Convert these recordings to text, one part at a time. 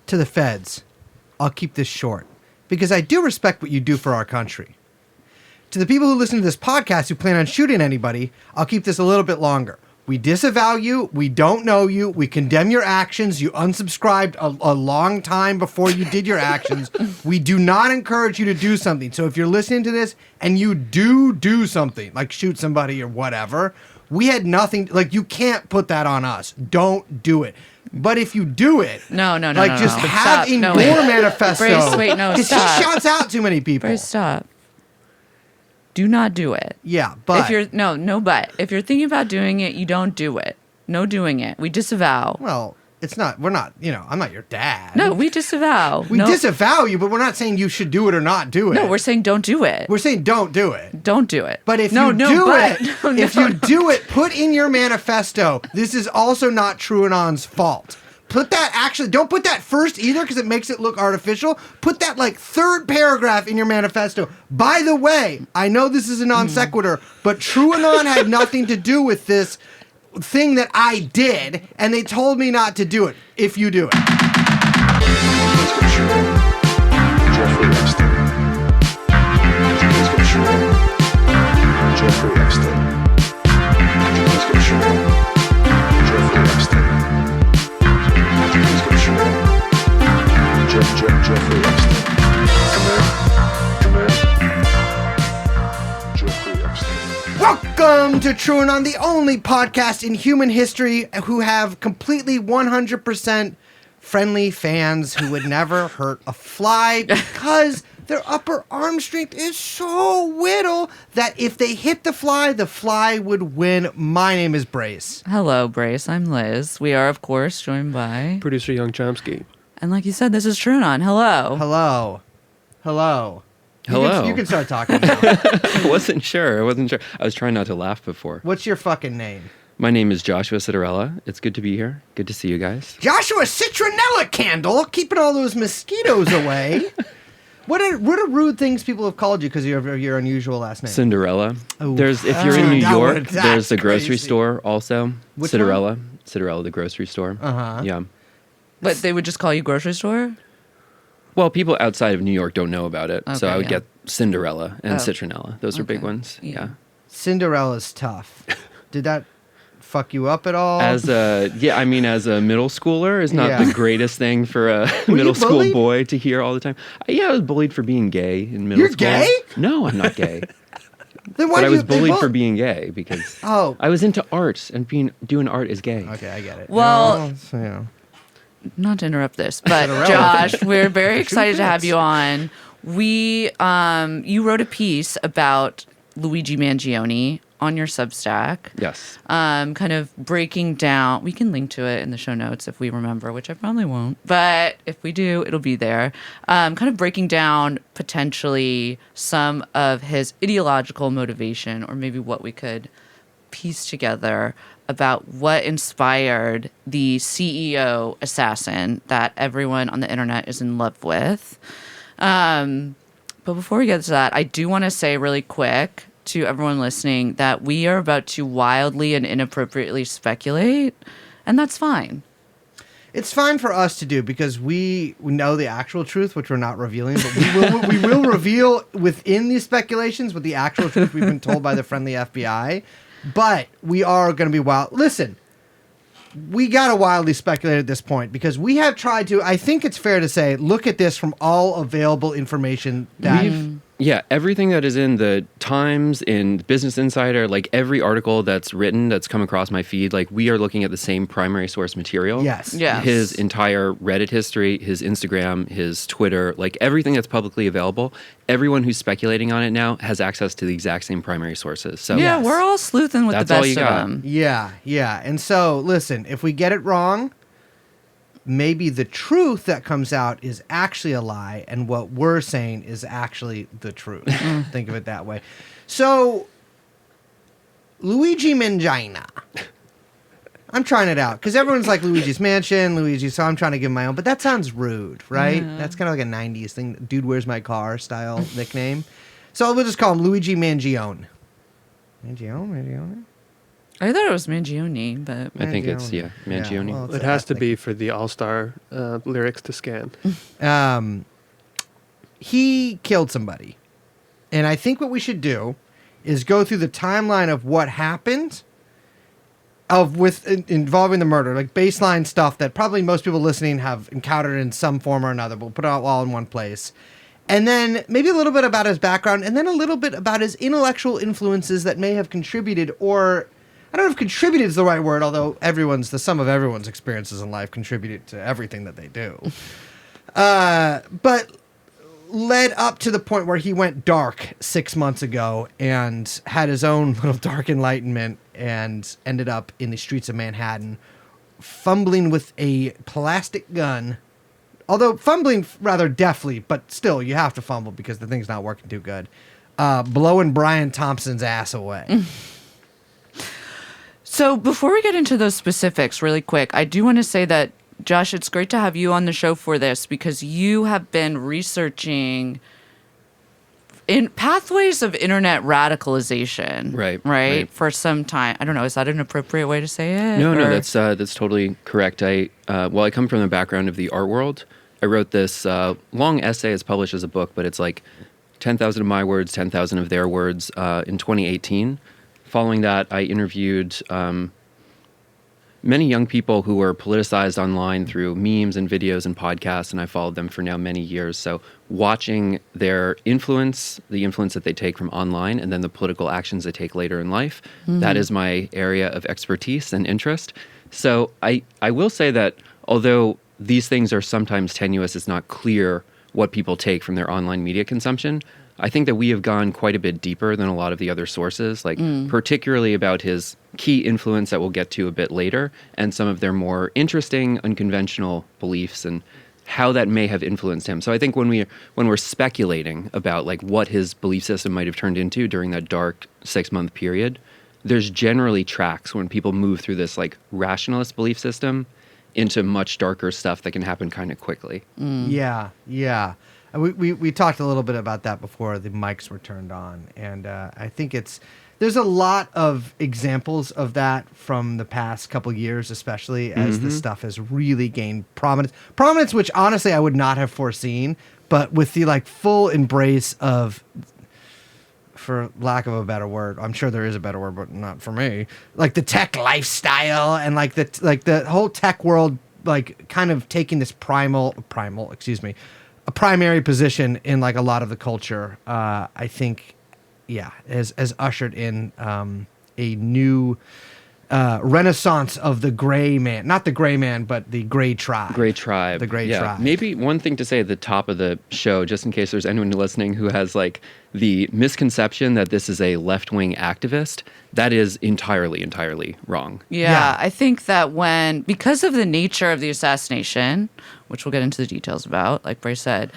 to the feds, I'll keep this short, because I do respect what you do for our country. To the people who listen to this podcast who plan on shooting anybody, I'll keep this a little bit longer. We disavow you. We don't know you. We condemn your actions. You unsubscribed a long time before you did your actions. We do not encourage you to do something. So if you're listening to this and you do something, like shoot somebody or whatever, we had nothing. Like, you can't put that on us. Don't do it. But if you do it, just have in your manifesto. Brace, wait, no, because stop. he shouts out too many people. Brace, stop. Do not do it. Yeah, but if you're but if you're thinking about doing it, you don't do it. No doing it. We disavow. Well, it's not. We're not. I'm not your dad. No, we disavow. We disavow you, but we're not saying you should do it or not do it. No, we're saying don't do it. We're saying don't do it. Don't do it. But if you do it, put in your manifesto. This is also not TrueAnon's fault. Don't put that first either, because it makes it look artificial. Put that third paragraph in your manifesto. By the way, I know this is a non sequitur, but TrueAnon had nothing to do with this thing that I did, and they told me not to do it. If you do it. Welcome to TrueAnon, the only podcast in human history who have completely 100% friendly fans who would never hurt a fly because their upper arm strength is so whittle that if they hit the fly would win. My name is Brace. Hello, Brace. I'm Liz. We are, of course, joined by producer Young Chomsky. And like you said, this is TrueAnon. Hello. Hello. Hello. You can start talking now. I wasn't sure. I was trying not to laugh before. What's your fucking name? My name is Joshua Citarella. It's good to be here. Good to see you guys. Joshua Citronella Candle, keeping all those mosquitoes away. What are rude things people have called you because of your unusual last name? Cinderella. Ooh. If you're in New York, there's the grocery crazy. Store also. Which Citarella. One? Citarella, the grocery store. Uh-huh. Yeah. But they would just call you grocery store? Well, people outside of New York don't know about it, so Okay, I would yeah. get Cinderella and Citronella. Those are big ones. Yeah. Cinderella's tough. Did that fuck you up at all? As a middle schooler is not the greatest thing for a middle school boy to hear all the time. I was bullied for being gay in middle school. You're gay? No, I'm not gay. Then but I was bullied for being gay because I was into art and doing art is gay. Okay, I get it. Well, not to interrupt this, but Josh, we're very excited to have you on. You wrote a piece about Luigi Mangione on your Substack. Yes. Kind of breaking down, we can link to it in the show notes if we remember, which I probably won't, but if we do, it'll be there. Kind of breaking down potentially some of his ideological motivation, or maybe what we could piece together about what inspired the CEO assassin that everyone on the internet is in love with. But before we get to that, I do want to say really quick to everyone listening that we are about to wildly and inappropriately speculate, and that's fine. It's fine for us to do because we know the actual truth, which we're not revealing, but we will reveal within these speculations what the actual truth we've been told by the friendly FBI. But we are going to be wild. Listen, we got to wildly speculate at this point because we have tried to, I think it's fair to say, look at this from all available information that... Yeah, everything that is in the Times, in Business Insider, like every article that's written that's come across my feed, like we are looking at the same primary source material. Yes. His entire Reddit history, his Instagram, his Twitter, like everything that's publicly available, everyone who's speculating on it now has access to the exact same primary sources. So yeah, we're all sleuthing with that's the all best you of got. them. Yeah. And so, listen, if we get it wrong, maybe the truth that comes out is actually a lie, and what we're saying is actually the truth. Think of it that way. So, Luigi Mangione. I'm trying it out, because everyone's like Luigi's Mansion, so I'm trying to give my own, but that sounds rude, right? Yeah. That's kind of like a 90s thing, dude, where's my car style nickname. So we'll just call him Luigi Mangione. Mangione? I thought it was Mangione, but I think it's Mangione. well, it's It has to ethnic. be for the all-star lyrics to scan. He killed somebody. And I think what we should do is go through the timeline of what happened involving the murder, like baseline stuff that probably most people listening have encountered in some form or another. We'll put it all in one place. And then maybe a little bit about his background, and then a little bit about his intellectual influences that may have contributed, or I don't know if contributed is the right word, although the sum of everyone's experiences in life contributed to everything that they do. But led up to the point where he went dark 6 months ago and had his own little dark enlightenment and ended up in the streets of Manhattan fumbling with a plastic gun. Although fumbling rather deftly, but still you have to fumble because the thing's not working too good. Blowing Brian Thompson's ass away. So before we get into those specifics really quick, I do want to say that, Josh, it's great to have you on the show for this because you have been researching in pathways of internet radicalization. Right. For some time. I don't know. Is that an appropriate way to say it? No, Or- that's totally correct. I come from the background of the art world. I wrote this long essay. It's published as a book, but it's like 10,000 of my words, 10,000 of their words in 2018. Following that, I interviewed many young people who were politicized online through memes and videos and podcasts, and I followed them for now many years. So watching their influence, the influence that they take from online, and then the political actions they take later in life, that is my area of expertise and interest. So I will say that although these things are sometimes tenuous, it's not clear what people take from their online media consumption, I think that we have gone quite a bit deeper than a lot of the other sources, like particularly about his key influence that we'll get to a bit later, and some of their more interesting, unconventional beliefs and how that may have influenced him. So I think when we're speculating about like what his belief system might have turned into during that dark 6-month period, there's generally tracks when people move through this like rationalist belief system into much darker stuff that can happen kind of quickly. Yeah. We talked a little bit about that before the mics were turned on, and I think there's a lot of examples of that from the past couple years, especially as this stuff has really gained prominence, which honestly I would not have foreseen, but with the like full embrace of, for lack of a better word, I'm sure there is a better word, but not for me, like the tech lifestyle and like the whole tech world, like kind of taking this a primary position in like a lot of the culture, I think, has ushered in a new renaissance of the gray man. Not the gray man, but the gray tribe. Gray tribe. The gray tribe. Maybe one thing to say at the top of the show, just in case there's anyone listening who has like the misconception that this is a left-wing activist, that is entirely wrong. Yeah, I think that because of the nature of the assassination, which we'll get into the details about, like Bray said,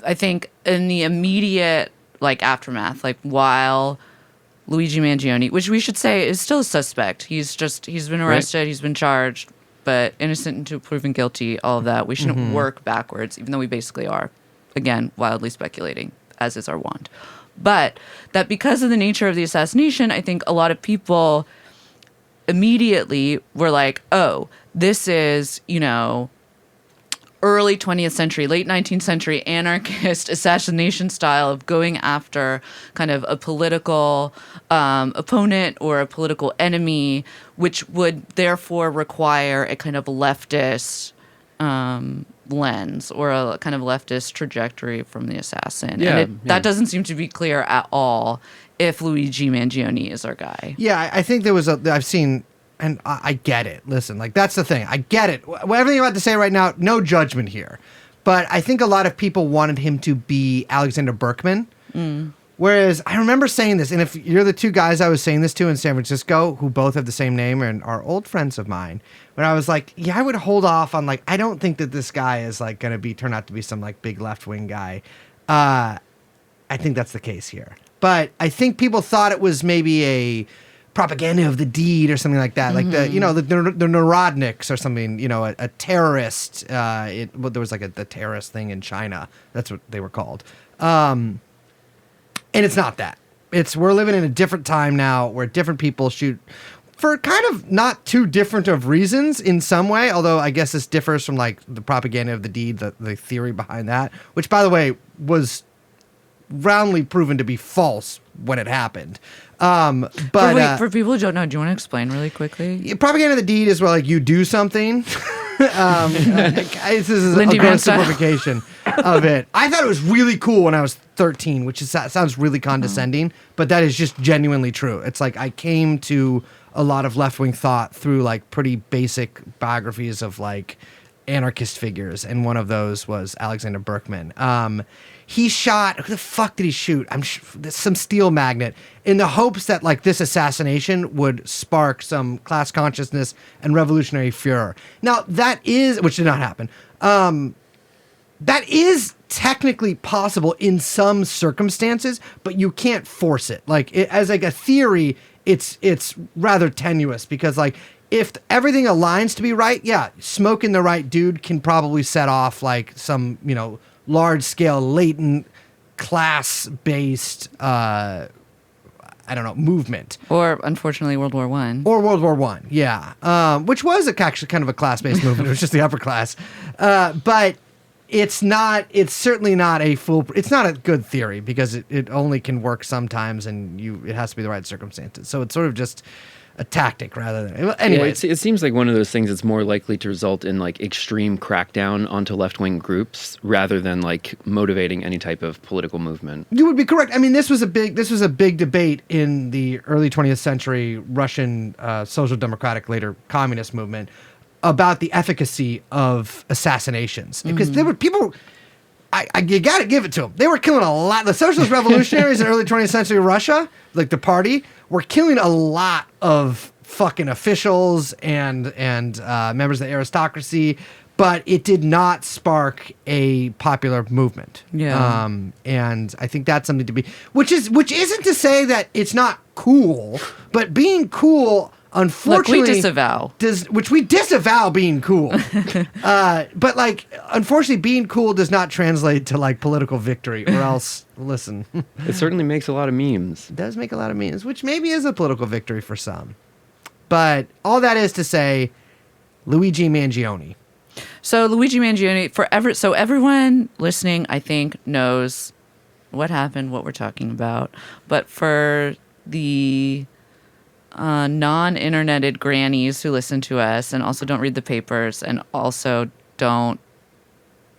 I think in the immediate like aftermath, like while Luigi Mangione, which we should say is still a suspect, he's been arrested, he's been charged, but innocent until proven guilty, all of that. We shouldn't work backwards, even though we basically are, again, wildly speculating, as is our wont. But that because of the nature of the assassination, I think a lot of people immediately were like, oh, this is, early 20th century, late 19th century anarchist assassination style of going after kind of a political opponent or a political enemy, which would therefore require a kind of leftist lens or a kind of leftist trajectory from the assassin. That doesn't seem to be clear at all if Luigi Mangione is our guy. Yeah, I think I've seen, and I get it. Listen, like that's the thing. I get it. Everything I'm about to say right now, no judgment here. But I think a lot of people wanted him to be Alexander Berkman. Whereas I remember saying this, and if you're the two guys I was saying this to in San Francisco, who both have the same name and are old friends of mine, when I was like, I would hold off on like, I don't think that this guy is like going to turn out to be some like big left wing guy. I think that's the case here. But I think people thought it was maybe a propaganda of the deed or something like that, like the Narodniks or something, a terrorist. There was like the terrorist thing in China. That's what they were called. And it's not that. We're living in a different time now where different people shoot for kind of not too different of reasons in some way, although I guess this differs from like the propaganda of the deed, the theory behind that, which by the way was roundly proven to be false when it happened. For people who don't know, do you want to explain really quickly? Propaganda of the deed is where like you do something. This is Lindy a gross Van style. simplification of it. I thought it was really cool when I was 13, which sounds really condescending, but that is just genuinely true. It's like I came to a lot of left-wing thought through like pretty basic biographies of like anarchist figures, and one of those was Alexander Berkman. He shot, who the fuck did he shoot? Some steel magnet in the hopes that like this assassination would spark some class consciousness and revolutionary furor. Now that is, which did not happen. That is technically possible in some circumstances, but you can't force it. Like as like a theory, it's rather tenuous because like if everything aligns to be right, yeah, smoking the right dude can probably set off like some, large scale latent class based movement. Or unfortunately World War I. Or World War I, yeah. Which was actually kind of a class based movement. It was just the upper class. But it's certainly not it's not a good theory because it only can work sometimes and it has to be the right circumstances. So it's sort of just a tactic rather than anyway. Yeah, it seems like one of those things that's more likely to result in like extreme crackdown onto left-wing groups rather than like motivating any type of political movement. You would be correct. I mean, this was a big debate in the early 20th century Russian social democratic, later communist movement about the efficacy of assassinations because there were people. You got to give it to them. They were killing a lot. The socialist revolutionaries in early 20th century Russia, like the party, were killing a lot of fucking officials and members of the aristocracy, but it did not spark a popular movement. Yeah. And I think that's something to be, which isn't to say that it's not cool, but being cool, unfortunately, Look, we disavow. Which we disavow being cool. But like, unfortunately, being cool does not translate to like political victory, or else, listen, It certainly makes a lot of memes. it does make a lot of memes, which maybe is a political victory for some. But all that is to say, Luigi Mangione. So Luigi Mangione, so everyone listening, I think, knows what happened, what we're talking about. But for the non-interneted grannies who listen to us and also don't read the papers and also don't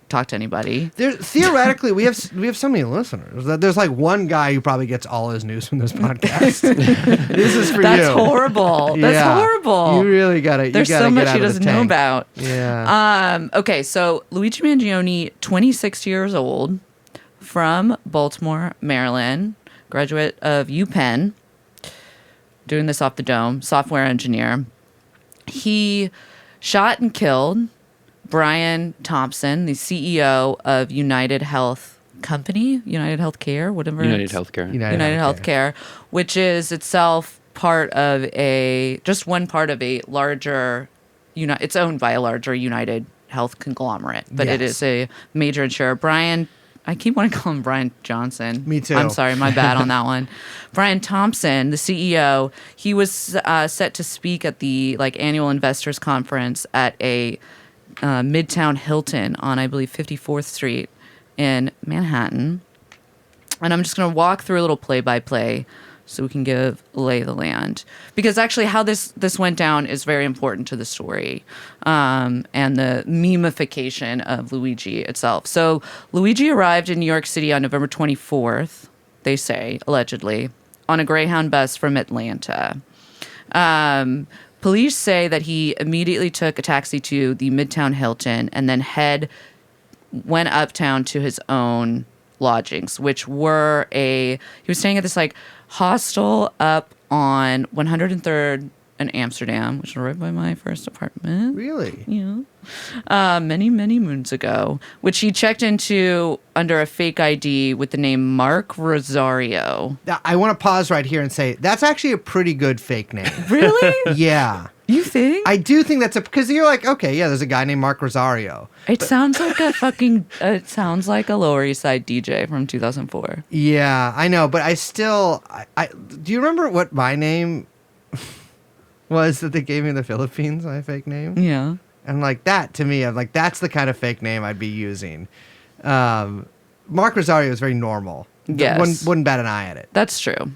talk to anybody. Theoretically, we have so many listeners that there's like one guy who probably gets all his news from this podcast. This is for That's you. horrible. That's Yeah. horrible. You really got to. There's so much he doesn't know about. Yeah. Okay, so Luigi Mangione, 26 years old, from Baltimore, Maryland, graduate of UPenn, doing this off the dome, software engineer. He shot and killed Brian Thompson, the CEO of United Health Company, United Healthcare, whatever. United Healthcare. United Healthcare, which is itself part of just one part of a larger, it's owned by a larger United Health conglomerate, but it Yes. is a major insurer. Brian, I keep wanting to call him Brian Johnson. Me too. I'm sorry, my bad on that one. Brian Thompson, the CEO, he was set to speak at the annual investors conference at a Midtown Hilton on, I believe, 54th Street in Manhattan. And I'm just going to walk through a little play-by-play so we can give lay of the land. Because actually how this went down is very important to the story and the memification of Luigi itself. So Luigi arrived in New York City on November 24th, they say, allegedly, on a Greyhound bus from Atlanta. Police say that he immediately took a taxi to the Midtown Hilton and then went uptown to his own lodgings, which were he was staying at this hostel up on 103rd in Amsterdam, which is right by my first apartment. Really? Yeah. Many, many moons ago, which he checked into under a fake ID with the name Mark Rosario. Now, I want to pause right here and say that's actually a pretty good fake name. Really? Yeah. You think? I do think that's because you're like, okay, yeah, there's a guy named Mark Rosario. It sounds like it sounds like a Lower East Side DJ from 2004. Yeah, I know, but I still, do you remember what my name was that they gave me in the Philippines my fake name. Yeah. And like that to me, I'm like, that's the kind of fake name I'd be using. Mark Rosario is very normal. Yes. Wouldn't bat an eye at it. That's true.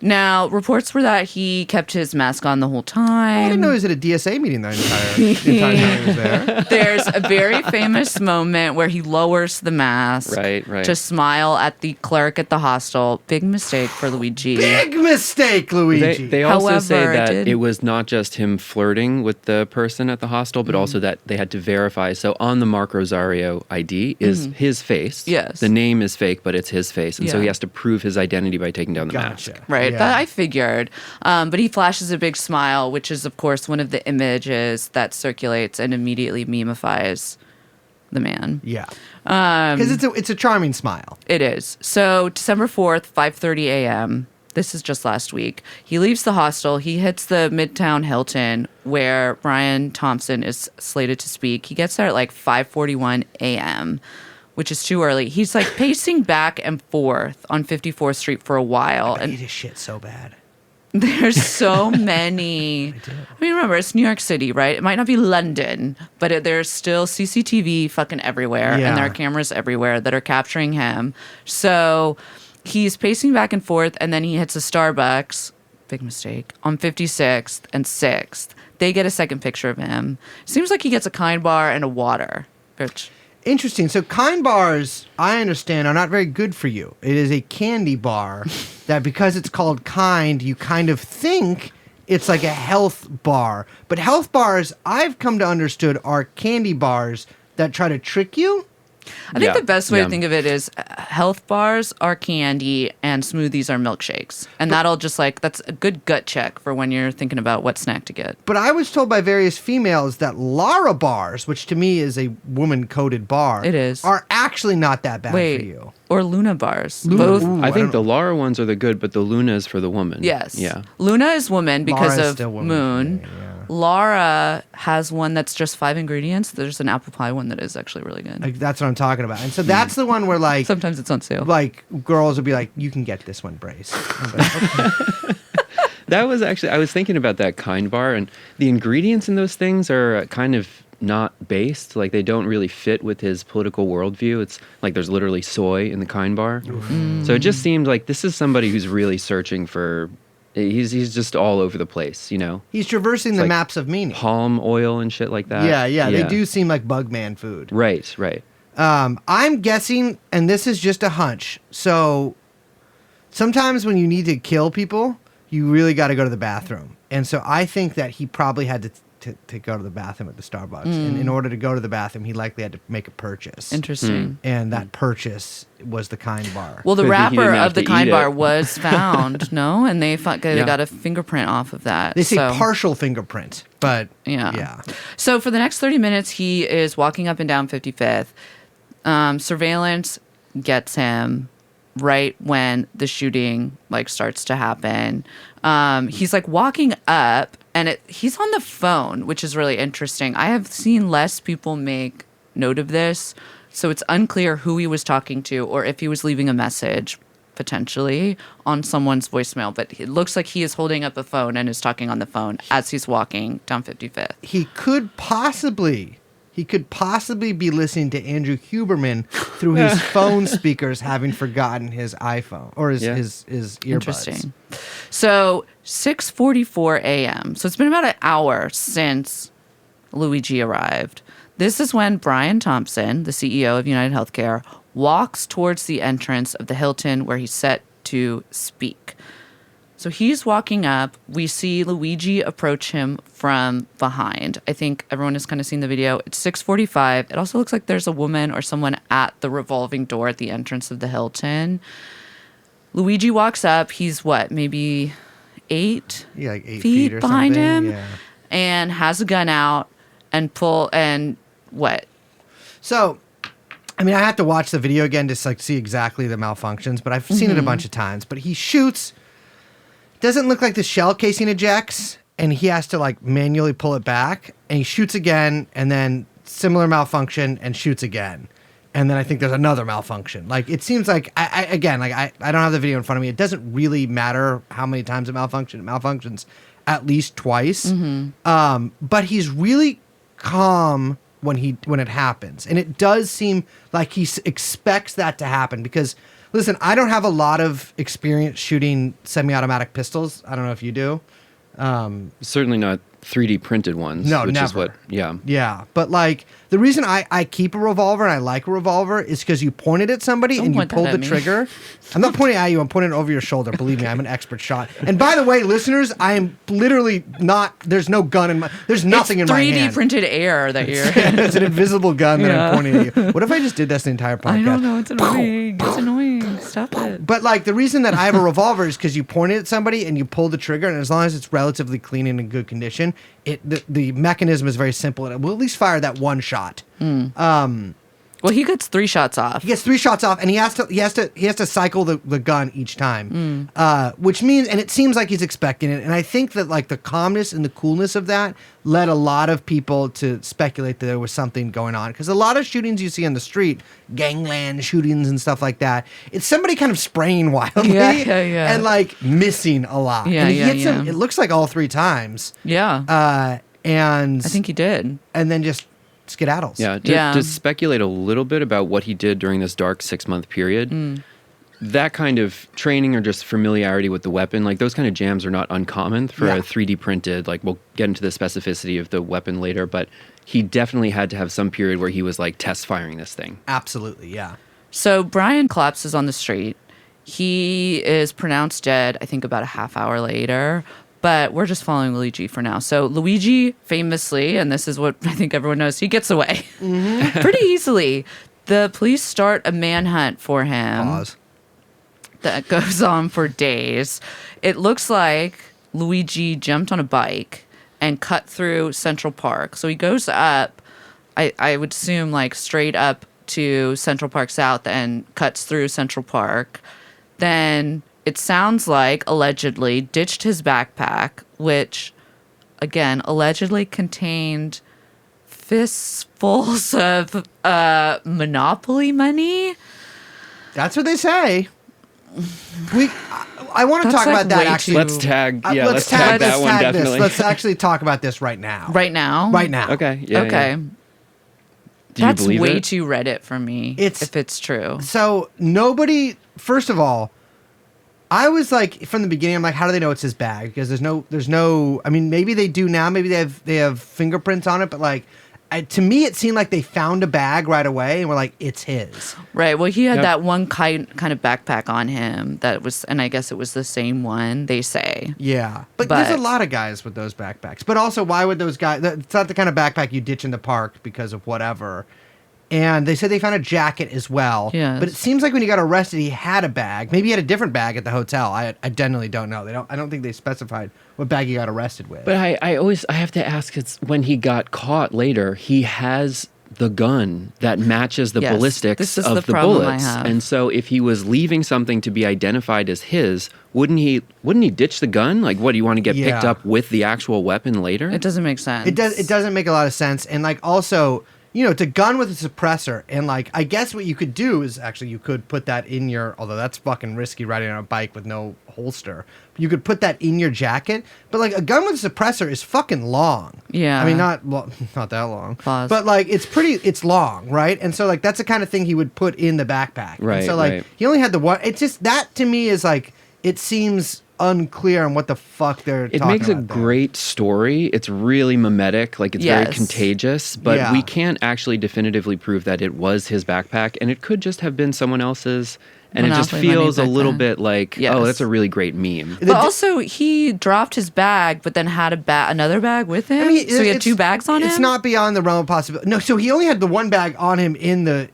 Now, reports were that he kept his mask on the whole time. I didn't know he was at a DSA meeting the entire time he was there. There's a very famous moment where he lowers the mask Right. to smile at the clerk at the hostel. Big mistake for Luigi. Big mistake, Luigi. They also say However, that it was not just him flirting with the person at the hostel, but also that they had to verify. So on the Mark Rosario ID is his face. Yes. The name is fake, but it's his face. And so Yeah. he has to prove his identity by taking down the Gotcha. mask. Right, Yeah. that I figured. But he flashes a big smile, which is, of course, one of the images that circulates and immediately memifies the man. Yeah. Because it's a charming smile. It is. So December 4th, 5:30 a.m. This is just last week. He leaves the hostel. He hits the Midtown Hilton where Brian Thompson is slated to speak. He gets there at like 5:41 a.m., which is too early. He's like pacing back and forth on 54th Street for a while. But And he did shit so bad. there's so many. I mean, remember, it's New York City, right? It might not be London, but there's still CCTV fucking everywhere. Yeah. And there are cameras everywhere that are capturing him. So he's pacing back and forth, and then he hits a Starbucks. Big mistake. On 56th and 6th. They get a second picture of him. Seems like he gets a Kind bar and a water. Which, Interesting. So Kind bars, I understand, are not very good for you. It is a candy bar that because it's called Kind, you kind of think it's like a health bar. But health bars, I've come to understood, are candy bars that try to trick you. I think Yeah, the best way yeah. to think of it is health bars are candy and smoothies are milkshakes. And that'll just like, that's a good gut check for when you're thinking about what snack to get. But I was told by various females that Lara bars, which to me is a woman-coded bar, It is. are actually not that bad for Wait, you. or Luna bars. Luna- Both. Ooh, I I think don't the Lara ones are the good, but the Luna is for the woman. Yes. Yeah. Luna is woman because Lara's of still woman Moon. for me, yeah. Laura has one that's just 5 ingredients. There's an apple pie one that is actually really good. Like, that's what I'm talking about. And so that's the one where like Sometimes it's on sale. like girls would be like, you can get this one, Brace. I'm like, okay. That was actually, I was thinking about that Kind bar, and the ingredients in those things are kind of not based. Like, they don't really fit with his political worldview. It's like there's literally soy in the Kind bar. So it just seemed like this is somebody who's really searching for, he's just all over the place, you know? He's traversing the like maps of meaning. Palm oil and shit like that. Yeah, they do seem like Bugman food. Right. I'm guessing, and this is just a hunch. So sometimes when you need to kill people, you really got to go to the bathroom. And so I think that he probably had to go to the bathroom at the Starbucks. And in order to go to the bathroom, he likely had to make a purchase. Interesting. And that purchase was the Kind bar. Well, the Good thing he wrapper didn't have of the to Kind eat bar it. was found, no? And they Yeah. got a fingerprint off of that. They say so. partial fingerprint, but Yeah. So for the next 30 minutes, he is walking up and down 55th. Surveillance gets him right when the shooting like starts to happen. He's like walking up, and he's on the phone, which is really interesting. I have seen less people make note of this, so it's unclear who he was talking to or if he was leaving a message potentially on someone's voicemail, but it looks like he is holding up a phone and is talking on the phone as he's walking down 55th. he could possibly be listening to Andrew Huberman through his phone speakers, having forgotten his iPhone or his earbuds. Interesting. So 6:44 a.m. So it's been about an hour since Luigi arrived. This is when Brian Thompson, the CEO of United Healthcare, walks towards the entrance of the Hilton where he's set to speak. So he's walking up. We see Luigi approach him from behind. I think everyone has kind of seen the video. It's 6:45. It also looks like there's a woman or someone at the revolving door at the entrance of the Hilton. Luigi walks up. He's what, maybe 8 Yeah, like 8 feet feet or behind something. him, Yeah. and has a gun out and what? So, I mean, I have to watch the video again to like see exactly the malfunctions, but I've seen it a bunch of times. But he shoots. Doesn't look like the shell casing ejects, and he has to like manually pull it back, and he shoots again, and then similar malfunction, and shoots again, and then I think there's another malfunction. Like it seems like I don't have the video in front of me. It doesn't really matter how many times it malfunctions at least twice. But he's really calm when it happens, and it does seem like he expects that to happen. Because listen, I don't have a lot of experience shooting semi-automatic pistols. I don't know if you do. Certainly not 3D printed ones. No, which never. is what. Yeah. Yeah, but like the reason I keep a revolver and I like a revolver is because you point it at somebody and you point that pull at the me. trigger. I'm not pointing at you. I'm pointing it over your shoulder. Believe me, I'm an expert shot. And by the way, listeners, I am literally not. There's no gun in my. There's nothing in It's my 3D hand. printed air that you're. It's an invisible gun that Yeah. I'm pointing at you. What if I just did this the entire podcast? I don't know. It's annoying. It's annoying. Stop it. But like the reason that I have a revolver is because you point it at somebody and you pull the trigger, and as long as it's relatively clean and in good condition, the mechanism is very simple, and it will at least fire that one shot. Well, he gets 3 shots off. He gets 3 shots off, and he has to cycle the gun each time, which means, and it seems like he's expecting it. And I think that like the calmness and the coolness of that led a lot of people to speculate that there was something going on, because a lot of shootings you see on the street, gangland shootings and stuff like that, it's somebody kind of spraying wildly Yeah. and like missing a lot. Yeah, and he yeah, hits him. yeah. It looks like all 3 times, Yeah. and I think he did. and then just skedaddles. Yeah. Yeah. To speculate a little bit about what he did during this dark 6-month period, that kind of training or just familiarity with the weapon, like those kind of jams are not uncommon for Yeah. a 3D printed, like we'll get into the specificity of the weapon later, but he definitely had to have some period where he was like test firing this thing. Absolutely, yeah. So Brian collapses on the street. He is pronounced dead, I think, about a half hour later. But we're just following Luigi for now. So Luigi famously, and this is what I think everyone knows, he gets away pretty easily. The police start a manhunt for him Pause. that goes on for days. It looks like Luigi jumped on a bike and cut through Central Park. So he goes up, I would assume like straight up to Central Park South and cuts through Central Park. Then it sounds like allegedly ditched his backpack, which again allegedly contained fistfuls of Monopoly money. That's what they say. I want to That's talk like about that way actually. too- Let's tag, yeah, let's tag tag that one this. definitely. Let's actually talk about this right now. Right now? Right now. Okay. Yeah. Okay. Yeah. Do you That's believe way it? too Reddit for me, if it's true. So nobody. First of all, I was like from the beginning. I'm like, how do they know it's his bag? Because there's no. I mean, maybe they do now. Maybe they have fingerprints on it. But like, to me, it seemed like they found a bag right away and were like, it's his. Right. Well, he had Yep. that one kind of backpack on him that was, and I guess it was the same one, they say. Yeah, but there's a But- lot of guys with those backpacks. But also, why would those guys? It's not the kind of backpack you ditch in the park because of whatever. And they said they found a jacket as well. Yes. But it seems like when he got arrested, he had a bag. Maybe he had a different bag at the hotel. I genuinely don't know. I don't think they specified what bag he got arrested with. But I have to ask, it's when he got caught later, he has the gun that matches the Yes, ballistics this is of the the problem I bullets. have. And so if he was leaving something to be identified as his, wouldn't he ditch the gun? Like, what, do you want to get picked Yeah. up with the actual weapon later? It doesn't make sense. It doesn't make a lot of sense. And like also, it's a gun with a suppressor. And like, I guess what you could do is actually you could put that in your, although that's fucking risky riding on a bike with no holster. You could put that in your jacket. But like a gun with a suppressor is fucking long. Yeah. I mean, not that long. Pause. But like, it's long, right? And so like, that's the kind of thing he would put in the backpack. Right, And so like, right. he only had the one. It's just, that to me is like, it seems unclear on what the fuck they're It talking makes a about there. great story. It's really mimetic, like it's very Yes. contagious, but Yeah. we can't actually definitively prove that it was his backpack, and it could just have been someone else's. And it just Monopoly money feels a little backpack. bit like, Yes. oh, that's a really great meme. But also, he dropped his bag, but then had another bag with him. So he had 2 bags on him. It's not beyond the realm of possibility. No, so he only had the one bag on him in the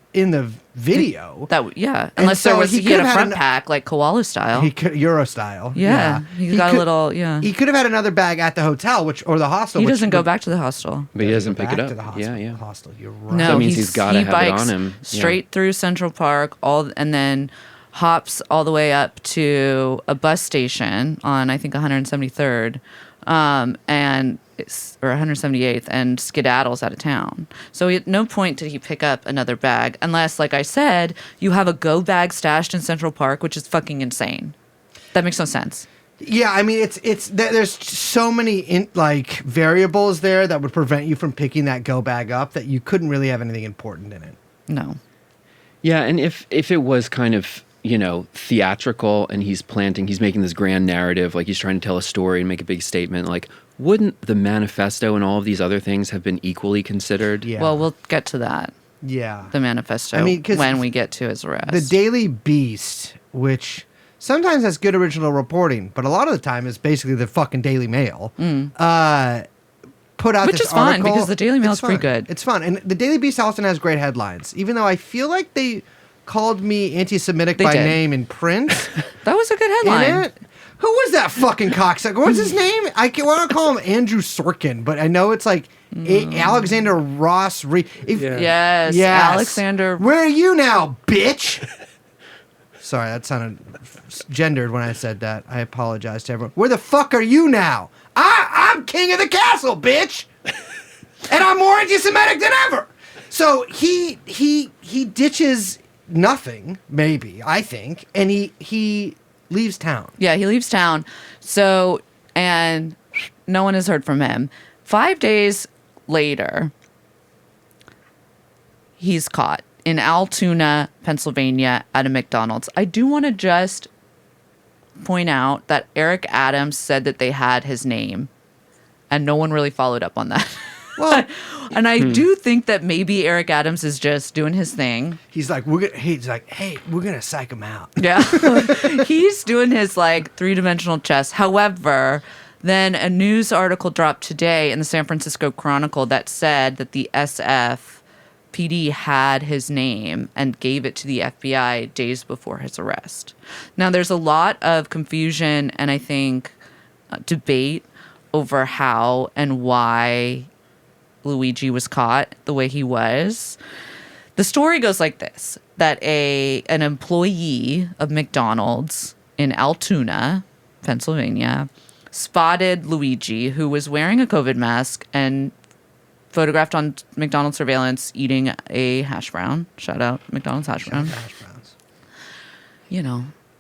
video. Yeah, unless so there was he he had could've a had front an- pack like koala style. He could, Euro style. Yeah, he's got a could- little- yeah. He could have had another bag at the hotel, or the hostel. He which doesn't go would- back to the hostel. But he doesn't go pick it back up. to the hostel. Yeah, yeah. Hostel. You're right. No, So that means he's gotta he have it bikes on him. Yeah. straight through Central Park, and then hops all the way up to a bus station on I think 173rd, or 178th, and skedaddles out of town. So at no point did he pick up another bag, unless, like I said, you have a go bag stashed in Central Park, which is fucking insane. That makes no sense. Yeah, I mean, there's so many variables there that would prevent you from picking that go bag up that you couldn't really have anything important in it. No. Yeah, and if it was kind of, theatrical and he's making this grand narrative, like he's trying to tell a story and make a big statement, like, wouldn't the manifesto and all of these other things have been equally considered? Yeah. Well, we'll get to that. Yeah. The manifesto. I mean, 'cause when we get to his arrest. The Daily Beast, which sometimes has good original reporting, but a lot of the time is basically the fucking Daily Mail. Put out Which this is fun article. because the Daily Mail It's is pretty fun. good. It's fun, and the Daily Beast often has great headlines. Even though I feel like they called me anti-Semitic They by did. name in print. That was a good In headline. it. Who was that fucking cocksucker? What's his name? I want to call him Andrew Sorkin, but I know it's like Alexander Ross Reed. Yes. Alexander. Where are you now, bitch? Sorry, that sounded gendered when I said that. I apologize to everyone. Where the fuck are you now? I'm king of the castle, bitch. And I'm more anti-Semitic than ever. So he ditches nothing, maybe, I think, and he leaves town. Yeah, he leaves town. So, and no one has heard from him. 5 days later, he's caught in Altoona, Pennsylvania at a McDonald's. I do want to just point out that Eric Adams said that they had his name, and no one really followed up on that. Well, and I do think that maybe Eric Adams is just doing his thing. he's like, we're gonna psych him out. Yeah. He's doing his like three-dimensional chess. However, then a news article dropped today in the San Francisco Chronicle that said that the SFPD had his name and gave it to the FBI days before his arrest. Now, there's a lot of confusion and I think debate over how and why Luigi was caught the way he was. The story goes like this, that an employee of McDonald's in Altoona, Pennsylvania, spotted Luigi, who was wearing a COVID mask and photographed on McDonald's surveillance eating a hash brown. Shout out McDonald's hash brown. Hash browns.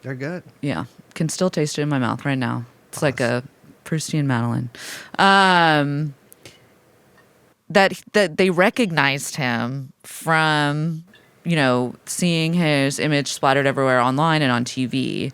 They're good. Yeah. Can still taste it in my mouth right now. It's like a Proustian Madeline. That they recognized him from, seeing his image splattered everywhere online and on TV.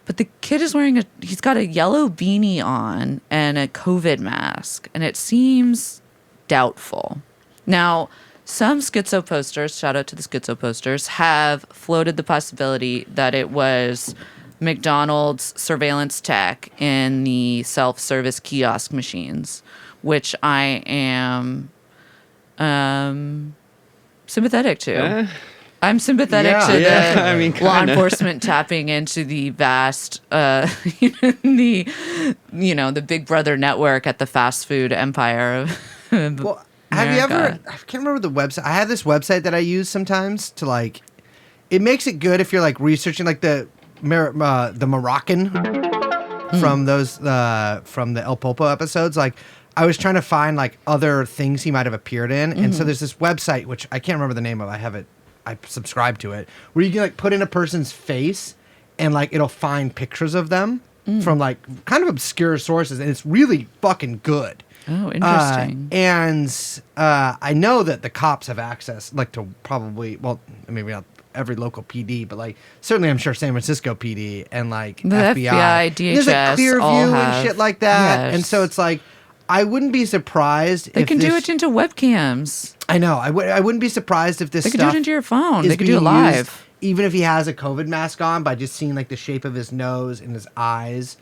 But the kid is he's got a yellow beanie on and a COVID mask, and it seems doubtful. Now, some schizo posters, shout out to the schizo posters, have floated the possibility that it was McDonald's surveillance tech in the self-service kiosk machines, which I am sympathetic to. I'm sympathetic to the law enforcement tapping into the vast, the Big Brother network at the fast food empire of Well, have you ever? I can't remember the website. I have this website that I use sometimes to it makes it good if you're researching the Moroccan from those from the El Popo episodes. I was trying to find other things he might have appeared in, and so there's this website which I can't remember the name of. I subscribe to it, where you can put in a person's face and it'll find pictures of them from kind of obscure sources, and it's really fucking good. Oh, interesting. And I know that the cops have access to probably, well, maybe not every local PD, but certainly I'm sure San Francisco PD and the FBI, DHS, there's Clearview all and shit like that. Yes. And so it's I wouldn't be surprised They if can this, do it into webcams. I know. I wouldn't be surprised if this They could stuff do it into your phone. is They could do it being live. used, even if he has a COVID mask on, by just seeing the shape of his nose and his eyes.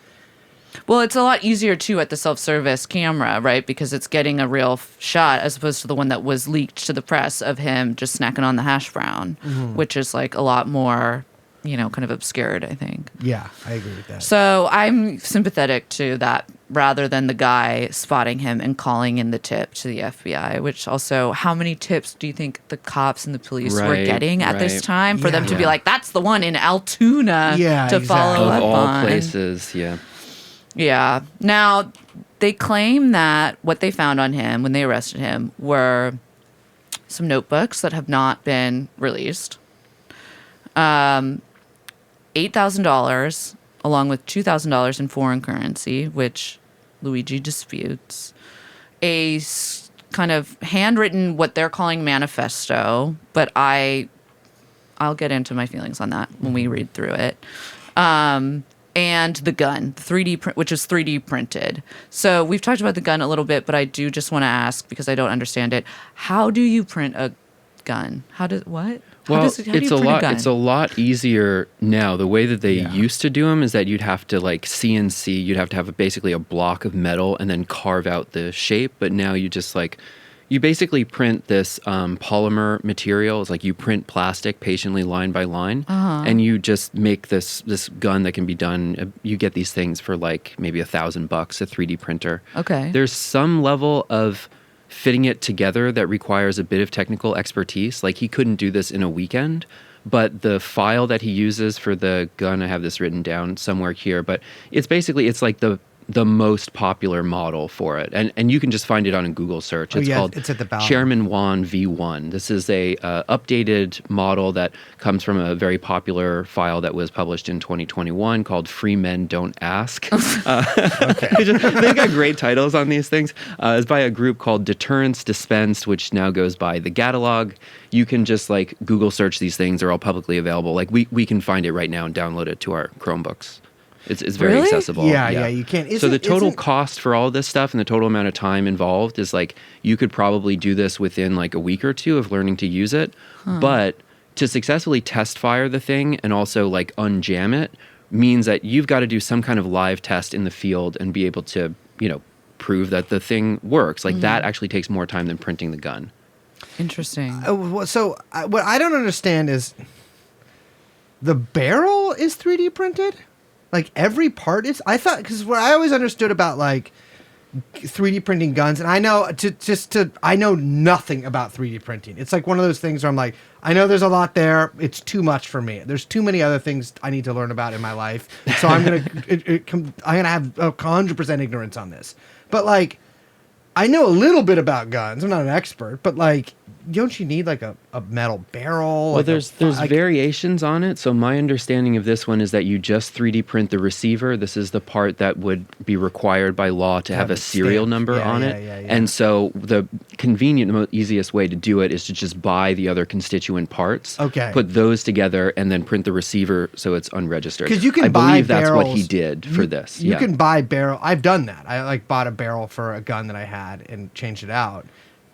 Well, it's a lot easier too at the self-service camera, right? Because it's getting a real shot as opposed to the one that was leaked to the press of him just snacking on the hash brown, which is a lot more, kind of obscured, I think. Yeah, I agree with that. So I'm sympathetic to that rather than the guy spotting him and calling in the tip to the FBI, which also, how many tips do you think the cops and the police were getting at this time for them to be that's the one in Altoona to follow up of all on? places, yeah. Yeah. Now, they claim that what they found on him when they arrested him were some notebooks that have not been released, $8,000 along with $2,000 in foreign currency, which Luigi disputes, kind of handwritten what they're calling manifesto, but I'll get into my feelings on that when we read through it. And the gun, which is 3D printed. So we've talked about the gun a little bit, but I do just want to ask, because I don't understand it, how do you print a gun? How do you print a gun? It's a lot easier now. The way that they used to do them is that you'd have to like CNC. You'd have to have basically a block of metal and then carve out the shape. But now you just you basically print this polymer material. It's like you print plastic patiently line by line, and you just make this gun that can be done. You get these things for like maybe $1,000, a 3D printer. Okay. There's some level of fitting it together that requires a bit of technical expertise. Like he couldn't do this in a weekend, but the file that he uses for the gun, I have this written down somewhere here, but it's like the most popular model for it. And you can just find it on a Google search. It's called it's at the bottom. Chairman Wan V1. This is a updated model that comes from a very popular file that was published in 2021 called Free Men Don't Ask. They've got great titles on these things. It's by a group called Deterrence Dispensed, which now goes by The Catalog. You can just like Google search these things. They're all publicly available. Like we can find it right now and download it to our Chromebooks. It's very accessible. Yeah, you can. So the total cost for all of this stuff and the total amount of time involved is like you could probably do this within like a week or two of learning to use it. But to successfully test fire the thing and also like unjam it means that you've got to do some kind of live test in the field and be able to, prove that the thing works. Like that actually takes more time than printing the gun. Interesting. So what I don't understand is the barrel is 3D printed? Like every part is? I thought, because what I always understood about like 3D printing guns, and I know I know nothing about 3D printing. It's like one of those things where I'm like, I know there's a lot there. It's too much for me. There's too many other things I need to learn about in my life. So I'm gonna have 100% ignorance on this. But like, I know a little bit about guns. I'm not an expert, but like, don't you need like a metal barrel? Well, there's variations on it. So my understanding of this one is that you just 3D print the receiver. This is the part that would be required by law to have a serial number on it. Yeah. And so the convenient, the easiest way to do it is to just buy the other constituent parts. Okay. Put those together and then print the receiver so it's unregistered. Because you can I buy believe barrels. That's what he did for this. You can buy barrel. I've done that. I like bought a barrel for a gun that I had and changed it out.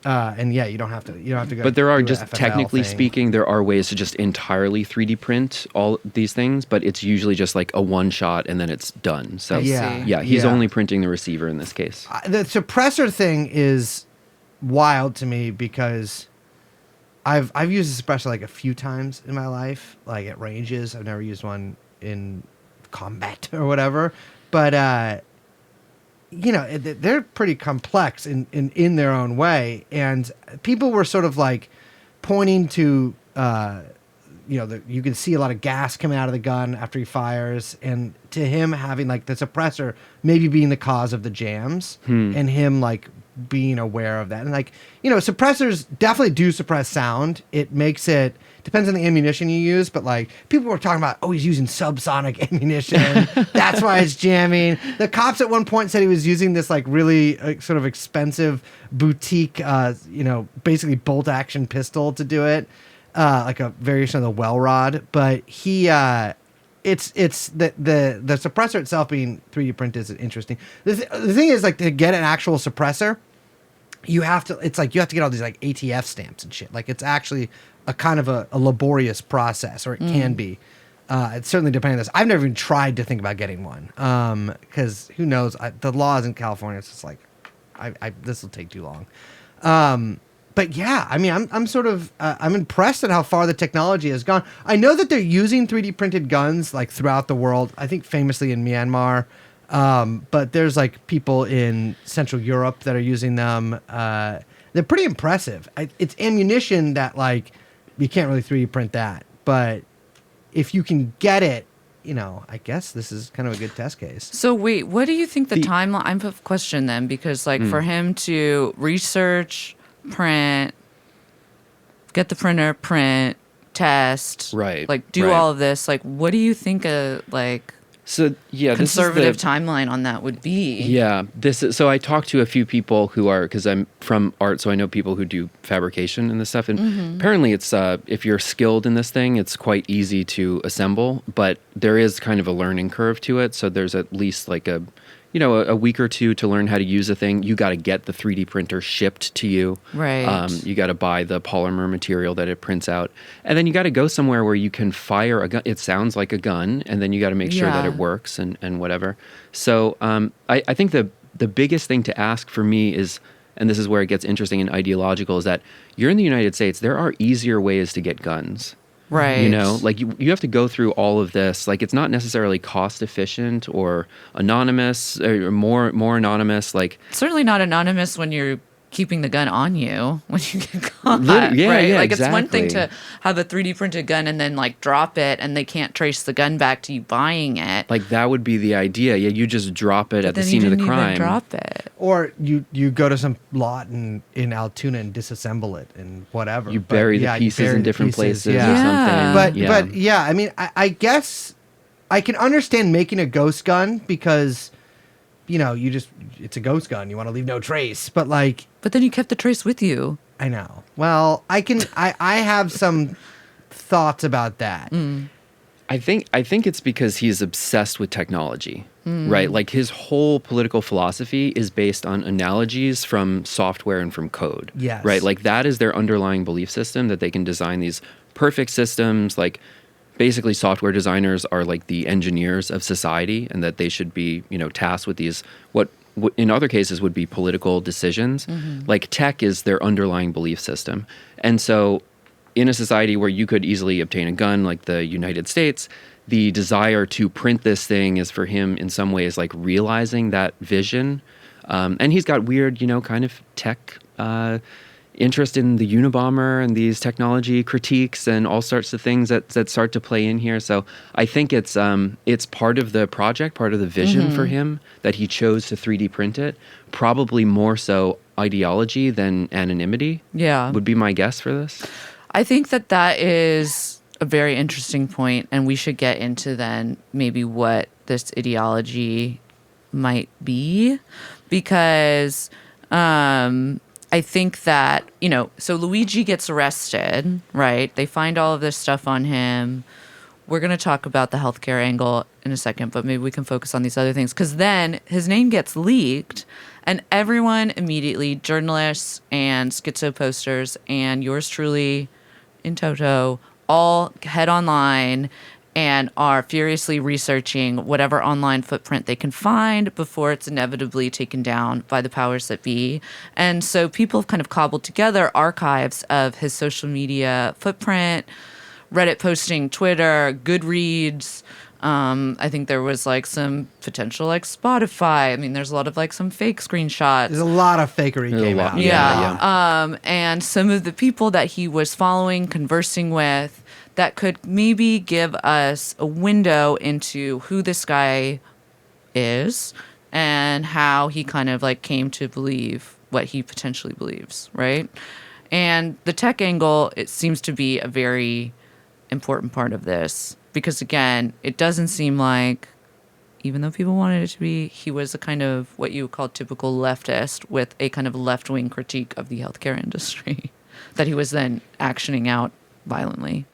And yeah, you don't have to go. But there are, do just FFL technically thing. speaking, there are ways to just entirely 3D print all these things, but it's usually just like a one shot and then it's done. So he's only printing the receiver in this case. The suppressor thing is wild to me because I've used a suppressor like a few times in my life, like at ranges. I've never used one in combat or whatever, but they're pretty complex in their own way. And people were sort of like pointing to, you can see a lot of gas coming out of the gun after he fires. And to him having like the suppressor maybe being the cause of the jams and him like being aware of that. And like, suppressors definitely do suppress sound. It makes it, depends on the ammunition you use, but like people were talking about, he's using subsonic ammunition. That's why it's jamming. The cops at one point said he was using this like really sort of expensive boutique, basically bolt action pistol to do it, like a variation of the well rod. But he, it's the suppressor itself being 3D printed is interesting. The thing is like to get an actual suppressor, you have to get all these like ATF stamps and shit. Like it's actually a kind of a laborious process, or it can be. It's certainly depending on this. I've never even tried to think about getting one because who knows? The laws in California, it's just like, this will take too long. But yeah, I mean, I'm sort of I'm impressed at how far the technology has gone. I know that they're using 3D printed guns like throughout the world. I think famously in Myanmar, but there's like people in Central Europe that are using them. They're pretty impressive. It's ammunition that like you can't really 3D print that, but if you can get it, I guess this is kind of a good test case. So wait, what do you think the timeline? I have a question then, because like for him to research, print, get the printer, print, test, right? Like do all of this. Like, what do you think of like? So yeah, conservative this is timeline on that would be. Yeah, this is, so I talked to a few people who are, because I'm from art, so I know people who do fabrication and this stuff. And apparently, it's if you're skilled in this thing, it's quite easy to assemble. But there is kind of a learning curve to it. So there's at least like a week or two to learn how to use a thing. You got to get the 3D printer shipped to you. Right. You got to buy the polymer material that it prints out. And then you got to go somewhere where you can fire a gun. It sounds like a gun. And then you got to make sure that it works and whatever. So I think the biggest thing to ask for me is, and this is where it gets interesting and ideological, is that you're in the United States. There are easier ways to get guns. Right. You know, like you have to go through all of this. Like, it's not necessarily cost efficient or anonymous or more anonymous. Like, Certainly not anonymous when you're keeping the gun on you when you get caught. Yeah, right? yeah, like, it's one thing exactly. to have a 3D printed gun and then like drop it and they can't trace the gun back to you buying it. like that would be the idea. Yeah, you just drop it at the Then scene you of the didn't crime. even drop it. Or you go to some lot in Altoona and disassemble it and whatever. You But, bury the yeah, you pieces bury in the different pieces, places yeah. or Yeah. something. But yeah, I mean, I guess I can understand making a ghost gun because, it's a ghost gun. You want to leave no trace. But like, But then you kept the trace with you. I know. Well, I have some thoughts about that. I think it's because he's obsessed with technology, right? Like, his whole political philosophy is based on analogies from software and from code. Yes. Right? Like, that is their underlying belief system, that they can design these perfect systems. Like, basically, software designers are like the engineers of society, and that they should be, tasked with these, what in other cases would be political decisions. Like, tech is their underlying belief system. And so, in a society where you could easily obtain a gun like the United States, the desire to print this thing is for him in some ways like realizing that vision. And he's got weird, kind of tech interest in the Unabomber and these technology critiques and all sorts of things that start to play in here. So I think it's part of the project, part of the vision for him that he chose to 3D print it. Probably more so ideology than anonymity. Yeah. Would be my guess for this. I think that is a very interesting point, and we should get into then maybe what this ideology might be, because I think that, so Luigi gets arrested, right? They find all of this stuff on him. We're going to talk about the healthcare angle in a second, but maybe we can focus on these other things, because then his name gets leaked. And everyone immediately, journalists and schizo posters and yours truly in toto, all head online and are furiously researching whatever online footprint they can find before it's inevitably taken down by the powers that be. And so people have kind of cobbled together archives of his social media footprint, Reddit posting, Twitter, Goodreads. I think there was like some potential like Spotify. I mean, there's a lot of like some fake screenshots. There's a lot of fakery came out. Yeah. And some of the people that he was following, conversing with, that could maybe give us a window into who this guy is and how he kind of like came to believe what he potentially believes, right? And the tech angle, it seems to be a very important part of this. Because again, it doesn't seem like, even though people wanted it to be, he was a kind of what you would call typical leftist with a kind of left-wing critique of the healthcare industry that he was then actioning out violently.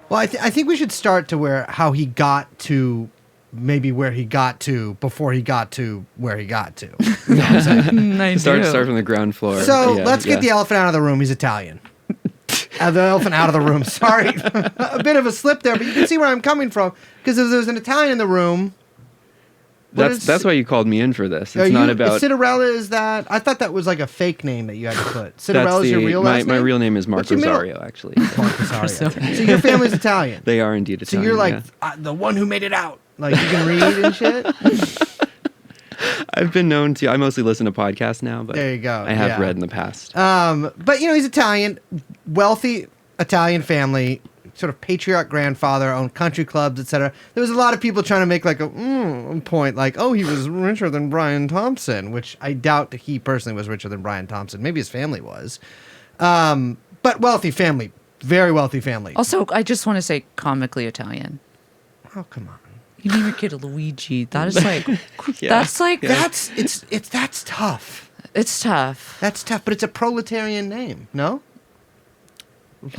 Well, I think we should start to how he got to maybe where he got to before he got to where he got to. You know what I'm saying? Start from the ground floor. So let's get the elephant out of the room. He's Italian. The elephant out of the room. Sorry. A bit of a slip there, but you can see where I'm coming from. Because if there's an Italian in the room... That's why you called me in for this. It's not about... Citarella, is that... I thought that was like a fake name that you had to put. Citarella is your real last name? My real name is Mark What's your middle- Rosario, actually. Mark Rosario. So your family's Italian. They are indeed So Italian. you're like yeah. the one who made it out. Like you can read and shit. I've been known to. I mostly listen to podcasts now, but There you go, I have yeah. read in the past. But he's Italian, wealthy Italian family, sort of patriarch grandfather, owned country clubs, etc. There was a lot of people trying to make like a point, like, oh, he was richer than Brian Thompson, which I doubt that he personally was richer than Brian Thompson. Maybe his family was. But wealthy family, very wealthy family. Also, I just want to say comically Italian. Oh, come on. You name your kid Luigi. That is like, Yeah. that's like, That's tough. it's tough. That's tough, but it's a proletarian name, no?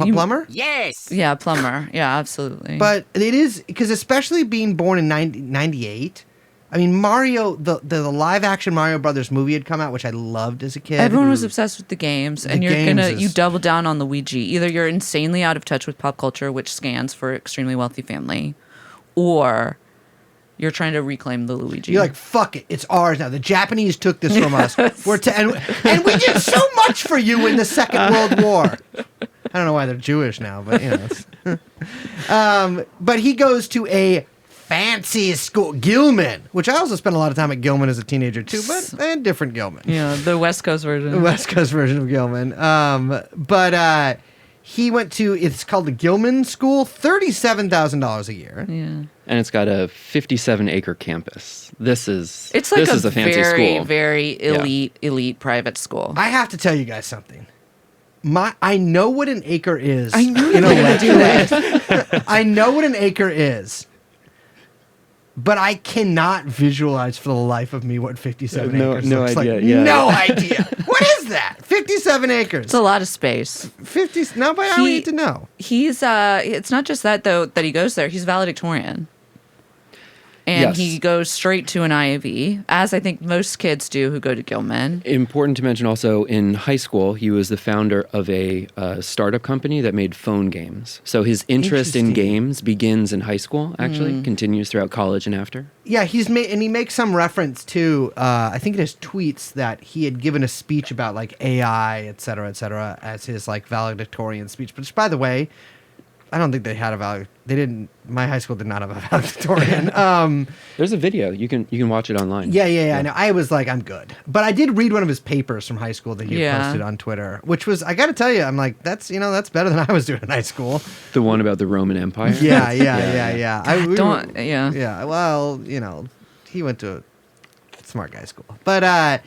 You- Plumber? Yeah, plumber. Yeah, absolutely. But it is, because especially being born in 98, I mean, Mario, the live action Mario Brothers movie had come out, which I loved as a kid. everyone was obsessed with the games, and The you're games you is- double down on Luigi. Either you're insanely out of touch with pop culture, which scans for extremely wealthy family, or you're trying to reclaim the Luigi. You're like, fuck it, it's ours now. The Japanese took this from us. And we did so much for you in the Second World War. I don't know why they're Jewish now, but you know. But he goes to a fancy school, Gilman, which I also spent a lot of time at Gilman as a teenager too, but a different Gilman. yeah, the West Coast version. The West Coast version of Gilman. But he went to, it's called the Gilman School, $37,000 a year. Yeah. And it's got a 57-acre campus. This is It's like this is a fancy very, school. very elite private school. I have to tell you guys something. I know what an acre is. I knew in you were gonna do electric. I know what an acre is. But I cannot visualize for the life of me what 57 No- acres no looks idea, like. yeah. No idea. What is that? 57 acres. It's a lot of space. 50. No, but I need to know. He's it's not just that though that he goes there. He's valedictorian. And Yes. he goes straight to an IAV, as I think most kids do who go to Gilman. Important to mention also, in high school, he was the founder of a startup company that made phone games. So his interest in Interesting. games begins in high school, actually, continues throughout college and after. Yeah, he makes some reference to, I think in his tweets, that he had given a speech about like AI, et cetera, as his like valedictorian speech. Which, by the way, I don't think they had my high school did not have a valedictorian. There's a video. You can watch it online. Yeah. I know. I was like, I'm good. But I did read one of his papers from high school that he had Yeah. posted on Twitter, which was, I got to tell you, I'm like, that's better than I was doing in high school. The one about the Roman Empire. Yeah. Yeah. Yeah, well, he went to a smart guy school. But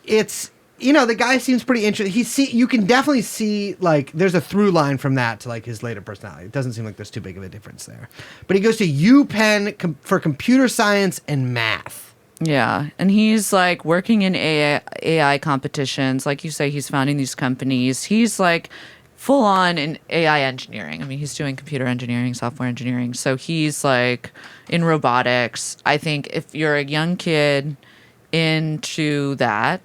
it's, the guy seems pretty interesting. You can definitely see, like, there's a through line from that to, like, his later personality. It doesn't seem like there's too big of a difference there. But he goes to UPenn for computer science and math. Yeah, and he's like working in AI competitions. Like you say, he's founding these companies. He's like full on in AI engineering. I mean, he's doing computer engineering, software engineering. So he's like in robotics. I think if you're a young kid into that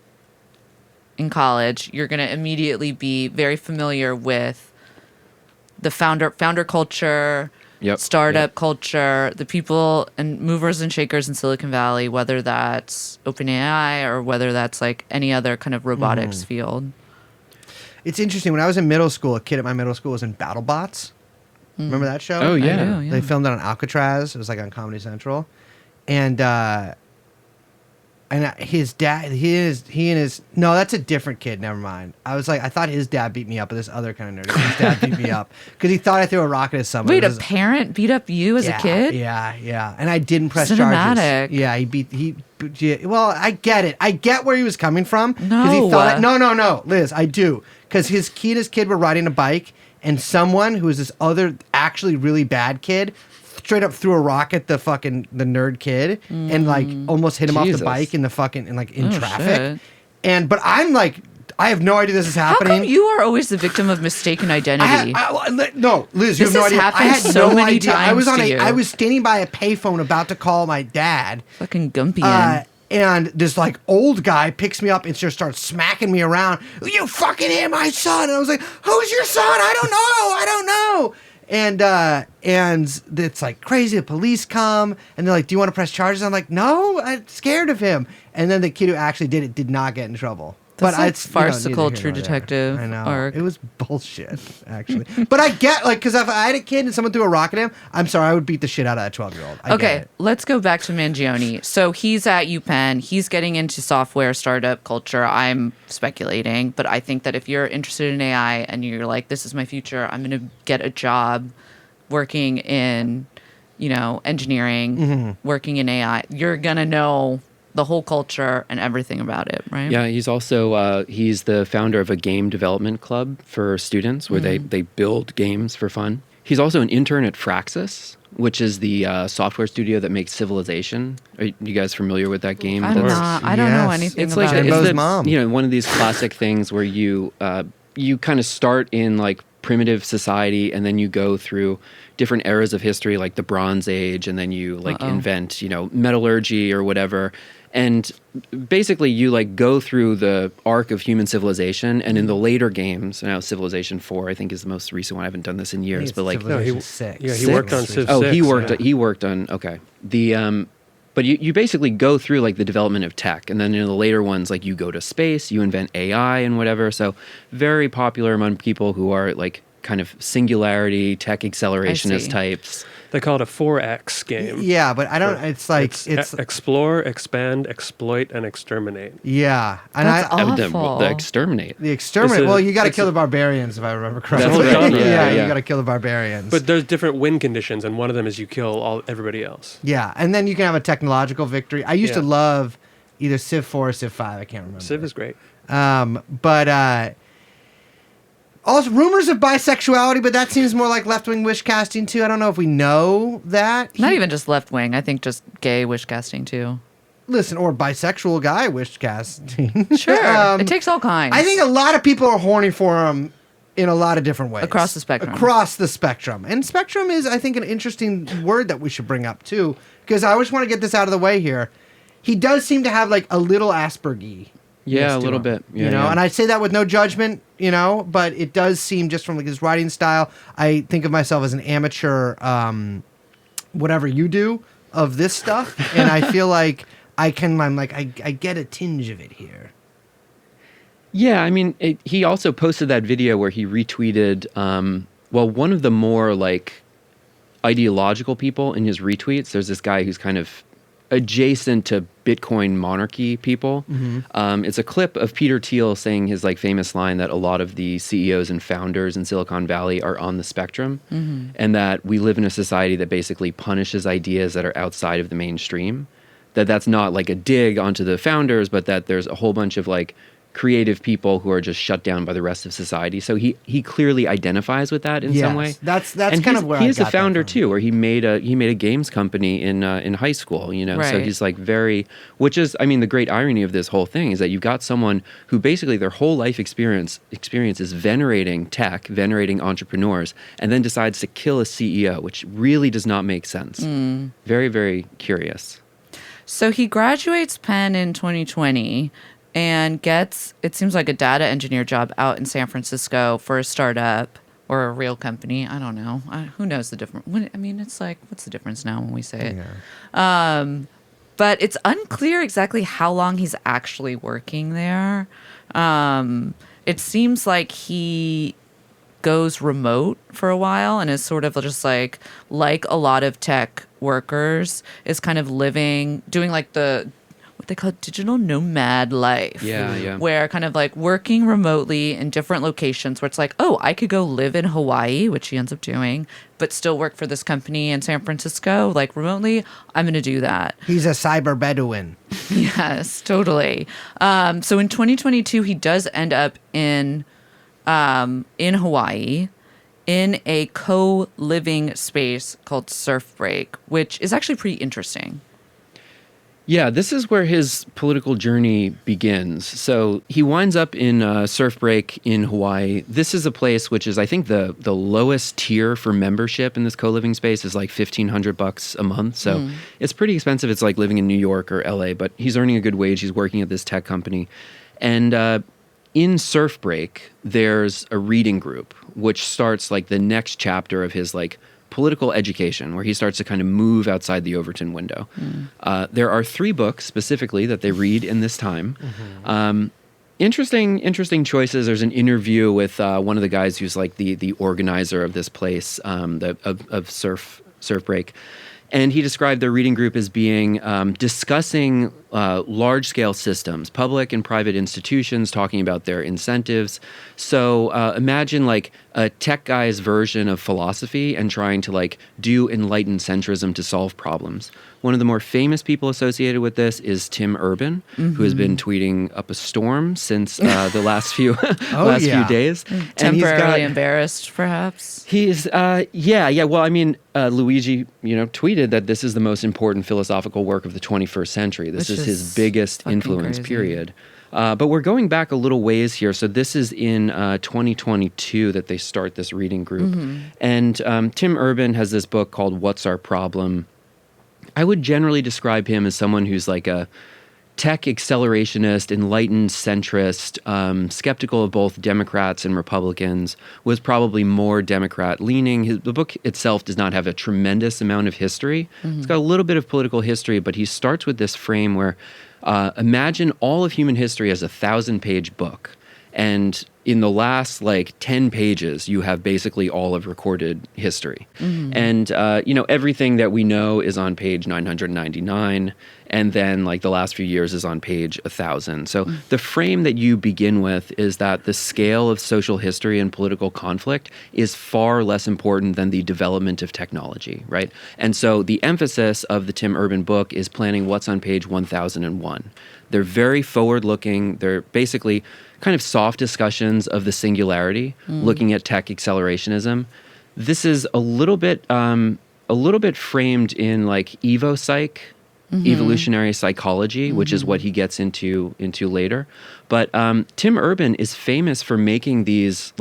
in college, you're going to immediately be very familiar with the founder culture, Yep, startup yep. culture, the people and movers and shakers in Silicon Valley, whether that's OpenAI or whether that's like any other kind of robotics field. It's interesting. When I was in middle school, a kid at my middle school was in BattleBots. Remember that show? Oh, yeah. I do, yeah. They filmed it on Alcatraz. It was like on Comedy Central. And his dad, no, that's a different kid. Never mind. I thought his dad beat me up, but this other kind of nerd. His dad beat me up because he thought I threw a rocket at someone. Wait, It a was- parent beat up you as a kid? Yeah. And I didn't press Cinematic. charges. Yeah, well, I get it. I get where he was coming from. 'Cause No. He thought no, Liz, I do. Because his kid were riding a bike, and someone who was this other actually really bad kid straight up threw a rock at the nerd kid and like almost hit him off Jesus. the bike in the in Oh, traffic. shit. But I'm like, I have no idea this is How happening. come you are always the victim of mistaken identity? No, Liz, you This have no has idea. I happened had so no many idea. I was times to you. I was standing by a payphone about to call my dad. Fucking Gumpian. And this like old guy picks me up and just starts smacking me around. You fucking hit my son. And I was like, who's your son? I don't know. And it's like crazy. The police come and they're like, do you want to press charges? I'm like, no, I'm scared of him. And then the kid who actually did it did not get in trouble. But That's like it's farcical neither here True nor there. Detective I know arc. it was bullshit, actually. But I get because if I had a kid and someone threw a rock at him, I'm sorry, I would beat the shit out of that 12-year-old. Okay, let's go back to Mangione. So he's at UPenn. He's getting into software startup culture. I'm speculating, but I think that if you're interested in AI and you're like, this is my future, I'm going to get a job working in, engineering, working in AI, you're going to know the whole culture and everything about it, right? Yeah, he's also he's the founder of a game development club for students where they build games for fun. He's also an intern at Fraxis, which is the software studio that makes Civilization. Are you guys familiar with that game? I'm not. I don't know Yes. anything It's about like it. Jimbo's mom. one of these classic things where you kind of start in like primitive society and then you go through different eras of history like the Bronze Age, and then you like invent metallurgy or whatever. And basically, you like go through the arc of human civilization, and in the later games, now Civilization 4, I think, is the most recent one. I haven't done this in years, but like, Civilization 6. Yeah, he worked on Civ 6. oh, he yeah. worked on okay. But you basically go through like the development of tech, and then in the later ones, like you go to space, you invent AI and whatever. So very popular among people who are like kind of singularity, tech accelerationist types. They call it a 4X game. Yeah, but I don't. It's like it's explore, expand, exploit, and exterminate. yeah, and That's The exterminate. the exterminate. It's a- Well, you got to it's kill a- the barbarians, if I remember correctly. That's the genre, yeah, yeah. you got to kill the barbarians. But there's different win conditions, and one of them is you kill everybody else. yeah, and then you can have a technological victory. I used to Yeah. love either Civ 4 or Civ 5. I can't remember. Civ is great. But also rumors of bisexuality, but that seems more like left-wing wish casting too. I don't know if we know that. Not even just left wing. I think just gay wish casting too. Listen, or bisexual guy wish casting. Sure, it takes all kinds. I think a lot of people are horny for him in a lot of different ways. Across the spectrum. Across the spectrum. And spectrum is, I think, an interesting word that we should bring up, too. Because I always want to get this out of the way here. He does seem to have, like, a little Aspergy. Yeah, a little bit. Yeah, yeah. And I say that with no judgment, but it does seem, just from like his writing style, I think of myself as an amateur, whatever you do, of this stuff. And I feel like I get a tinge of it here. Yeah, I mean, he also posted that video where he retweeted, one of the more like ideological people in his retweets. There's this guy who's kind of adjacent to Bitcoin monarchy people. It's a clip of Peter Thiel saying his like famous line that a lot of the CEOs and founders in Silicon Valley are on the spectrum, and that we live in a society that basically punishes ideas that are outside of the mainstream. That's not like a dig onto the founders, but that there's a whole bunch of like creative people who are just shut down by the rest of society. So he clearly identifies with that in some way. That's and kind of where he's I a got founder that from. too, where he made a games company in high school. So Right. he's like which is, I mean, the great irony of this whole thing is that you've got someone who basically their whole life experience is venerating tech, venerating entrepreneurs, and then decides to kill a CEO, which really does not make sense. Very, very curious. So he graduates Penn in 2020 and gets, it seems like, a data engineer job out in San Francisco for a startup or a real company. I don't know. Who knows the difference? It's like, what's the difference now when we say it? But it's unclear exactly how long he's actually working there. It seems like he goes remote for a while and is sort of just like a lot of tech workers, is kind of doing like what they call digital nomad life. Yeah. Where kind of like working remotely in different locations where it's like, oh, I could go live in Hawaii, which he ends up doing, but still work for this company in San Francisco, like remotely. I'm going to do that. He's a cyber Bedouin. Yes, totally. So in 2022, he does end up in Hawaii in a co-living space called Surf Break, which is actually pretty interesting. Yeah, this is where his political journey begins. So he winds up in Surf Break in Hawaii. This is a place which is, I think, the lowest tier for membership in this co-living space is like $1,500 a month. So it's pretty expensive. It's like living in New York or LA, but he's earning a good wage. He's working at this tech company. And in Surf Break, there's a reading group, which starts like the next chapter of his like political education, where he starts to kind of move outside the Overton window. There are 3 books specifically that they read in this time. Interesting choices. There's an interview with one of the guys who's like the organizer of this place, of Surf Break, and he described their reading group as being discussing large-scale systems, public and private institutions, talking about their incentives. So imagine like a tech guy's version of philosophy and trying to like do enlightened centrism to solve problems. One of the more famous people associated with this is Tim Urban, who has been tweeting up a storm since the last few few days. And Temporarily embarrassed, perhaps. He's yeah. Well, I mean, Luigi, tweeted that this is the most important philosophical work of the 21st century. This is his biggest influence, crazy. period. But we're going back a little ways here. So this is in 2022 that they start this reading group. And Tim Urban has this book called What's Our Problem? I would generally describe him as someone who's like a tech accelerationist, enlightened centrist, skeptical of both Democrats and Republicans, was probably more Democrat-leaning. The book itself does not have a tremendous amount of history. It's got a little bit of political history, but he starts with this frame where imagine all of human history as a 1,000-page book. And in the last 10 pages, you have basically all of recorded history. And, everything that we know is on page 999. And then the last few years is on page 1,000. So the frame that you begin with is that the scale of social history and political conflict is far less important than the development of technology, right? And so the emphasis of the Tim Urban book is planning what's on page 1001. They're very forward-looking. They're basically kind of soft discussions of the singularity, looking at tech accelerationism. This is a little bit framed in evopsych, evolutionary psychology, which is what he gets into later. But Tim Urban is famous for making these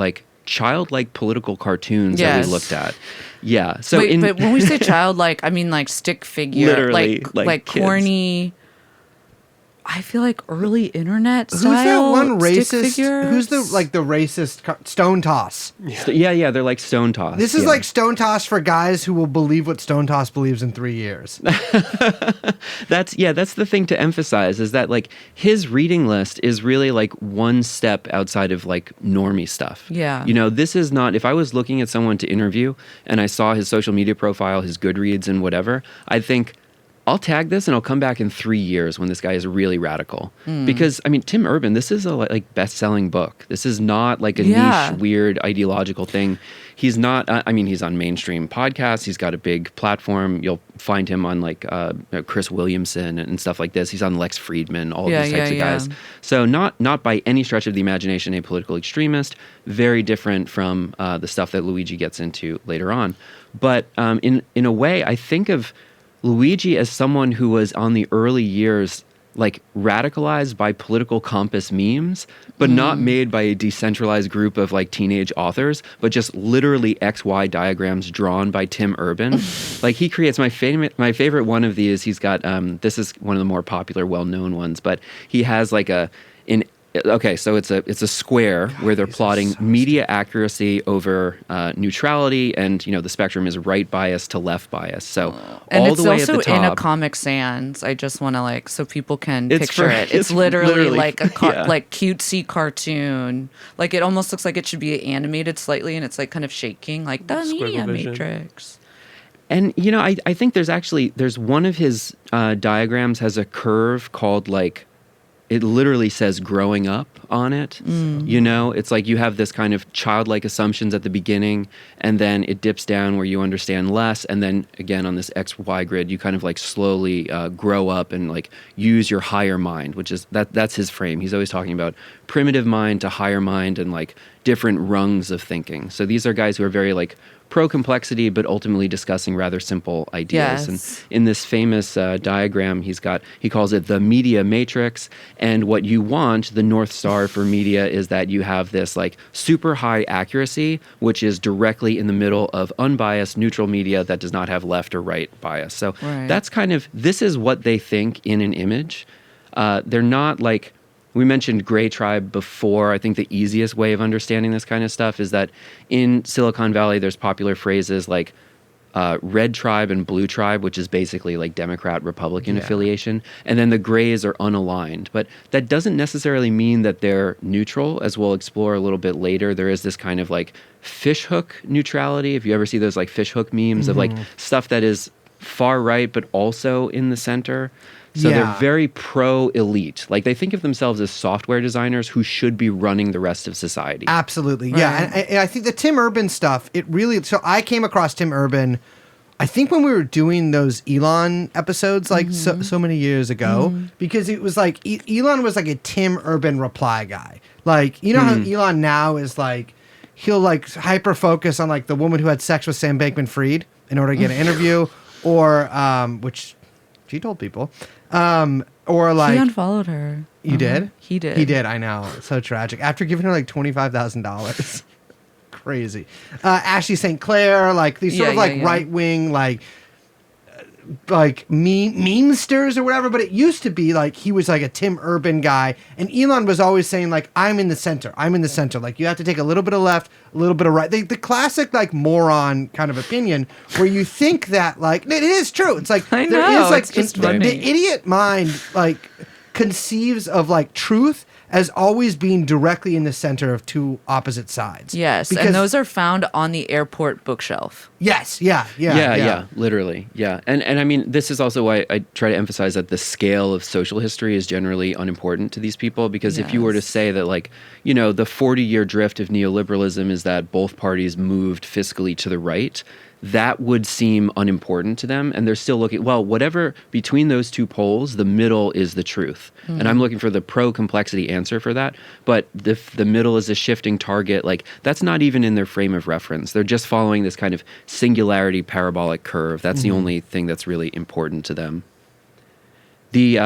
childlike political cartoons that we looked at. Yeah. So but when we say childlike, I mean stick figure, literally, like corny. I feel like early internet style. Who's that one racist? Figures? Who's the racist Stone Toss? Yeah, they're like Stone Toss. This is like Stone Toss for guys who will believe what Stone Toss believes in 3 years. That's the thing to emphasize is that his reading list is really one step outside of normie stuff. Yeah. This is not, if I was looking at someone to interview and I saw his social media profile, his Goodreads and whatever, I'd think, I'll tag this and I'll come back in 3 years when this guy is really radical. Because, Tim Urban, this is a best-selling book. This is not a niche, weird, ideological thing. He's not, he's on mainstream podcasts. He's got a big platform. You'll find him on Chris Williamson and stuff like this. He's on Lex Friedman, all of these types of guys. So not by any stretch of the imagination a political extremist. Very different from the stuff that Luigi gets into later on. But in a way, I think of Luigi as someone who was on the early years radicalized by political compass memes, but not made by a decentralized group of teenage authors, but just literally XY diagrams drawn by Tim Urban. He creates my favorite one of these. He's got this is one of the more popular, well-known ones, but he has so it's a square where they're plotting media accuracy over neutrality, and the spectrum is right bias to left bias. So and all it's the way also at the top, in a Comic Sans. I just want to so people can It's picture for- it. it's It's literally like a yeah. cutesy cartoon. It almost looks like it should be animated slightly, and it's kind of shaking, the Squiggle Media vision. Matrix. And I think there's one of his diagrams has a curve called it literally says growing up on it. It's you have this kind of childlike assumptions at the beginning, and then it dips down where you understand less. And then again, on this XY grid, you kind of slowly grow up and use your higher mind, which is that's his frame. He's always talking about primitive mind to higher mind and different rungs of thinking. So these are guys who are very pro-complexity, but ultimately discussing rather simple ideas. Yes. And in this famous diagram, he calls it the media matrix. And what you want, the North Star for media, is that you have this super high accuracy, which is directly in the middle of unbiased, neutral media that does not have left or right bias. So that's this is what they think in an image. They're not we mentioned Gray Tribe before. I think the easiest way of understanding this kind of stuff is that in Silicon Valley, there's popular phrases red tribe and blue tribe, which is basically like Democrat-Republican Yeah. affiliation. And then the grays are unaligned. But that doesn't necessarily mean that they're neutral, as we'll explore a little bit later. There is this kind of like fishhook neutrality. If you ever see those like fishhook memes of like stuff that is far right, but also in the center. So Yeah. they're very pro-elite. Like they think of themselves as software designers who should be running the rest of society. Absolutely, yeah. And I think the Tim Urban stuff, it really... So I came across Tim Urban, I think when we were doing those Elon episodes, like so many years ago, because it was like, Elon was like a Tim Urban reply guy. Like, you know how Elon now is like, he'll like hyper-focus on like the woman who had sex with Sam Bankman-Fried in order to get an interview, or, which she told people, or like... He unfollowed her. You did? He did. He did, I know. So tragic. After giving her like $25,000. Crazy. Ashley St. Clair, like these sort of like right-wing, like memesters or whatever, but it used to be like he was like a Tim Urban guy, and Elon was always saying like, I'm in the center. Like you have to take a little bit of left, a little bit of right. The classic like moron kind of opinion where you think that like, it is true. It's like, I there know, is like, it's just the funny. idiot mind like conceives of like truth as always being directly in the center of two opposite sides. Yes, Because- and those are found on the airport bookshelf. Yes, yeah, Literally, yeah. And I mean, this is also why I try to emphasize that the scale of social history is generally unimportant to these people, because if you were to Yes. say that, like, you know, the 40-year drift of neoliberalism is that both parties moved fiscally to the right, that would seem unimportant to them. And they're still looking, well, whatever between those two poles, the middle is the truth. And I'm looking for the pro-complexity answer for that. But the middle is a shifting target. Like, that's not even in their frame of reference. They're just following this kind of singularity parabolic curve. That's the only thing that's really important to them. The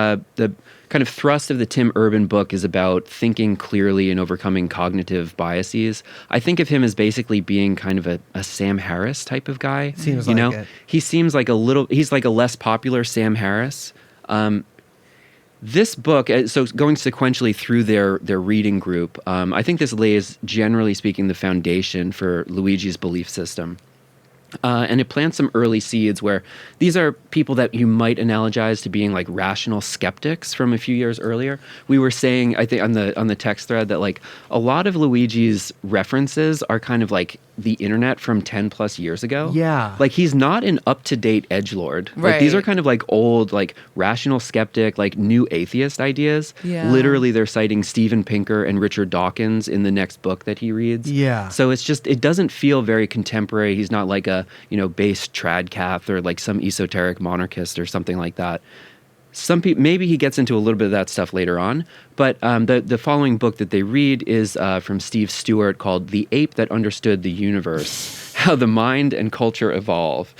kind of thrust of the Tim Urban book is about thinking clearly and overcoming cognitive biases. I think of him as basically being kind of a Sam Harris type of guy. Seems you like know? it. He seems like he's like a less popular Sam Harris. This book, so going sequentially through their reading group, I think this lays, generally speaking, the foundation for Luigi's belief system. And it plants some early seeds where these are people that you might analogize to being like rational skeptics from a few years earlier. We were saying, I think on the text thread, that like a lot of Luigi's references are kind of like the internet from 10 plus years ago. Yeah. Like he's not an up-to-date edgelord. Like these are Right. kind of like old, like rational skeptic, like new atheist ideas. Yeah. Literally they're citing Steven Pinker and Richard Dawkins in the next book that he reads. Yeah. So it's just, it doesn't feel very contemporary. He's not like a, base tradcath or like some esoteric monarchist or something like that. Some people, maybe he gets into a little bit of that stuff later on, but the following book that they read is from Steve Stewart called The Ape That Understood the Universe, How the Mind and Culture Evolve.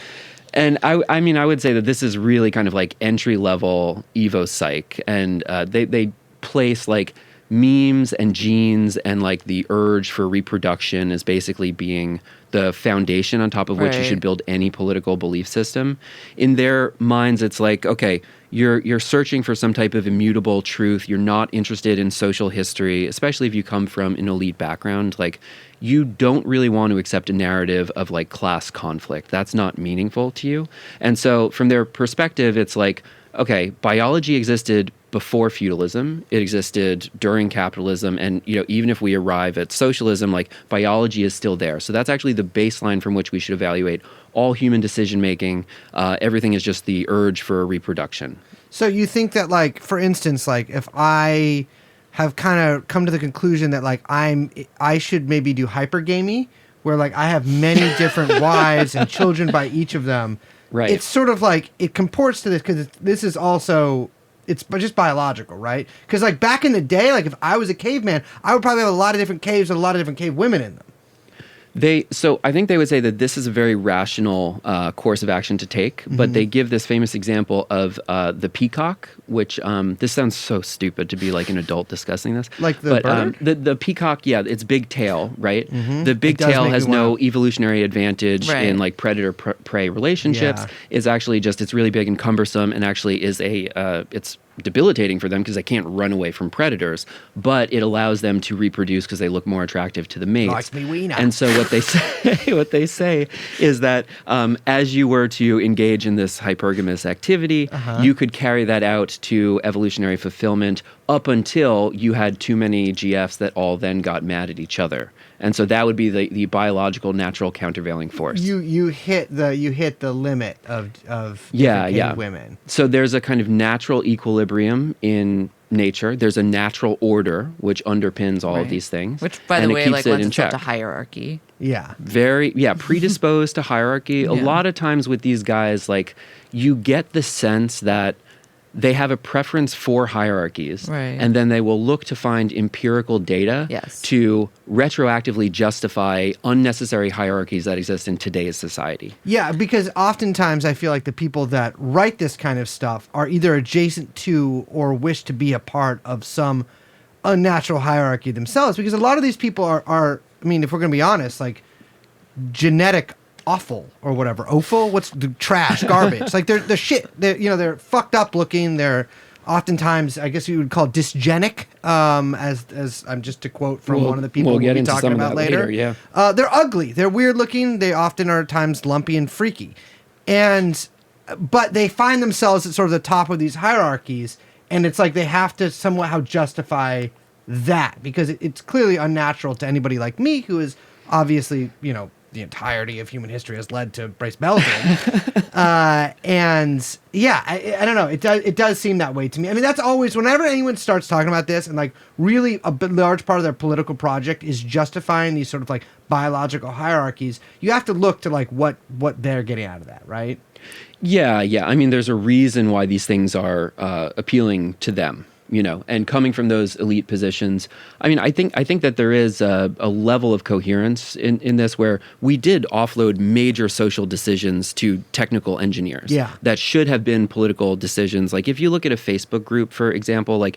And I mean, I would say that this is really kind of like entry-level Evo Psych, and they place like memes and genes and like the urge for reproduction as basically being the foundation on top of which you Right. should build any political belief system. In their minds, it's like, okay, you're searching for some type of immutable truth. You're not interested in social history, especially if you come from an elite background. Like, you don't really want to accept a narrative of like class conflict. That's not meaningful to you. And so from their perspective, it's like, okay, biology existed before feudalism, it existed during capitalism, and even if we arrive at socialism, like biology is still there. So that's actually the baseline from which we should evaluate all human decision making. Everything is just the urge for reproduction. So you think that, like, for instance, like if I have kind of come to the conclusion that like I should maybe do hypergamy, where like I have many different wives and children by each of them. Right. It's sort of like it comports to this because this is also. It's just biological, right? Because like back in the day, like if I was a caveman, I would probably have a lot of different caves and a lot of different cave women in them. So I think they would say that this is a very rational course of action to take, but they give this famous example of the peacock, which this sounds so stupid to be like an adult discussing this. Like the bird? The peacock, yeah, its big tail, right? The big It does tail make has me no wild. evolutionary advantage Right. in like predator-prey relationships. Yeah. Is actually just, it's really big and cumbersome, and actually is it's debilitating for them because they can't run away from predators, but it allows them to reproduce because they look more attractive to the mates. Likes me wiener. And so what they say is that as you were to engage in this hypergamous activity, you could carry that out to evolutionary fulfillment up until you had too many GFs that all then got mad at each other. And so that would be the biological natural countervailing force. You hit the limit of different kind of women. So there's a kind of natural equilibrium in nature. There's a natural order which underpins all of these things. Which, by the way, like lends itself to hierarchy. Yeah. Predisposed to hierarchy. A lot of times with these guys, like, you get the sense that they have a preference for hierarchies, and then they will look to find empirical data to retroactively justify unnecessary hierarchies that exist in today's society. Yeah, because oftentimes I feel like the people that write this kind of stuff are either adjacent to or wish to be a part of some unnatural hierarchy themselves, because a lot of these people are I mean, if we're going to be honest, like genetic offal or whatever. Offal? What's the trash, garbage? Like they're shit. They're fucked up looking. They're oftentimes, I guess you would call dysgenic, as I'm just to quote from one of the people we'll be talking about later. They're ugly. They're weird looking. They often are at times lumpy and freaky. But they find themselves at sort of the top of these hierarchies, and it's like they have to somehow justify that because it's clearly unnatural to anybody like me who is obviously, the entirety of human history has led to Bryce Belgium. I don't know. It does seem that way to me. I mean, that's always, whenever anyone starts talking about this and like really a large part of their political project is justifying these sort of like biological hierarchies, you have to look to like what they're getting out of that, right? Yeah. I mean, there's a reason why these things are appealing to them. And coming from those elite positions, I mean, I think that there is a level of coherence in this where we did offload major social decisions to technical engineers. Yeah. That should have been political decisions. Like if you look at a Facebook group, for example, like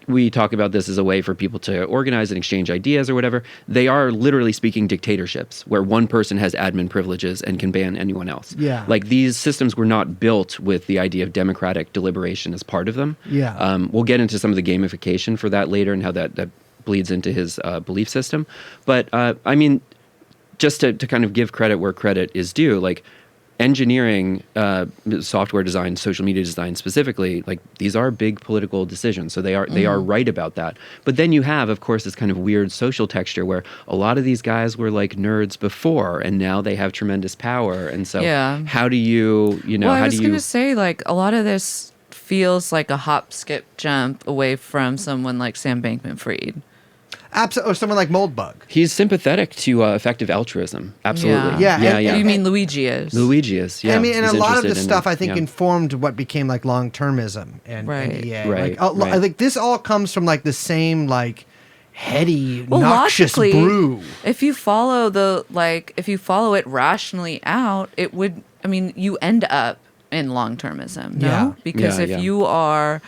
we talk about this as a way for people to organize and exchange ideas or whatever. They are literally speaking dictatorships where one person has admin privileges and can ban anyone else. Yeah. Like these systems were not built with the idea of democratic deliberation as part of them. Yeah. We'll get into some of the gamification for that later and how that bleeds into his belief system. But I mean, just to kind of give credit where credit is due, like engineering, software design, social media design specifically, like these are big political decisions. So they are right about that. But then you have, of course, this kind of weird social texture where a lot of these guys were like nerds before and now they have tremendous power. And so how do you, Well, I was going to say, like, a lot of this feels like a hop, skip, jump away from someone like Sam Bankman-Fried. Absolutely, or someone like Moldbug. He's sympathetic to effective altruism. Absolutely. Yeah. You mean Luigi is? Luigi is, yeah. I mean, and a lot of this stuff, I think, yeah. informed what became like long-termism and EA. Right. Like this all comes from like the same like heady, noxious brew. If you follow it rationally out, it would. I mean, you end up in long-termism, no? Yeah. Because if you are,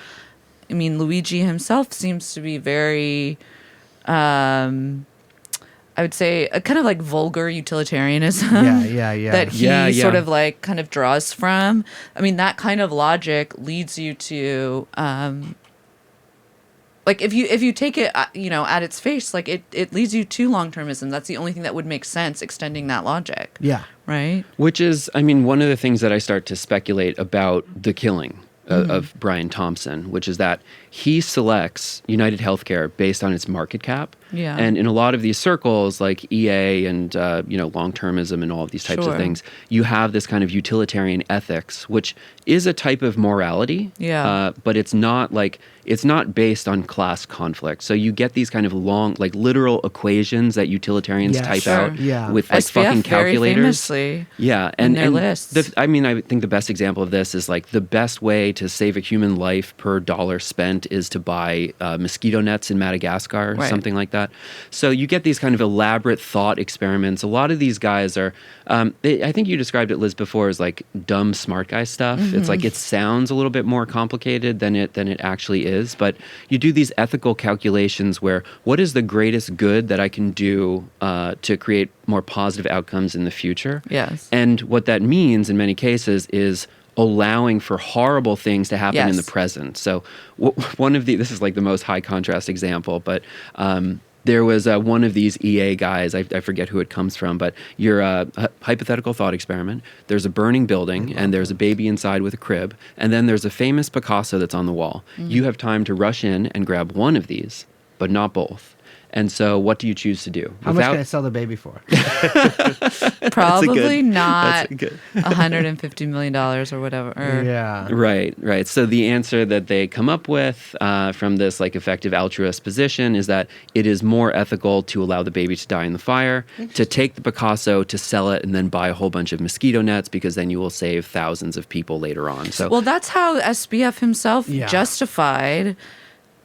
I mean, Luigi himself seems to be very, I would say, a kind of like vulgar utilitarianism. Yeah. That he sort of like kind of draws from. I mean, that kind of logic leads you to, like if you take it, at its face, like it leads you to long-termism. That's the only thing that would make sense, extending that logic. Yeah. Right. Which is, I mean, one of the things that I start to speculate about the killing of Brian Thompson, which is that he selects United Healthcare based on its market cap. Yeah. And in a lot of these circles, like EA and, long-termism and all of these types of things, you have this kind of utilitarian ethics, which is a type of morality. Yeah. But it's not based on class conflict. So you get these kind of long, like literal equations that utilitarians type out with like SPF fucking calculators. Very famously and their lists. I think the best example of this is like the best way to save a human life per dollar spent is to buy mosquito nets in Madagascar or something like that. So you get these kind of elaborate thought experiments. A lot of these guys are, I think you described it, Liz, before as like dumb smart guy stuff. It's like it sounds a little bit more complicated than it actually is. But you do these ethical calculations where what is the greatest good that I can do to create more positive outcomes in the future? Yes. And what that means in many cases is allowing for horrible things to happen in Yes. the present. So this is like the most high contrast example, but there was one of these EA guys, I forget who it comes from, but you're a hypothetical thought experiment. There's a burning building and there's a baby inside with a crib. And then there's a famous Picasso that's on the wall. You have time to rush in and grab one of these, but not both. And so what do you choose to do? How much can I sell the baby for? Probably not That's good. $150 million or whatever. Or, Yeah. Right. So the answer that they come up with from this like effective altruist position is that it is more ethical to allow the baby to die in the fire, to take the Picasso, to sell it, and then buy a whole bunch of mosquito nets because then you will save thousands of people later on. So Well, that's how SBF himself Yeah. justified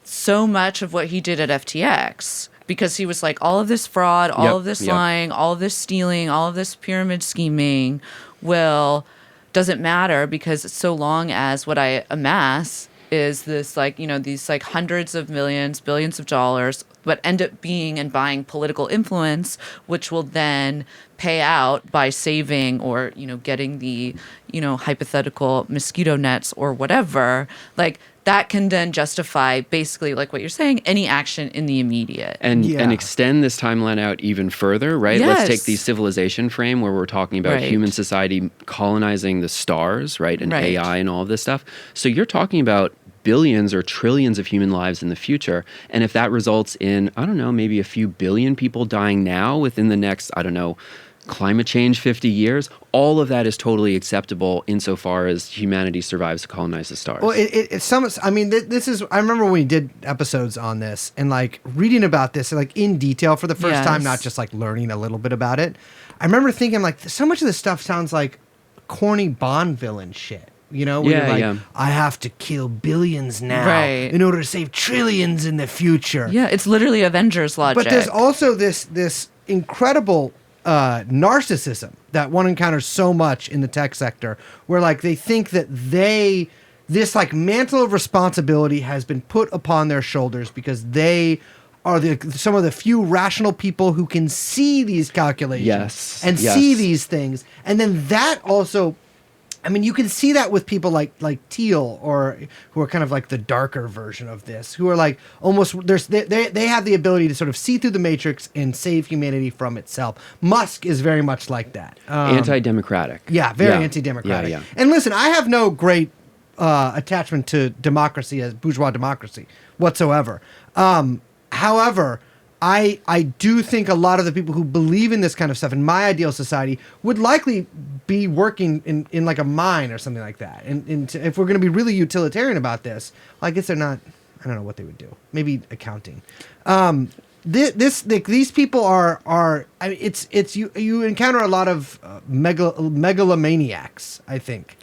so much of what he did at FTX. Because he was like, all of this fraud, all of this lying, all of this stealing, all of this pyramid scheming doesn't matter because so long as what I amass is this like, these like hundreds of millions, billions of dollars, but end up being and buying political influence, which will then pay out by saving or, getting the, hypothetical mosquito nets or whatever, like that can then justify basically like what you're saying, any action in the immediate. and extend this timeline out even further, right? Yes. Let's take the civilization frame where we're talking about Right. human society colonizing the stars, right? And Right. AI and all of this stuff. So you're talking about billions or trillions of human lives in the future. And if that results in, I don't know, maybe a few billion people dying now within the next, I don't know, climate change 50 years, all of that is totally acceptable insofar as humanity survives to colonize the stars. Well, it's some. I mean, this is. I remember when we did episodes on this and like reading about this like in detail for the first time, Yes. not just like learning a little bit about it. I remember thinking like so much of this stuff sounds like corny Bond villain shit. Where you're Yeah, like, yeah. I have to kill billions now Right. in order to save trillions in the future. Yeah, it's literally Avengers logic. But there's also this incredible narcissism that one encounters so much in the tech sector, where like they think that this like mantle of responsibility has been put upon their shoulders because they are some of the few rational people who can see these calculations and see these things, and then that also. I mean, you can see that with people like Teal, or who are kind of like the darker version of this, who are like almost they have the ability to sort of see through the matrix and save humanity from itself. Musk is very much like that. Anti-democratic. Yeah, very anti-democratic. Yeah. And listen, I have no great attachment to democracy as bourgeois democracy whatsoever. However, I do think a lot of the people who believe in this kind of stuff in my ideal society would likely be working in like a mine or something like that. And if we're going to be really utilitarian about this, well, I guess they're not. I don't know what they would do. Maybe accounting. These people are. I mean, it's you encounter a lot of megalomaniacs, I think,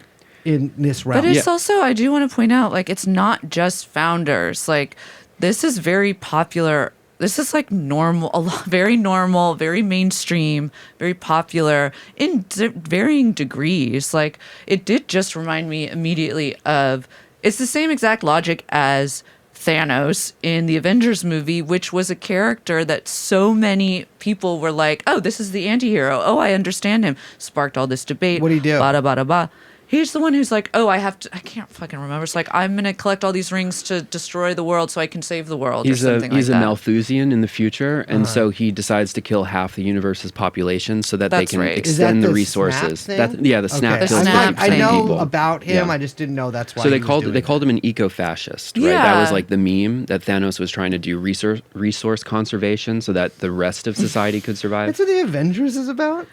in this realm. But it's also, I do want to point out, like, it's not just founders. Like, this is very popular. This is like very normal, very mainstream, very popular in varying degrees. Like, it did just remind me immediately of, it's the same exact logic as Thanos in the Avengers movie, which was a character that so many people were like, oh, this is the anti-hero. Oh, I understand him. Sparked all this debate. What'd he do? Blah, blah, blah, blah. He's the one who's like, oh, I can't fucking remember. It's like, I'm going to collect all these rings to destroy the world so I can save the world or something He's like a that. Malthusian in the future, and so he decides to kill half the universe's population so that they That's can right. Is that extend the Snap resources. thing? The snap Okay. kills Snap 50% I know people. about him. Yeah. I just didn't know that's why. So he was doing they called that. him an eco-fascist, right? That was Yeah. like the meme that Thanos was trying to do resource conservation so that the rest of society could survive. That's what the Avengers is about.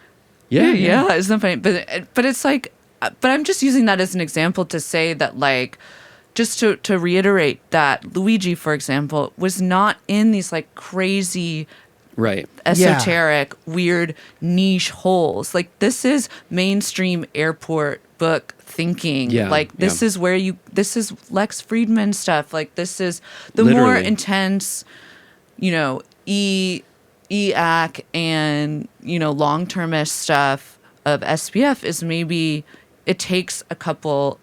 Yeah, isn't that funny? But it's like, but I'm just using that as an example to say that, like, just to reiterate that Luigi, for example, was not in these like crazy Right. esoteric, weird niche holes. Like, this is mainstream airport book thinking. Yeah, Like, this yeah. is where this is Lex Friedman stuff. Like, this is the more Literally. intense, EAC and, long-termist stuff of SPF is maybe it takes a couple,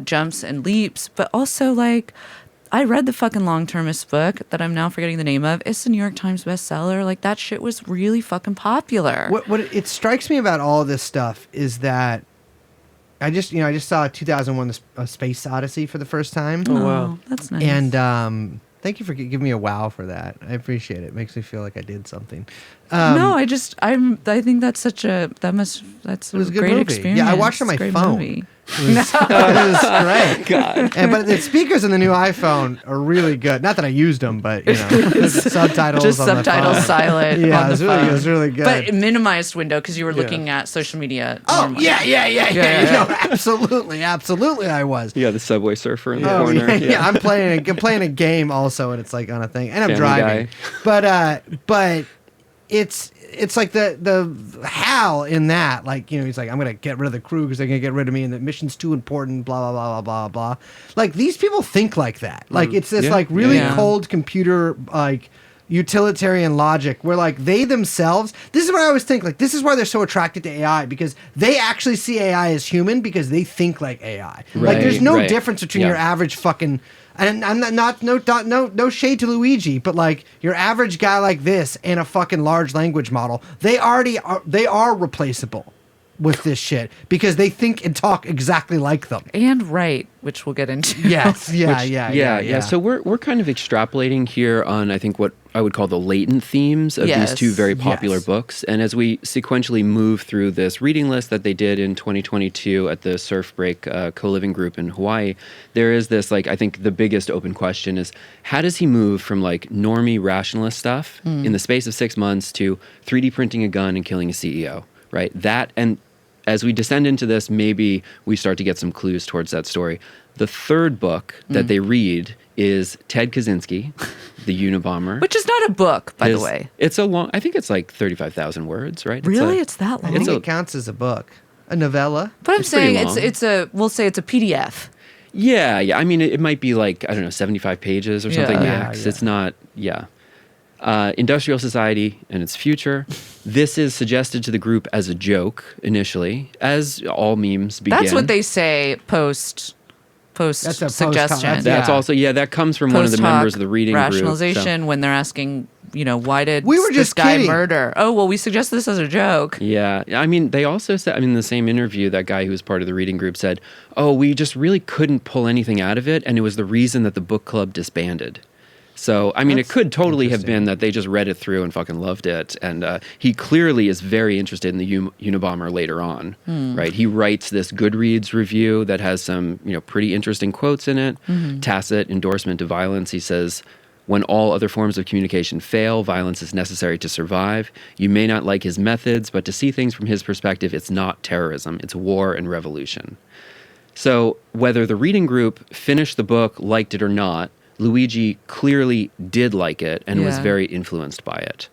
jumps and leaps, but also, like, I read the fucking long-termist book that I'm now forgetting the name of. It's the New York Times bestseller. Like, that shit was really fucking popular. What it strikes me about all of this stuff is that I just saw 2001: A Space Odyssey for the first time. Oh, wow. That's nice. And thank you for giving me a wow for that. I appreciate it. It makes me feel like I did something. no, I think that's that's a It was a good great movie. experience. Yeah, I watched it on my Great phone. movie. It was great. God. But the speakers in the new iPhone are really good. Not that I used them, but subtitles. Just on the subtitles phone. silent. Yeah, on it was the really, phone. it was really good. But it minimized window because you were looking at social media. Oh normally. yeah. No, absolutely, I was. Yeah, the Subway Surfer in the Oh, corner. yeah. I'm playing a game also, and it's like on a thing, and I'm Family driving. Guy. But it's like the Hal in that, like, he's like, I'm gonna get rid of the crew because they're gonna get rid of me, and the mission's too important. Blah blah blah blah blah blah. Like, these people think like that. Like, it's this like really cold computer like utilitarian logic where like they themselves. This is what I always think. Like, this is why they're so attracted to AI, because they actually see AI as human because they think like AI. Like, there's no difference between your average fucking. And I'm no shade to Luigi, but like your average guy like this and a fucking large language model, they are replaceable with this shit because they think and talk exactly like them. And which we'll get into. Yes, yeah. So we're kind of extrapolating here on, I think, what I would call the latent themes of these two very popular books. And as we sequentially move through this reading list that they did in 2022 at the Surf Break co-living group in Hawaii, there is this, like, I think the biggest open question is, how does he move from like normie rationalist stuff in the space of 6 months to 3D printing a gun and killing a CEO, right? That, and as we descend into this, maybe we start to get some clues towards that story. The third book that they read is Ted Kaczynski, The Unabomber. Which is not a book, by the way. It's a long, I think it's like 35,000 words, right? Really? It's that long? I think it counts as a book, a novella. But I'm It's pretty saying long. we'll say it's a PDF. Yeah. I mean, it might be like, I don't know, 75 pages or something max. Yeah. It's not, Industrial Society and Its Future. This is suggested to the group as a joke initially, as all memes begin. That's what they say post That's a suggestion. That's also, that comes from one of the members of the reading rationalization group. when they're asking, why did We were this just guy kidding. murder? Oh, well, we suggest this as a joke. Yeah. I mean, they also said, in the same interview, that guy who was part of the reading group said, oh, we just really couldn't pull anything out of it, and it was the reason that the book club disbanded. So, I mean, it could totally have been that they just read it through and fucking loved it. And he clearly is very interested in the Unabomber later on, right? He writes this Goodreads review that has some, pretty interesting quotes in it. Tacit endorsement to violence. He says, when all other forms of communication fail, violence is necessary to survive. You may not like his methods, but to see things from his perspective, it's not terrorism. It's war and revolution. So whether the reading group finished the book, liked it or not, Luigi clearly did like it and was very influenced by it.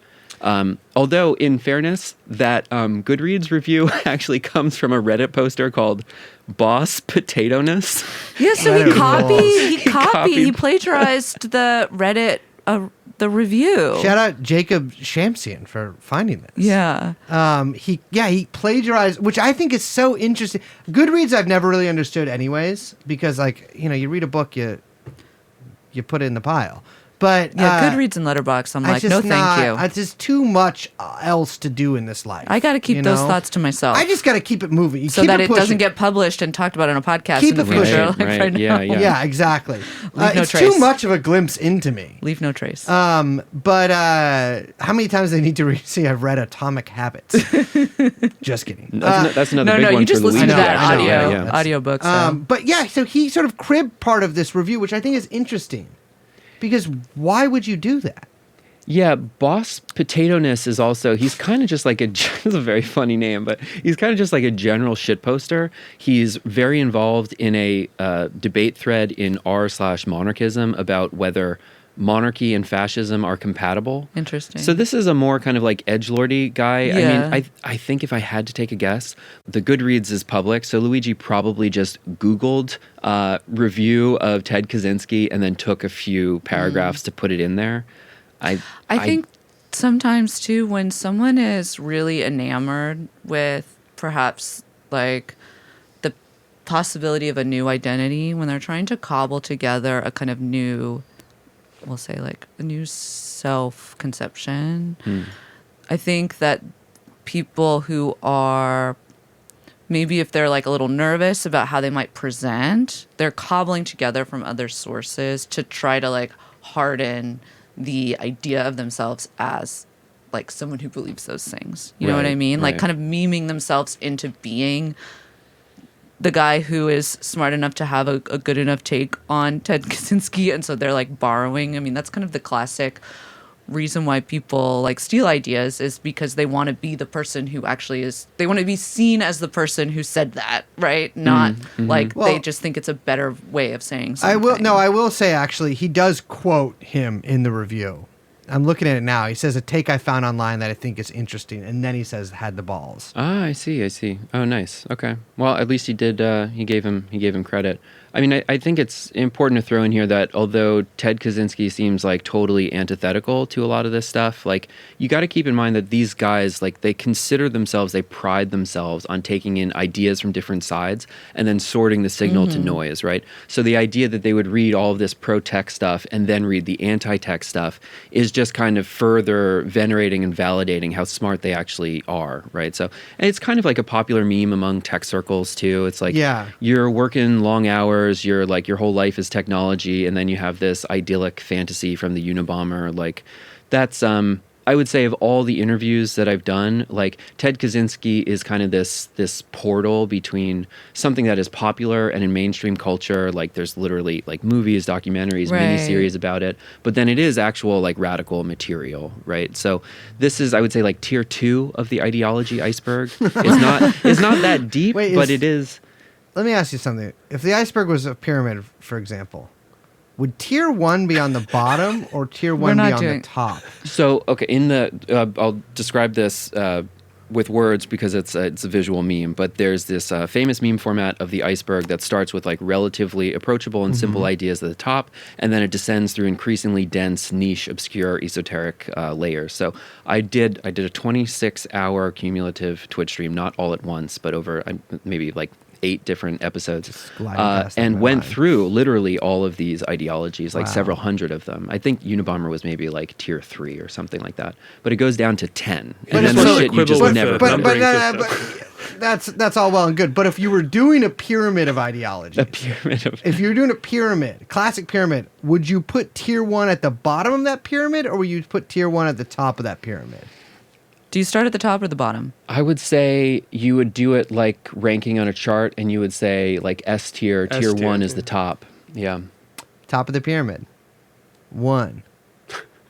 Although, in fairness, that Goodreads review actually comes from a Reddit poster called Boss Potatoness. Yeah, so he plagiarized the Reddit the review. Shout out Jacob Shamsian for finding this. Yeah. He plagiarized, which I think is so interesting. Goodreads I've never really understood anyways, because like, you read a book, you put it in the pile. But Goodreads and Letterboxd, I'm like, no, thank you. It's just too much else to do in this life. I got to keep those thoughts to myself. I just got to keep it moving. So that it doesn't get published and talked about on a podcast in the future. Right. now. Yeah, exactly. no it's trace. too much of a glimpse into me. Leave no trace. But how many times they need to see I've read Atomic Habits? Just kidding. That's another big no, one you just for listen to Luigi, that actually. audio book. So. But yeah, so he sort of cribbed part of this review, which I think is interesting. Because why would you do that? Yeah, Boss Potatoness is also, he's kind of just like it's a very funny name, but he's kind of just like a general shitposter. He's very involved in a debate thread in r/monarchism about whether monarchy and fascism are compatible. Interesting. So this is a more kind of like edgelordy guy. Yeah. I mean, I think if I had to take a guess, the Goodreads is public, so Luigi probably just Googled review of Ted Kaczynski and then took a few paragraphs to put it in there. I think sometimes too, when someone is really enamored with perhaps like the possibility of a new identity, when they're trying to cobble together a kind of new, we'll say like a new self-conception, I think that people who are maybe if they're like a little nervous about how they might present, they're cobbling together from other sources to try to like harden the idea of themselves as like someone who believes those things. You know what I Right, mean? Like right. kind of memeing themselves into being the guy who is smart enough to have a good enough take on Ted Kaczynski. And so they're like borrowing. I mean, that's kind of the classic reason why people like steal ideas is because they want to be the person who actually is, they want to be seen as the person who said that, right? Not like Well, they just think it's a better way of saying something. I will say actually, he does quote him in the review. I'm looking at it now. He says a take I found online that I think is interesting, and then he says had the balls. Ah, I see. Oh, nice. Okay. Well, at least he did. He gave him credit. I mean, I think it's important to throw in here that although Ted Kaczynski seems like totally antithetical to a lot of this stuff, like you got to keep in mind that these guys, like they consider themselves, they pride themselves on taking in ideas from different sides and then sorting the signal to noise, right? So the idea that they would read all of this pro-tech stuff and then read the anti-tech stuff is just kind of further venerating and validating how smart they actually are, right? So, and it's kind of like a popular meme among tech circles too. It's like, you're working long hours, you're like your whole life is technology, and then you have this idyllic fantasy from the Unabomber. Like that's I would say of all the interviews that I've done, like Ted Kaczynski is kind of this portal between something that is popular and in mainstream culture. Like there's literally like movies, documentaries, Right. miniseries about it, but then it is actual like radical material, right? So this is, I would say, like tier 2 of the ideology iceberg. It's not that deep, Wait, but it is. Let me ask you something. If the iceberg was a pyramid, for example, would tier 1 be on the bottom or tier 1 be on the top? So, okay, in the I'll describe this with words because it's a visual meme, but there's this famous meme format of the iceberg that starts with like relatively approachable and simple ideas at the top, and then it descends through increasingly dense, niche, obscure, esoteric layers. So I did a 26-hour cumulative Twitch stream, not all at once, but over maybe like 8 different episodes, and went through literally all of these ideologies, like several hundred of them. I think Unabomber was maybe like tier 3 or something like that, but it goes down to 10, and then the shit you just never. But that's all well and good. But if you were doing a pyramid of ideologies, if you were doing a pyramid, classic pyramid, would you put tier 1 at the bottom of that pyramid, or would you put tier 1 at the top of that pyramid? Do you start at the top or the bottom? I would say you would do it like ranking on a chart, and you would say like S tier, tier 1 is the top. Yeah. Top of the pyramid. 1.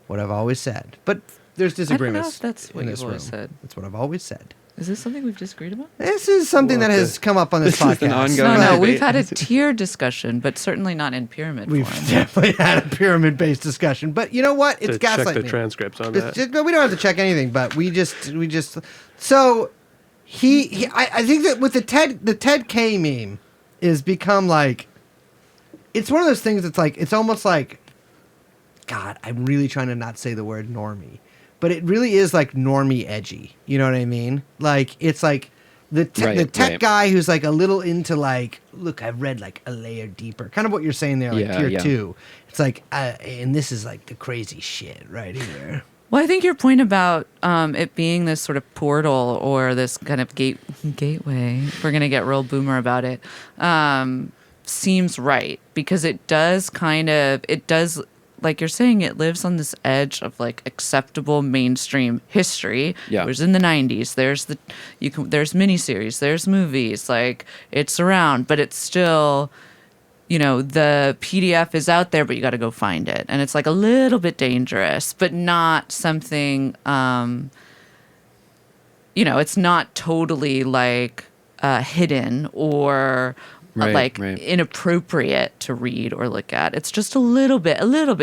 What I've always said. But there's disagreements. I don't know if that's what you've always said. That's what I've always said. Is this something we've disagreed about? This is something that has come up on this podcast. Is an ongoing No, debate. we've had a tier discussion, but certainly not in pyramid We've form. definitely had a pyramid-based discussion. But you know what? It's gaslighting. Check the transcripts on that. We don't have to check anything, but we just. So I think that with the Ted K meme is become like, it's one of those things that's like, it's almost like, God, I'm really trying to not say the word normie. But it really is like normie edgy. You know what I mean? Like, it's like the tech guy who's like a little into like, look, I've read like a layer deeper. Kind of what you're saying there, like tier 2. It's like, and this is like the crazy shit right here. Well, I think your point about it being this sort of portal or this kind of gateway, if we're going to get real boomer about it, seems right. Because it does like you're saying, it lives on this edge of like acceptable mainstream history. Yeah. Whereas in the 90s, there's miniseries, there's movies, like it's around, but it's still, the PDF is out there, but you got to go find it. And it's like a little bit dangerous, but not something, it's not totally like hidden or inappropriate to read or look at. It's just a little bit dangerous. A little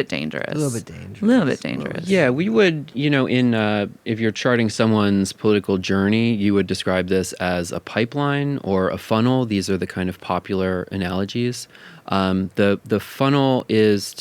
bit dangerous. Yeah, we would, if you're charting someone's political journey, you would describe this as a pipeline or a funnel. These are the kind of popular analogies. The funnel is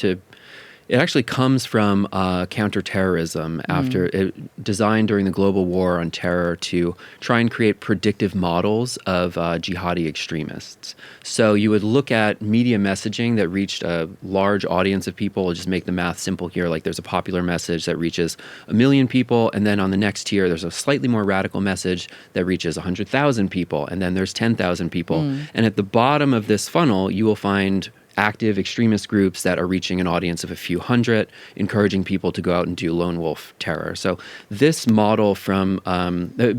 It actually comes from counterterrorism after it designed during the global war on terror to try and create predictive models of jihadi extremists. So you would look at media messaging that reached a large audience of people. We'll just make the math simple here. Like there's a popular message that reaches 1 million people, and then on the next tier there's a slightly more radical message that reaches 100,000 people, and then there's 10,000 people. And at the bottom of this funnel, you will find active extremist groups that are reaching an audience of a few hundred, encouraging people to go out and do lone wolf terror. So this model from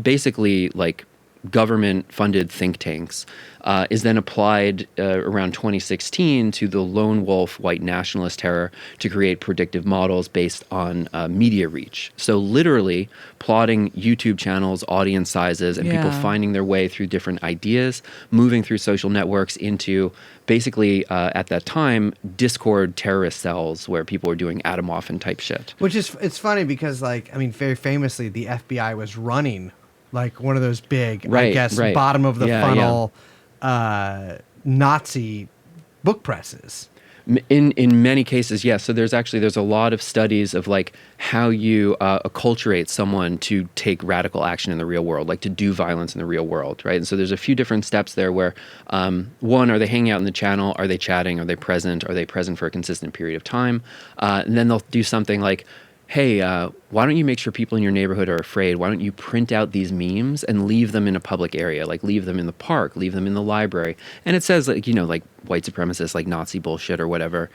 basically like government-funded think tanks is then applied around 2016 to the lone wolf white nationalist terror to create predictive models based on media reach. So literally plotting YouTube channels, audience sizes, and people finding their way through different ideas, moving through social networks into basically, at that time, Discord terrorist cells where people were doing Atomoffen type shit. Which is, it's funny because, like, I mean, very famously, the FBI was running like one of those big, I guess, bottom of the funnel Nazi book presses. In many cases, yes. So there's a lot of studies of like how you acculturate someone to take radical action in the real world, like to do violence in the real world, right? And so there's a few different steps there where, one, are they hanging out in the channel? Are they chatting? Are they present? Are they present for a consistent period of time? And then they'll do something like, hey, why don't you make sure people in your neighborhood are afraid? Why don't you print out these memes and leave them in a public area, like leave them in the park, leave them in the library? And it says, like, you know, like white supremacist, like Nazi bullshit or whatever.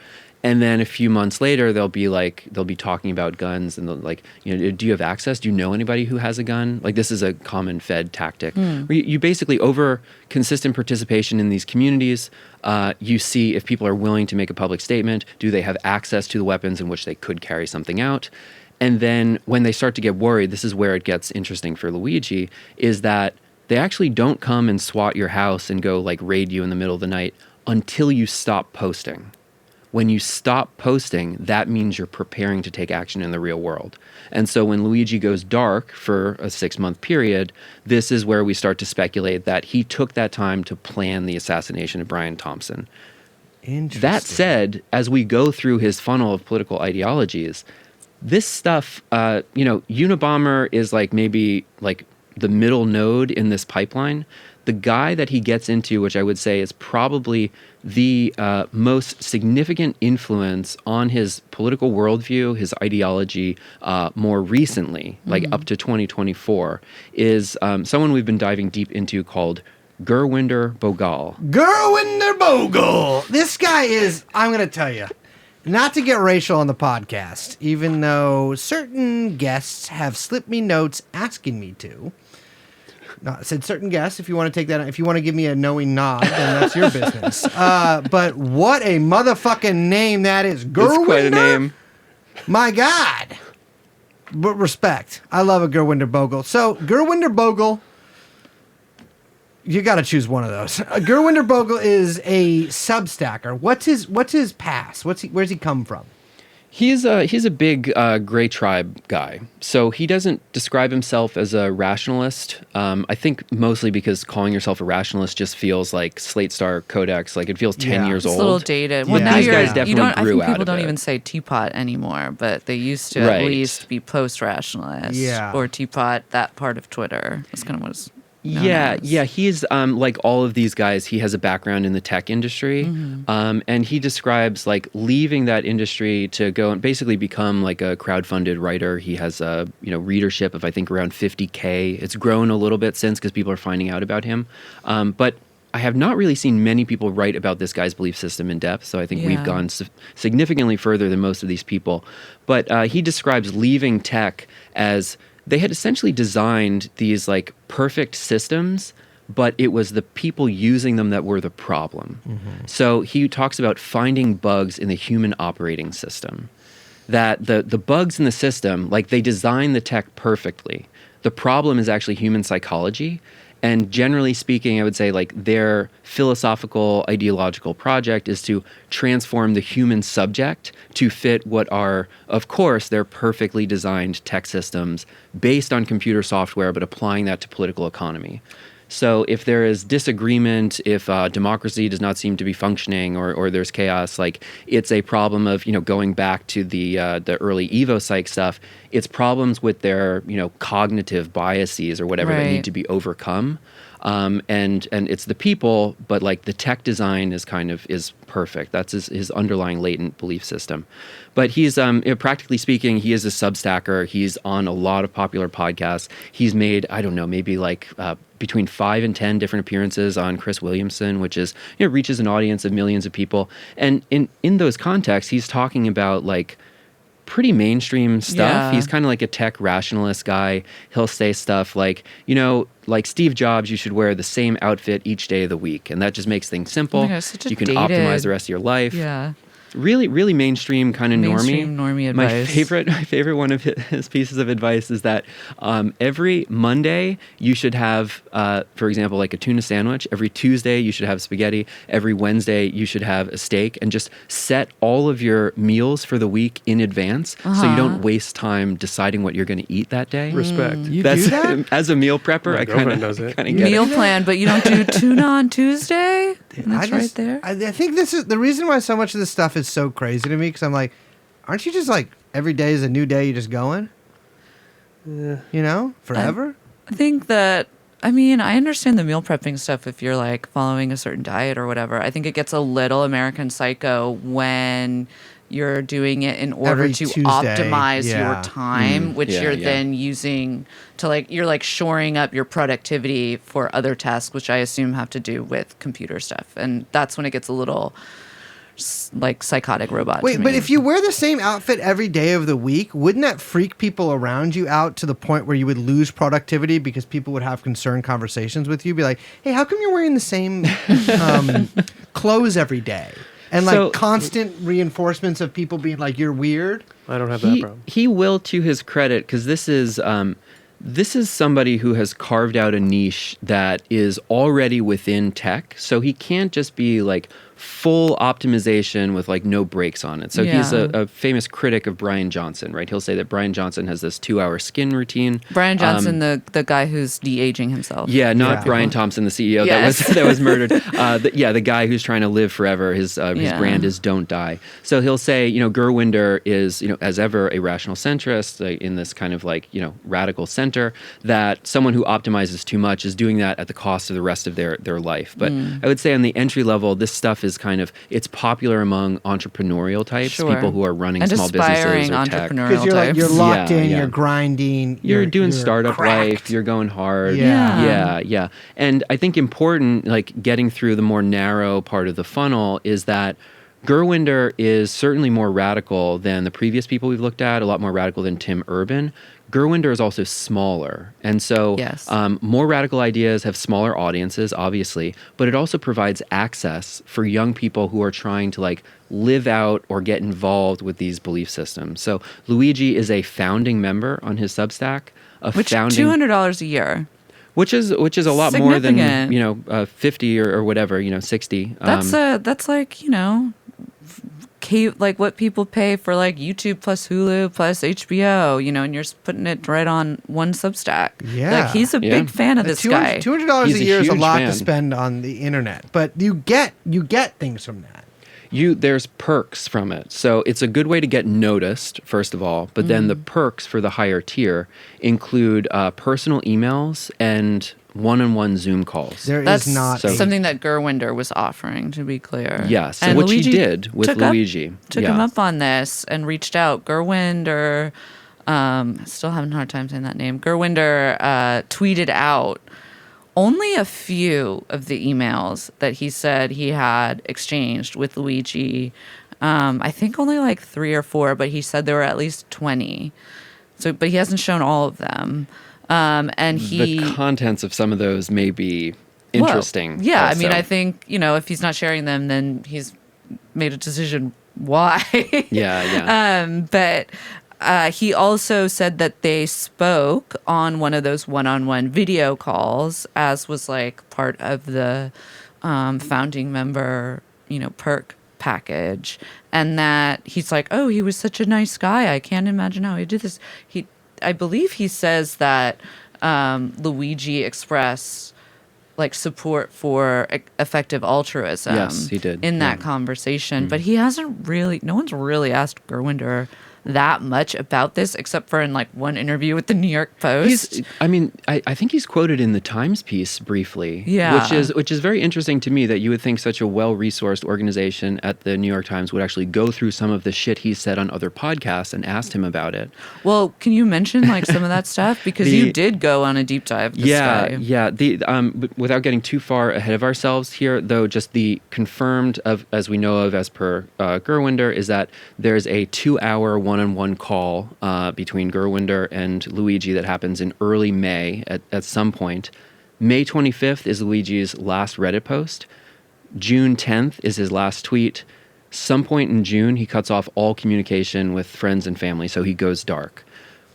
And then a few months later, they'll be talking about guns and they'll like, you know, do you have access? Do you know anybody who has a gun? Like this is a common Fed tactic. Where you basically, over consistent participation in these communities, you see if people are willing to make a public statement, do they have access to the weapons in which they could carry something out? And then when they start to get worried, this is where it gets interesting for Luigi, is that they actually don't come and SWAT your house and go like raid you in the middle of the night until you stop posting. When you stop posting, that means you're preparing to take action in the real world. And so when Luigi goes dark for a 6-month period, this is where we start to speculate that he took that time to plan the assassination of Brian Thompson. Interesting. That said, as we go through his funnel of political ideologies, this stuff, Unabomber is like maybe like the middle node in this pipeline. The guy that he gets into, which I would say is probably the most significant influence on his political worldview, his ideology, more recently, like up to 2024, is someone we've been diving deep into called Gurwinder Bhogal. Gurwinder Bhogal! This guy is, I'm going to tell you, not to get racial on the podcast, even though certain guests have slipped me notes asking me to. No, I said certain guests. If you want to take that, if you want to give me a knowing nod, then that's your business. But what a motherfucking name that is. Gurwinder? It's quite a name. My God. But respect. I love a Gurwinder Bhogal. So, Gurwinder Bhogal, you got to choose one of those. Gurwinder Bhogal is a Substacker. What's his past? Where's he come from? He's a big Gray Tribe guy. So he doesn't describe himself as a rationalist. I think mostly because calling yourself a rationalist just feels like Slate Star Codex. Like it feels 10 years it's old. A little dated. Well, Yeah. now These guys you definitely don't. I grew think out people of don't it. even say teapot anymore, but they used to Right. at least be post-rationalist. Yeah. Or teapot. That part of Twitter. That's kind of what it's. Yeah. He's like all of these guys. He has a background in the tech industry, and he describes like leaving that industry to go and basically become like a crowdfunded writer. He has a readership of I think around 50K. It's grown a little bit since because people are finding out about him, but I have not really seen many people write about this guy's belief system in depth. So I think we've gone significantly further than most of these people. But he describes leaving tech as they had essentially designed these like perfect systems, but it was the people using them that were the problem. So he talks about finding bugs in the human operating system. That the bugs in the system, like they design the tech perfectly. The problem is actually human psychology. And generally speaking, I would say like their philosophical, ideological project is to transform the human subject to fit what are, of course, their perfectly designed tech systems based on computer software, but applying that to political economy. So if there is disagreement, if democracy does not seem to be functioning, or there's chaos, like it's a problem of going back to the early Evo psych stuff. It's problems with their cognitive biases or whatever that Right. need to be overcome. And it's the people, but like the tech design is perfect. That's his underlying latent belief system. But he's practically speaking, he is a Substacker. He's on a lot of popular podcasts. He's made, I don't know, maybe like between 5 and 10 different appearances on Chris Williamson, which is reaches an audience of millions of people. And in those contexts, he's talking about like pretty mainstream stuff. Yeah. He's kind of like a tech rationalist guy. He'll say stuff like, like Steve Jobs, you should wear the same outfit each day of the week. And that just makes things simple. Oh my gosh, such a You can dated- optimize the rest of your life. Yeah. Really, really mainstream kind of Mainstream normie advice. My favorite one of his pieces of advice is that every Monday you should have, for example, like a tuna sandwich. Every Tuesday you should have spaghetti. Every Wednesday you should have a steak, and just set all of your meals for the week in advance so you don't waste time deciding what you're going to eat that day. Respect. You do that? As a meal prepper, My I kind girlfriend knows it. of get Meal it. plan, but you don't do tuna on Tuesday? And that's right there. I think this is the reason why so much of this stuff is so crazy to me, because I'm like, aren't you just like every day is a new day, you're just going? Forever? I think that, I understand the meal prepping stuff if you're like following a certain diet or whatever. I think it gets a little American Psycho when you're doing it in order Every to Tuesday, optimize yeah. your time, which yeah, you're yeah. then using to like, you're like shoring up your productivity for other tasks, which I assume have to do with computer stuff. And that's when it gets a little like psychotic robot. to Wait, me. but if you wear the same outfit every day of the week, wouldn't that freak people around you out to the point where you would lose productivity because people would have concerned conversations with you? Be like, hey, how come you're wearing the same clothes every day? And like So- constant reinforcements of people being like, you're weird. I don't have that problem. He will, to his credit, because this is somebody who has carved out a niche that is already within tech. So he can't just be like full optimization with like no brakes on it. So he's Yeah. a famous critic of Brian Johnson, right? He'll say that Brian Johnson has this 2-hour skin routine. Brian Johnson, the guy who's de-aging himself. Yeah, not Yeah. Brian Thompson, the CEO Yes. that was murdered. The guy who's trying to live forever. His Yeah. brand is "Don't Die." So he'll say, Gurwinder is, as ever, a rational centrist in this kind of like radical center. That someone who optimizes too much is doing that at the cost of the rest of their life. But I would say on the entry level, this stuff is it's popular among entrepreneurial types, Sure. people who are running And small aspiring businesses or tech. entrepreneurial Because types. you're locked Yeah, in, yeah. you're grinding, You're doing startup cracked. life, you're going hard. Yeah. Yeah. And I think important, like getting through the more narrow part of the funnel, is that Gurwinder is certainly more radical than the previous people we've looked at, a lot more radical than Tim Urban. Gurwinder is also smaller. And so Yes. more radical ideas have smaller audiences, obviously, but it also provides access for young people who are trying to like live out or get involved with these belief systems. So Luigi is a founding member on his Substack. Which $200 a year. Which is a lot more than Significant. 50 or whatever 60. That's like like what people pay for like YouTube plus Hulu plus HBO, and you're just putting it right on one Substack. Yeah. Like he's a Yeah. big fan of this guy. $200 He's a a year is a huge lot fan. to spend on the internet, but you get things from that. There's perks from it. So it's a good way to get noticed, first of all, but then the perks for the higher tier include personal emails and one-on-one Zoom calls. There is That's not something that Gurwinder was offering, to be clear. Yes, And which he Luigi did with took Luigi. Took him up on this and reached out. Gurwinder, still having a hard time saying that name. Gurwinder tweeted out only a few of the emails that he said he had exchanged with Luigi. I think only like 3 or 4, but he said there were at least 20. So, but he hasn't shown all of them. And he The contents of some of those may be interesting. Well, yeah, also. I think, if he's not sharing them, then he's made a decision why. Yeah. But he also said that they spoke on one of those one-on-one video calls, as was like part of the founding member, perk package, and that he's like, oh, he was such a nice guy. I can't imagine how he did this. I believe he says that Luigi expressed like support for effective altruism. Yes, he did. In that Yeah. conversation, but he hasn't really. No one's really asked Gerwinder that much about this, except for in like one interview with the New York Post. I think he's quoted in the Times piece briefly. Yeah. Which is very interesting to me that you would think such a well-resourced organization at the New York Times would actually go through some of the shit he said on other podcasts and asked him about it. Well, can you mention like some of that stuff because you did go on a deep dive. This guy. Yeah. But without getting too far ahead of ourselves here, though, just the confirmed as we know of as per Gerwinder is that there's a 2-hour one-on-one call between Gerwinder and Luigi that happens in early May at some point. May 25th is Luigi's last Reddit post. June 10th is his last tweet. Some point in June, he cuts off all communication with friends and family, so he goes dark.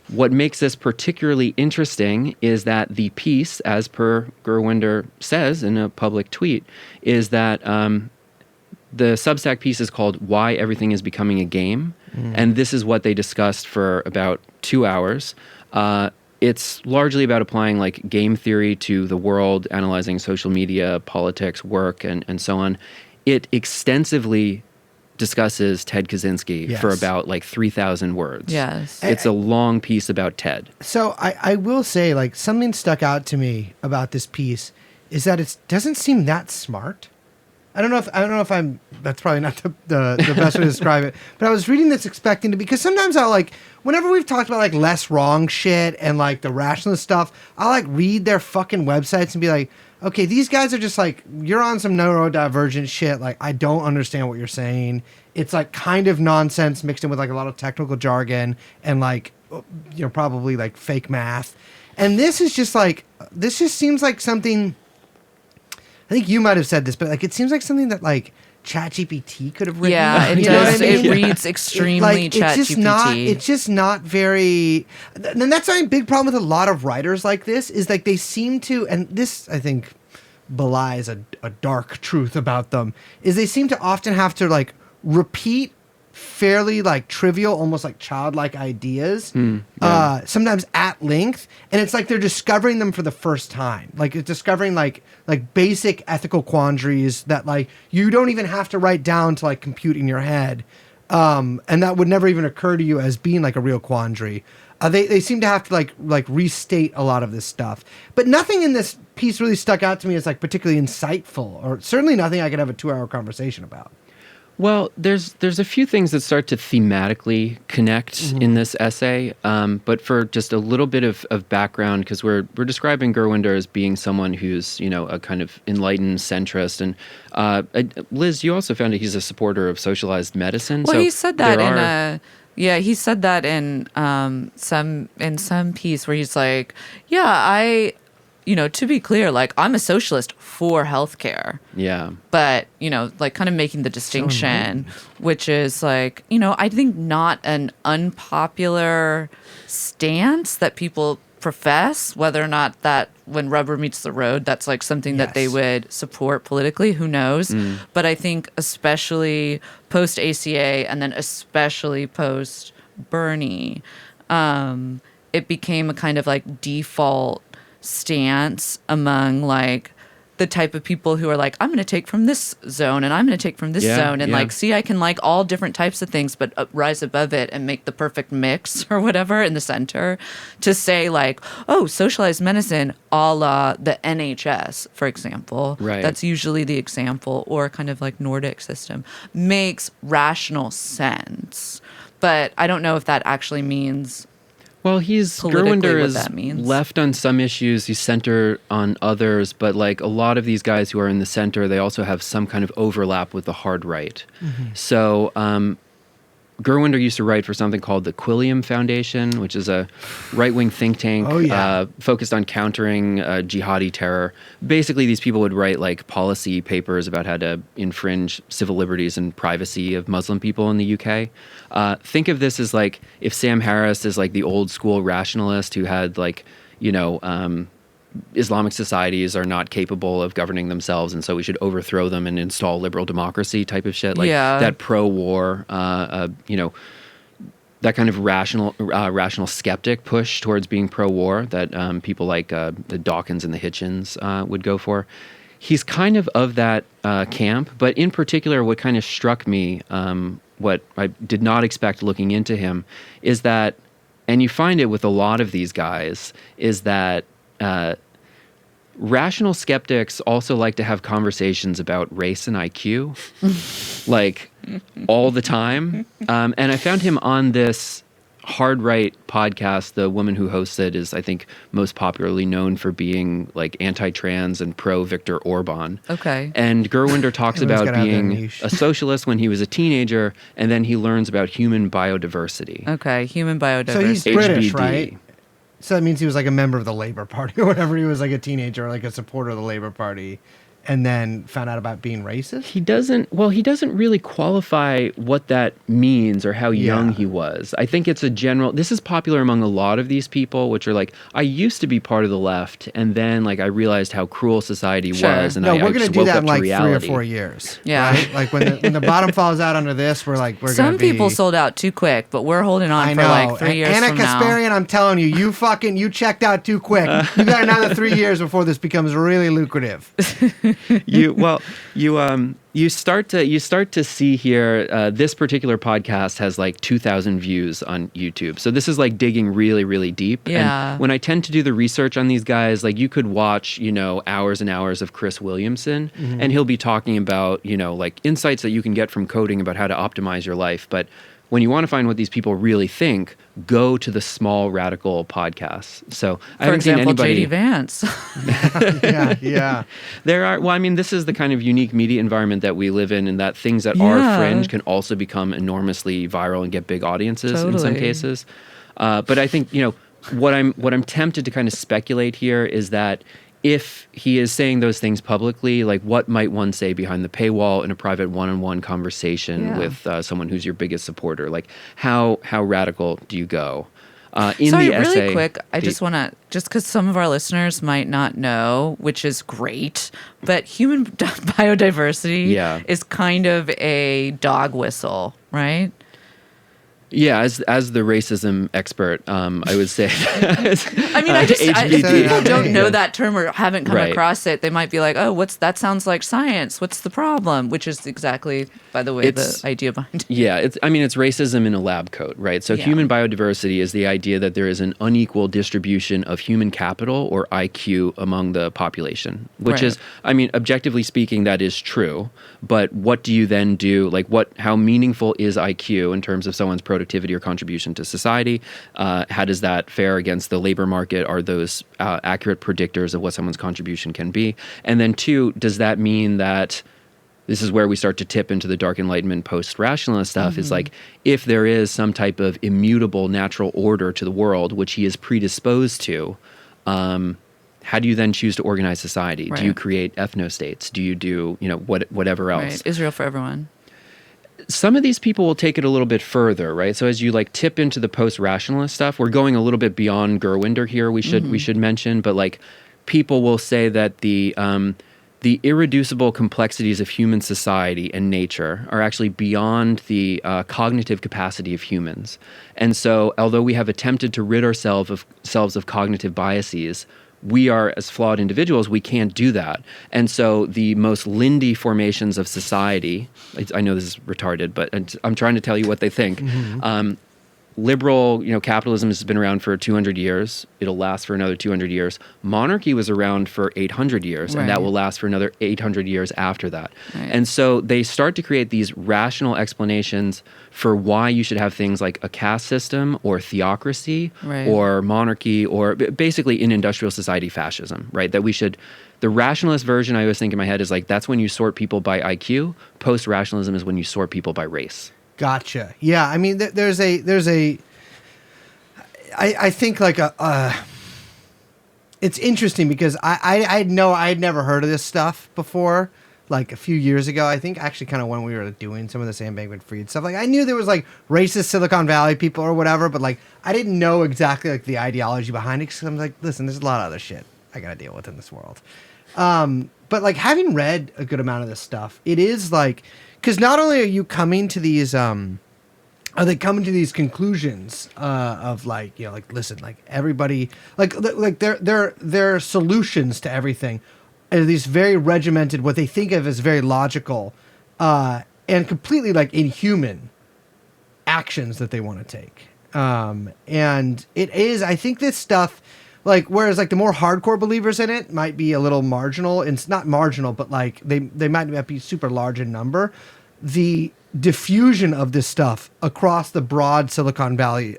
What makes this particularly interesting is that the piece, as per Gerwinder says in a public tweet, is that the Substack piece is called Why Everything is Becoming a Game. And this is what they discussed for about 2 hours. It's largely about applying like game theory to the world, analyzing social media, politics, work, and so on. It extensively discusses Ted Kaczynski for about like 3,000 words. Yes. It's a long piece about Ted. So I will say, like, something stuck out to me about this piece is that it doesn't seem that smart. I don't know if I'm. That's probably not the best way to describe it. But I was reading this expecting to, because sometimes I'll like, whenever we've talked about like less wrong shit and like the rationalist stuff, I'll like read their fucking websites and be like, okay, these guys are just like, you're on some neurodivergent shit. Like, I don't understand what you're saying. It's like kind of nonsense mixed in with like a lot of technical jargon and like, you know, probably like fake math. And this is just like, this just seems like something. I think you might have said this, but like it seems like something that like ChatGPT could have written. Yeah, it You know does. what I mean? It reads extremely ChatGPT. It's just not very. And that's my big problem with a lot of writers like this is like they seem to, and this I think belies a dark truth about them, is they seem to often have to like repeat fairly like trivial, almost like childlike ideas, sometimes at length, and it's like they're discovering them for the first time. Like it's discovering like basic ethical quandaries that like you don't even have to write down to like compute in your head, and that would never even occur to you as being like a real quandary. They seem to have to like restate a lot of this stuff, but nothing in this piece really stuck out to me as like particularly insightful, or certainly nothing I could have a 2-hour conversation about. Well, there's a few things that start to thematically connect in this essay, but for just a little bit of background, because we're describing Gerwinder as being someone who's, you know, a kind of enlightened centrist, and Liz, you also found that he's a supporter of socialized medicine. Well, so he said that he said that in some piece where he's like, you know, to be clear, like I'm a socialist for healthcare. Yeah. But, you know, like kind of making the distinction, which is like, you know, I think not an unpopular stance that people profess, whether or not that when rubber meets the road, that's like something that they would support politically, who knows. But I think especially post ACA and then especially post Bernie, it became a kind of like default stance among like the type of people who are like, I'm going to take from this zone and I'm going to take from this zone and like, see, I can like all different types of things, but rise above it and make the perfect mix or whatever in the center, to say like, oh, socialized medicine a la the NHS, for example. Right. That's usually the example, or kind of like Nordic system, makes rational sense. But I don't know if that actually means. Well, Gerwinder is that means. left on some issues, he's center on others, but like a lot of these guys who are in the center, they also have some kind of overlap with the hard right. So Gerwinder used to write for something called the Quilliam Foundation, which is a right-wing think tank focused on countering jihadi terror. Basically, these people would write like policy papers about how to infringe civil liberties and privacy of Muslim people in the UK. Think of this as like if Sam Harris is like the old school rationalist who had like, you know, Islamic societies are not capable of governing themselves, and so we should overthrow them and install liberal democracy type of shit. Like that pro-war, you know, that kind of rational skeptic push towards being pro-war that people like the Dawkins and the Hitchens would go for. He's kind of that camp, but in particular, what kind of struck me, what I did not expect looking into him, is that, and you find it with a lot of these guys, is that rational skeptics also like to have conversations about race and IQ, like all the time. And I found him on this hard right podcast. The woman who hosts it is, I think, most popularly known for being like anti-trans and pro Viktor Orban. Okay. And Gerwinder talks Everyone's about gotta have their being niche. a socialist when he was a teenager, and then he learns about human biodiversity. Okay. Human biodiversity. So he's British, HBD. right? So that means he was like a member of the Labour Party or whatever. He was like a teenager or like a supporter of the Labour Party, and then found out about being racist. He doesn't really qualify what that means or how young he was. I think it's a general, this is popular among a lot of these people, which are like, I used to be part of the left, and then like I realized how cruel society Sure. was, and No, I we're gonna just do woke that up in to like reality. 3 or 4 years. Yeah. Right? Like when the bottom falls out under this, we're like, we're Some gonna be. people sold out too quick, but we're holding on I for know. like 3 years Anna from now. Kasparian, I'm telling you, you checked out too quick. You got another 3 years before this becomes really lucrative. You start to see here. This particular podcast has like 2,000 views on YouTube, so this is like digging really, really deep. Yeah. And when I tend to do the research on these guys, like you could watch, hours and hours of Chris Williamson, and he'll be talking about, like insights that you can get from coding about how to optimize your life. But when you want to find what these people really think, go to the small radical podcasts. So I For haven't example, seen anybody. JD Vance. Yeah. There are, well, I mean, this is the kind of unique media environment that we live in that things that are Yeah. fringe can also become enormously viral and get big audiences in some Totally. cases. But I think, what I'm tempted to kind of speculate here is that if he is saying those things publicly, like what might one say behind the paywall in a private one-on-one conversation Yeah. with someone who's your biggest supporter? Like how radical do you go? Sorry, The really essay, quick. I just want to, just because some of our listeners might not know, which is great, but human biodiversity Yeah. is kind of a dog whistle, right? Yeah, as the racism expert, I would say. I mean, if HBD. people don't Yeah. know that term or haven't come Right. across it, they might be like, "Oh, that sounds like science. What's the problem?" Which is exactly, by the way, It's- the idea behind it. Yeah, it's racism in a lab coat, right? So Yeah. human biodiversity is the idea that there is an unequal distribution of human capital or IQ among the population, which Right. is, objectively speaking, that is true. But what do you then do? Like how meaningful is IQ in terms of someone's productivity or contribution to society? How does that fare against the labor market? Are those accurate predictors of what someone's contribution can be? And then two, does that mean that this is where we start to tip into the dark enlightenment post-rationalist stuff, is like, if there is some type of immutable natural order to the world, which he is predisposed to, how do you then choose to organize society? Right. Do you create ethnostates? Do you do, whatever else? Right. Israel for everyone. Some of these people will take it a little bit further, right? So as you like tip into the post-rationalist stuff, we're going a little bit beyond Gerwinder here. We should mention, but like people will say that the irreducible complexities of human society and nature are actually beyond the cognitive capacity of humans. And so, although we have attempted to rid ourselves of cognitive biases, we are, as flawed individuals, we can't do that. And so the most lindy formations of society, I know this is retarded, but I'm trying to tell you what they think. Liberal, capitalism has been around for 200 years. It'll last for another 200 years. Monarchy was around for 800 years, and that Right. will last for another 800 years after that. Right. And so they start to create these rational explanations for why you should have things like a caste system or theocracy Right. or monarchy or basically in industrial society fascism, right? That we should, the rationalist version I always think in my head is like, that's when you sort people by IQ. Post-rationalism is when you sort people by race. Gotcha. Yeah, I mean, I think like it's interesting because I had never heard of this stuff before. Like a few years ago, I think actually kind of when we were doing some of the Sam Bankman-Fried stuff. Like I knew there was like racist Silicon Valley people or whatever, but like I didn't know exactly like the ideology behind it. Because I'm like, listen, there's a lot of other shit I gotta deal with in this world. But like having read a good amount of this stuff, it is like, because not only are you coming to these are they coming to these conclusions of like, you know, like, listen, like everybody, like their solutions to everything are these very regimented, what they think of as very logical and completely like inhuman actions that they want to take. And it is, I think this stuff, like, whereas like the more hardcore believers in it might be a little marginal, and it's not marginal, but like they might not be super large in number. The diffusion of this stuff across the broad Silicon Valley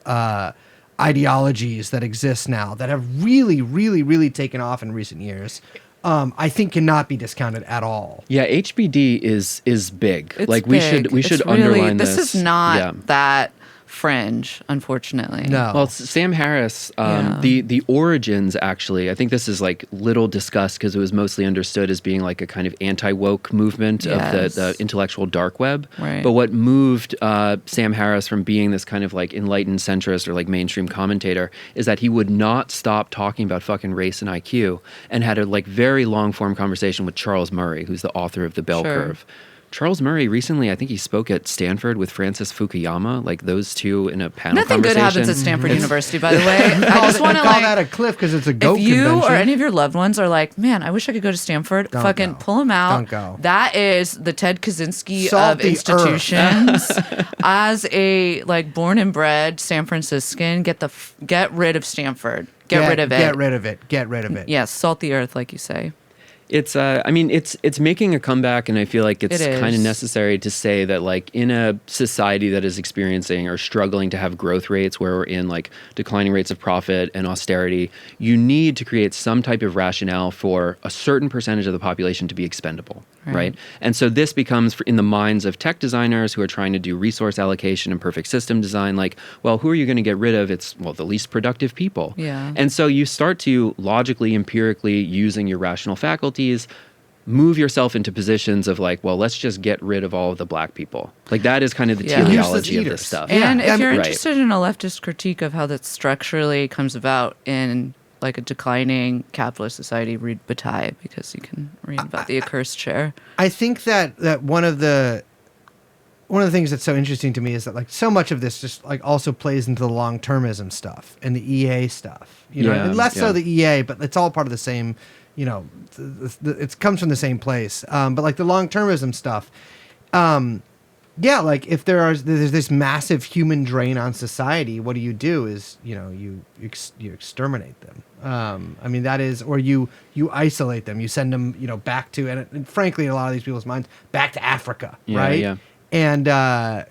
ideologies that exist now that have really, really, really taken off in recent years, I think cannot be discounted at all. Yeah, HBD is big. It's like big. we should It's really, underline this. This is not Yeah. that fringe, unfortunately. No. Well, Sam Harris, Yeah. the origins, actually, I think this is like little discussed because it was mostly understood as being like a kind of anti-woke movement of Yes. the intellectual dark web. Right. But what moved Sam Harris from being this kind of like enlightened centrist or like mainstream commentator is that he would not stop talking about fucking race and IQ, and had a like very long form conversation with Charles Murray, who's the author of The Bell Sure. Curve. Charles Murray recently, I think he spoke at Stanford with Francis Fukuyama, like those two in a panel Nothing good conversation. happens at Stanford University, by the way. I just want to call like that a cliff because it's a goat if you convention. or any of your loved ones are like, man, I wish I could go to Stanford, Don't fucking go. pull them out. Don't go. That is the Ted Kaczynski Salt of the institutions. As a like born and bred San Franciscan, get rid of Stanford. Get rid of it. Get rid of it. Get rid of it. Yes, salt the earth, like you say. It's I mean it's making a comeback, and I feel like it's It kind of is. necessary to say that like in a society that is experiencing or struggling to have growth rates where we're in like declining rates of profit and austerity, you need to create some type of rationale for a certain percentage of the population to be expendable, right? And so this becomes in the minds of tech designers who are trying to do resource allocation and perfect system design, like, well, who are you going to get rid of? It's, well, the least productive people. Yeah. And so you start to logically, empirically, using your rational faculties, move yourself into positions of like, well, let's just get rid of all of the black people. Like that is kind of the Yeah. teleology of Useless this stuff. And Yeah. if you're Right. interested in a leftist critique of how that structurally comes about in like a declining capitalist society, read Bataille, because you can read about the accursed chair. I think that one of the things that's so interesting to me is that like so much of this just like also plays into the long-termism stuff and the EA stuff, you know, Yeah, and less yeah. so the EA, but it's all part of the same, you know, it comes from the same place. But like the long-termism stuff, yeah, like if there's this massive human drain on society, what do? Is, you know, you exterminate them. I mean, that is, or you isolate them, you send them, you know, back to, and frankly, in a lot of these people's minds, back to Africa, Yeah, right? yeah. And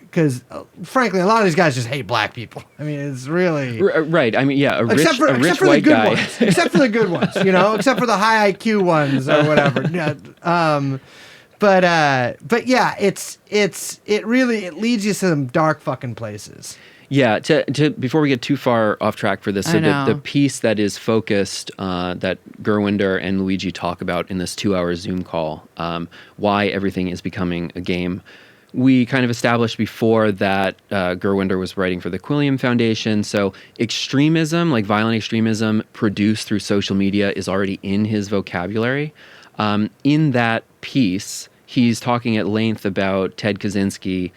because frankly, a lot of these guys just hate black people. I mean, it's really Right. I mean, yeah, a rich for the white good guy. ones, except for the good ones, you know, except for the high IQ ones or whatever. Yeah, but yeah, it really leads you to some dark fucking places. Yeah, to before we get too far off track for this, I so know. the piece that is focused, that Gurwinder and Luigi talk about in this 2-hour Zoom call, why everything is becoming a game. We kind of established before that Gurwinder was writing for the Quilliam Foundation, so extremism, like violent extremism produced through social media, is already in his vocabulary. In that piece, he's talking at length about Ted Kaczynski.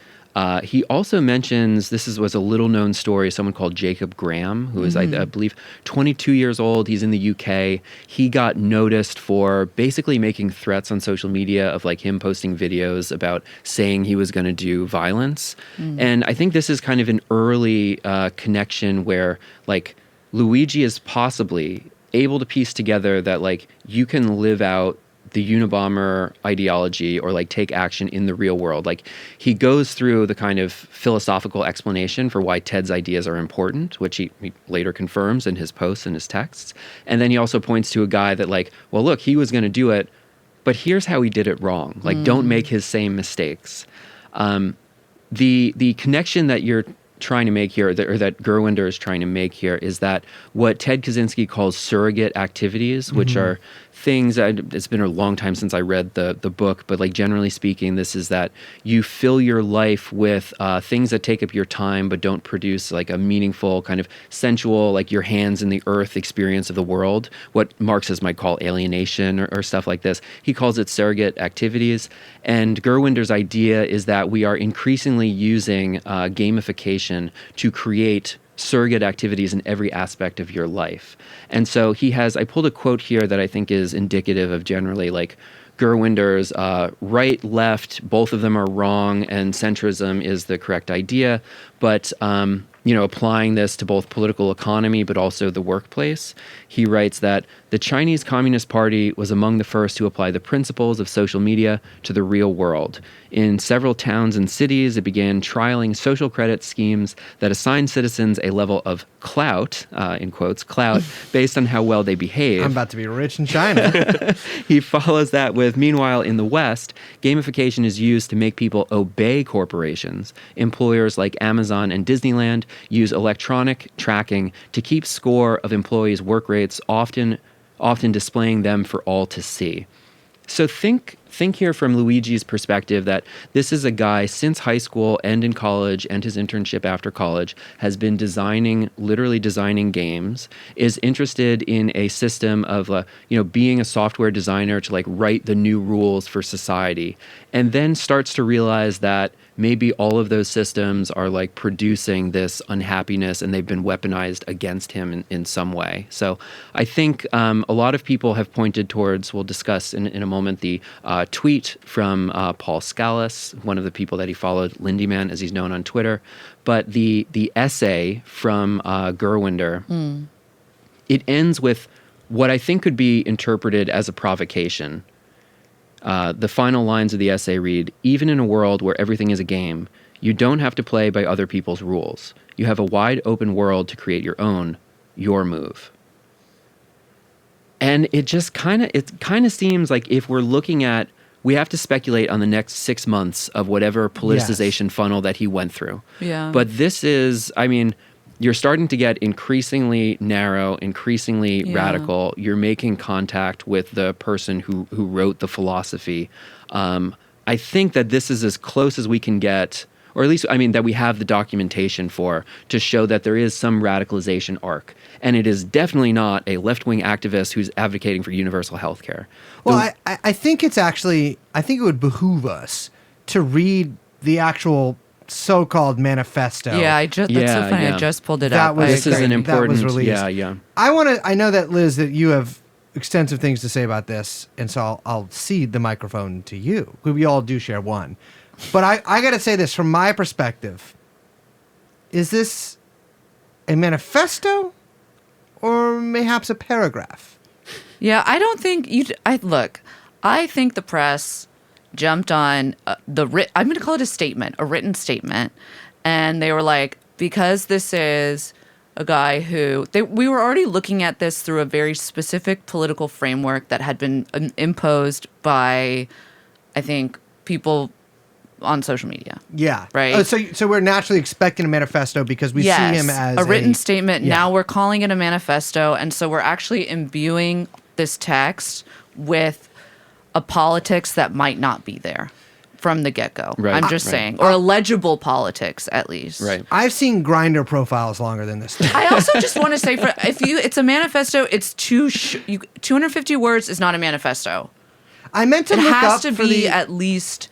He also mentions, was a little known story, someone called Jacob Graham, who is, I believe, 22 years old. He's in the UK. He got noticed for basically making threats on social media of like him posting videos about saying he was going to do violence. And I think this is kind of an early connection where like Luigi is possibly able to piece together that like you can live out the Unabomber ideology or like take action in the real world. Like he goes through the kind of philosophical explanation for why Ted's ideas are important, which he later confirms in his posts and his texts. And then he also points to a guy that like, well, look, he was going to do it, but here's how he did it wrong. Like, don't make his same mistakes. The connection that you're trying to make here, or that Gurwinder is trying to make here, is that what Ted Kaczynski calls surrogate activities, which are things, it's been a long time since I read the book, but like generally speaking, this is that you fill your life with things that take up your time but don't produce like a meaningful kind of sensual, like your hands in the earth experience of the world, what Marxists might call alienation or stuff like this. He calls it surrogate activities. And Gerwinder's idea is that we are increasingly using gamification to create surrogate activities in every aspect of your life. And so I pulled a quote here that I think is indicative of generally like Gerwinder's right, left, both of them are wrong, and centrism is the correct idea. But, applying this to both political economy but also the workplace, he writes that the Chinese Communist Party was among the first to apply the principles of social media to the real world. In several towns and cities, it began trialing social credit schemes that assign citizens a level of clout, in quotes, clout, based on how well they behave. I'm about to be rich in China. He follows that with, meanwhile, in the West, gamification is used to make people obey corporations. Employers like Amazon and Disneyland use electronic tracking to keep score of employees' work rates, often displaying them for all to see. So think here from Luigi's perspective that this is a guy since high school and in college and his internship after college has been literally designing games, is interested in a system of, being a software designer to like write the new rules for society, and then starts to realize that maybe all of those systems are like producing this unhappiness and they've been weaponized against him in some way. So I think a lot of people have pointed towards, we'll discuss in a moment, the tweet from Paul Scalise, one of the people that he followed, Lindyman, as he's known on Twitter. But the essay from Gerwinder, it ends with what I think could be interpreted as a provocation. The final lines of the essay read, "Even in a world where everything is a game, you don't have to play by other people's rules. You have a wide open world to create your move." And it just kind of seems like if we're looking at, we have to speculate on the next 6 months of whatever politicization funnel that he went through. Yeah. But this is, you're starting to get increasingly narrow, increasingly radical. You're making contact with the person who wrote the philosophy. I think that this is as close as we can get, or at least, that we have the documentation for, to show that there is some radicalization arc. And it is definitely not a left-wing activist who's advocating for universal health care. Well, I think it would behoove us to read the actual so-called manifesto. Yeah, that's so funny. I just pulled it up. This is an important. That was released. Yeah. I know that, Liz, that you have extensive things to say about this, and so I'll cede the microphone to you. We all do share one. But I got to say this from my perspective. Is this a manifesto or mayhaps a paragraph? Yeah, I don't think I think the press jumped on I'm going to call it a written statement. And they were like, because this is a guy we were already looking at this through a very specific political framework that had been imposed by, I think, people on social media. Yeah. Right. So we're naturally expecting a manifesto because we see him as a written statement. Yeah. Now we're calling it a manifesto. And so we're actually imbuing this text with a politics that might not be there from the get-go. Right. I'm just saying. Or a legible politics, at least. Right. I've seen Grindr profiles longer than this thing. I also just want to say, it's a manifesto, it's 250 words is not a manifesto. I meant to It look has up to for be the... at least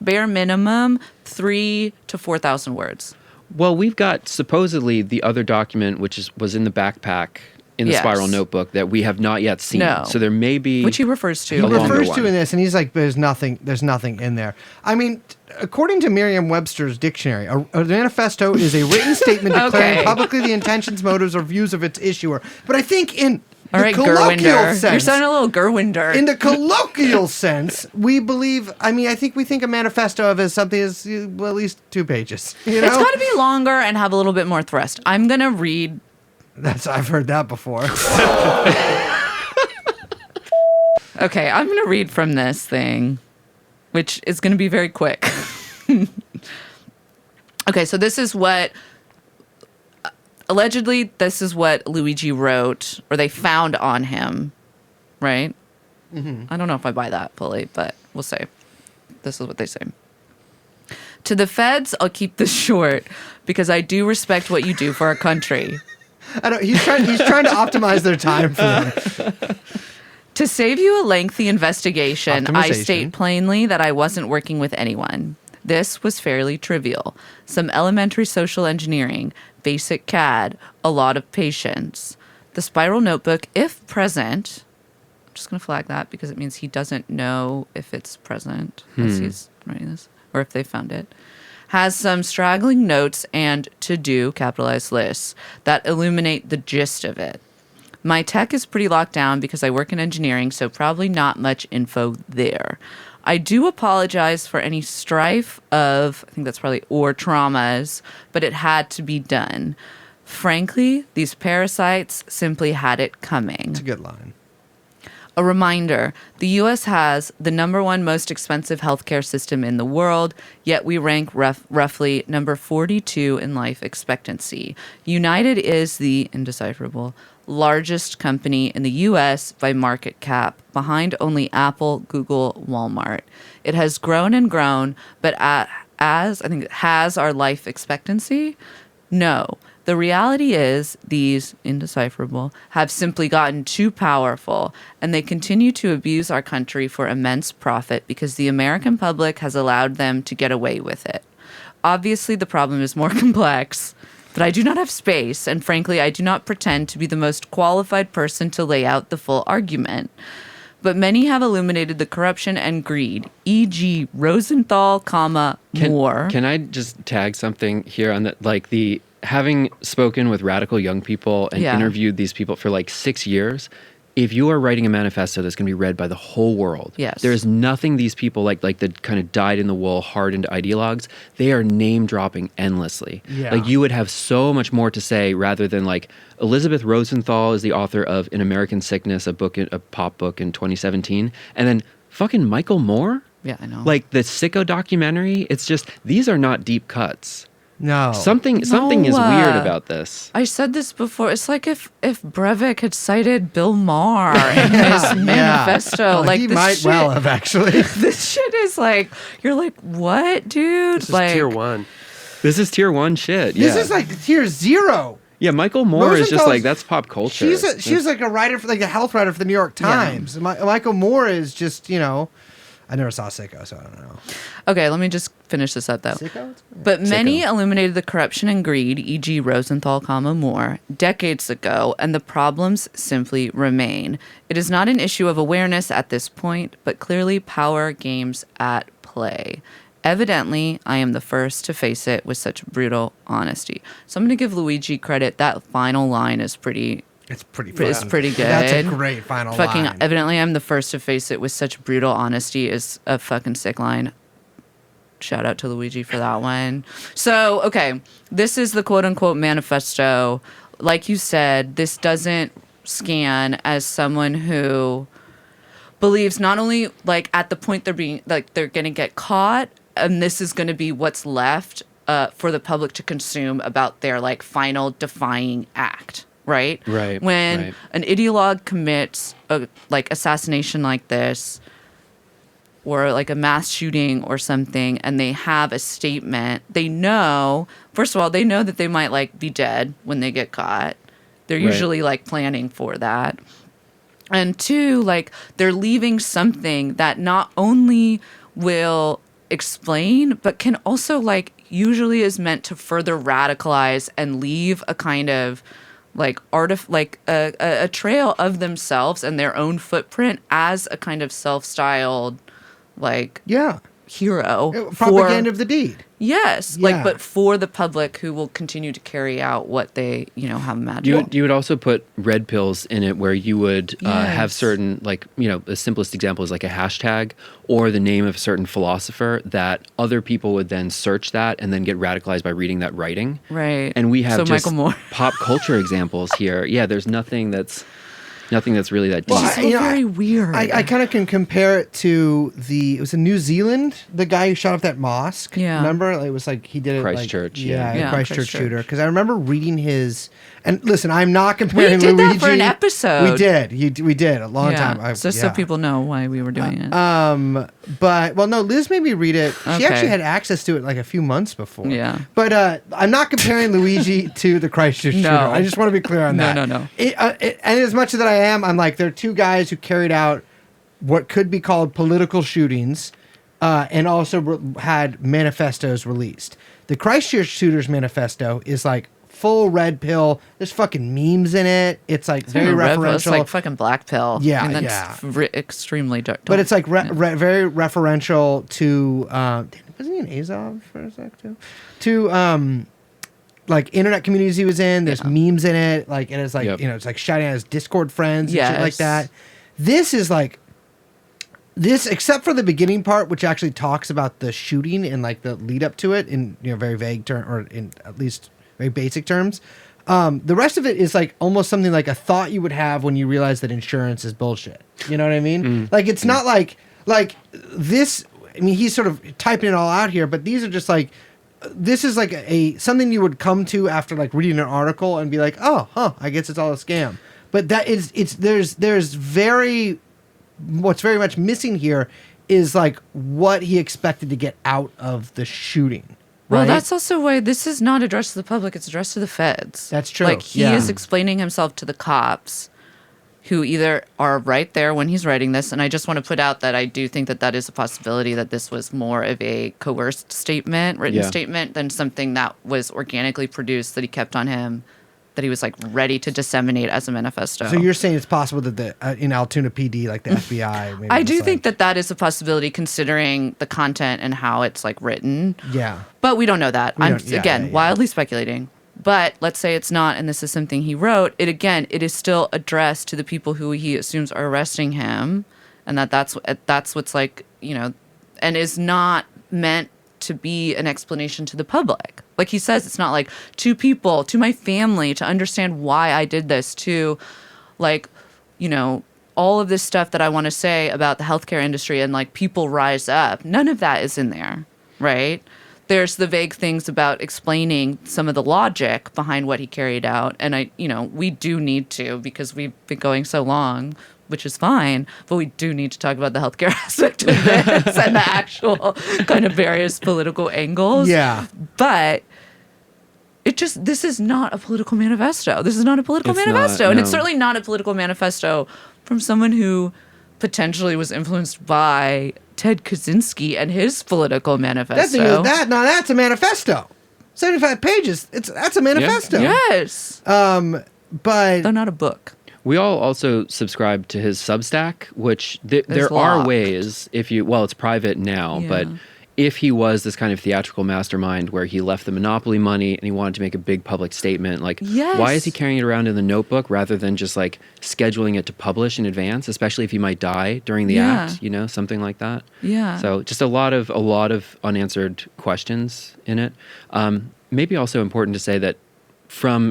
bare minimum 3,000 to 4,000 words. Well, we've got supposedly the other document, which was in the backpack in the spiral notebook that we have not yet seen. No. So there may be, Which he refers to. He longer refers to one. in this, and he's like, there's nothing in there. According to Merriam-Webster's dictionary, a manifesto is a written statement declaring publicly the intentions, motives, or views of its issuer. But I think in All right, colloquial Gerwinder. sense, You're sounding a little Gerwinder. in the colloquial sense, we believe. I think we think a manifesto of as something as at least 2 pages. You know, It's got to be longer and have a little bit more thrust. I'm going to read. I've heard that before. Okay, I'm going to read from this thing, which is going to be very quick. Okay, so this is what, allegedly, this is what Luigi wrote, or they found on him right? I don't know if I buy that fully, but we'll say. This is what they say. To the feds, I'll keep this short because I do respect what you do for our country. He's trying to optimize their time for them. To save you a lengthy investigation, I Optimization. state plainly that I wasn't working with anyone. This was fairly trivial. Some elementary social engineering, basic CAD, a lot of patience. The spiral notebook, if present, I'm just going to flag that because it means he doesn't know if it's present as he's writing this, or if they found it, has some straggling notes and to-do capitalized lists that illuminate the gist of it. My tech is pretty locked down because I work in engineering, so probably not much info there. I do apologize for any strife of, I think that's probably, or traumas, but it had to be done. Frankly, these parasites simply had it coming. It's a good line. A reminder, the U.S. has the #1 most expensive healthcare system in the world, yet we rank roughly number 42 in life expectancy. United is the indecipherable largest company in the U.S. by market cap, behind only Apple, Google, Walmart. It has grown and grown, but as I think it has our life expectancy? No. The reality is these indecipherable have simply gotten too powerful, and they continue to abuse our country for immense profit because the American public has allowed them to get away with it. Obviously, the problem is more complex, but I do not have space, and frankly, I do not pretend to be the most qualified person to lay out the full argument. But many have illuminated the corruption and greed, e.g. Rosenthal, Moore. Can I just tag something here on that? Like having spoken with radical young people and interviewed these people for like 6 years, if you are writing a manifesto that's going to be read by the whole world, there's nothing these people like the kind of dyed-in-the-wool, hardened ideologues, they are name-dropping endlessly. Yeah. Like you would have so much more to say rather than like Elizabeth Rosenthal is the author of An American Sickness, a pop book in 2017, and then fucking Michael Moore? Yeah, I know. Like the Sicko documentary, it's just, these are not deep cuts. No. Something is weird about this. I said this before. It's like if Breivik had cited Bill Maher in his manifesto. Well, like he this might shit, well have actually. This shit is like, you're like, what, dude? This is like tier 1. This is tier 1 shit. This is like tier 0. Yeah, Michael Moore is just Rosenthal's- like, that's pop culture. She was like a writer for like a health writer for the New York Times. Michael Moore is just, I never saw Sicko, so I don't know. Okay, let me just finish this up though. Sicko? But many illuminated the corruption and greed, e.g. Rosenthal, Moore, decades ago, and the problems simply remain. It is not an issue of awareness at this point, but clearly power games at play. Evidently, I am the first to face it with such brutal honesty. So I'm going to give Luigi credit. That final line is pretty... It's pretty It's pretty good. That's a great final line. Evidently, I'm the first to face it with such brutal honesty is a fucking sick line. Shout out to Luigi for that one. So, okay, this is the quote-unquote manifesto. Like you said, this doesn't scan as someone who believes not only, like, at the point they're being, like, they're going to get caught, and this is going to be what's left for the public to consume about their, like, final defying act. Right? Right. When an ideologue commits a assassination like this, or like a mass shooting or something, and they have a statement, they know, first of all, they know that they might like be dead when they get caught. They're usually like planning for that. And two, like they're leaving something that not only will explain, but can also like usually is meant to further radicalize and leave a kind of like a trail of themselves and their own footprint as a kind of self-styled like hero Propaganda of the deed. Yes, Yeah. but for the public who will continue to carry out what they have imagined. You would also put red pills in it where you would have Yes. certain, like, the simplest example is like a hashtag or the name of a certain philosopher that other people would then search that and then get radicalized by reading that writing. Right. And we have So just Michael Moore. pop culture examples here. Yeah, there's nothing that's... Nothing that's really that deep. Well, So very weird. I kind of can compare it to it was in New Zealand, the guy who shot up that mosque. Yeah. Remember? It was like he did it Christchurch, like, yeah. Yeah, Christchurch Christchurch. shooter. Because I remember reading his, and listen, I'm not comparing We did Luigi. that for an episode. We did. We did a long time. So people know why we were doing it. But no, Liz made me read it. She Okay. actually had access to it like a few months before. Yeah. But I'm not comparing Luigi to the Christchurch No. shooter. I just want to be clear on that. No. And as much as I am, I'm like, there are two guys who carried out what could be called political shootings, and also had manifestos released. The Christchurch shooter's manifesto is like full red pill. There's fucking memes in it. It's like very referential. It's like fucking black pill. Yeah, I mean, that's extremely dark. But it's like very referential to wasn't he in Azov for a sec too? To like internet communities he was in. There's memes in it. Like, and it's like it's like shouting at his Discord friends and shit like that. This is like this, except for the beginning part, which actually talks about the shooting and like the lead up to it in very vague term, or in at least very basic terms. The rest of it is like almost something like a thought you would have when you realize that insurance is bullshit. You know what I mean? Like, it's not like this. I mean, he's sort of typing it all out here, but these are just like, this is like something you would come to after like reading an article and be like, oh, I guess it's all a scam. But there's what's very much missing here is like what he expected to get out of the shooting. Well, right? that's also why this is not addressed to the public. It's addressed to the feds. That's true. Like, he Yeah. is explaining himself to the cops, who either are right there when he's writing this. And I just want to put out that I do think that is a possibility, that this was more of a coerced written statement, than something that was organically produced, that he kept on him, that he was like ready to disseminate as a manifesto. So you're saying it's possible that in Altoona PD, like the FBI, maybe I do was think like, that is a possibility, considering the content and how it's like written. Yeah. But we don't know that. We I'm don't- yeah, again yeah, yeah. wildly speculating. But let's say it's not, and this is something he wrote. It is still addressed to the people who he assumes are arresting him, and that's what's like, and is not meant to be an explanation to the public. Like he says, it's not like to people, to my family, to understand why I did this, to like, all of this stuff that I want to say about the healthcare industry and like people rise up. None of that is in there, right? There's the vague things about explaining some of the logic behind what he carried out. And we do need to, because we've been going so long, which is fine, but we do need to talk about the healthcare aspect of this and the actual kind of various political angles. Yeah. But this is not a political manifesto. This is not a political It's manifesto. not, And it's no. certainly not a political manifesto from someone who potentially was influenced by Ted Kaczynski and his political manifesto. That's a manifesto. 75 pages. That's a manifesto. Yes. But Though not a book. We all also subscribe to his Substack, which there are locked. ways it's private now, Yeah. but if he was this kind of theatrical mastermind where he left the monopoly money and he wanted to make a big public statement, like, Yes. why is he carrying it around in the notebook rather than just like scheduling it to publish in advance, especially if he might die during the Yeah. act, something like that. Yeah. So just a lot of unanswered questions in it. Maybe also important to say that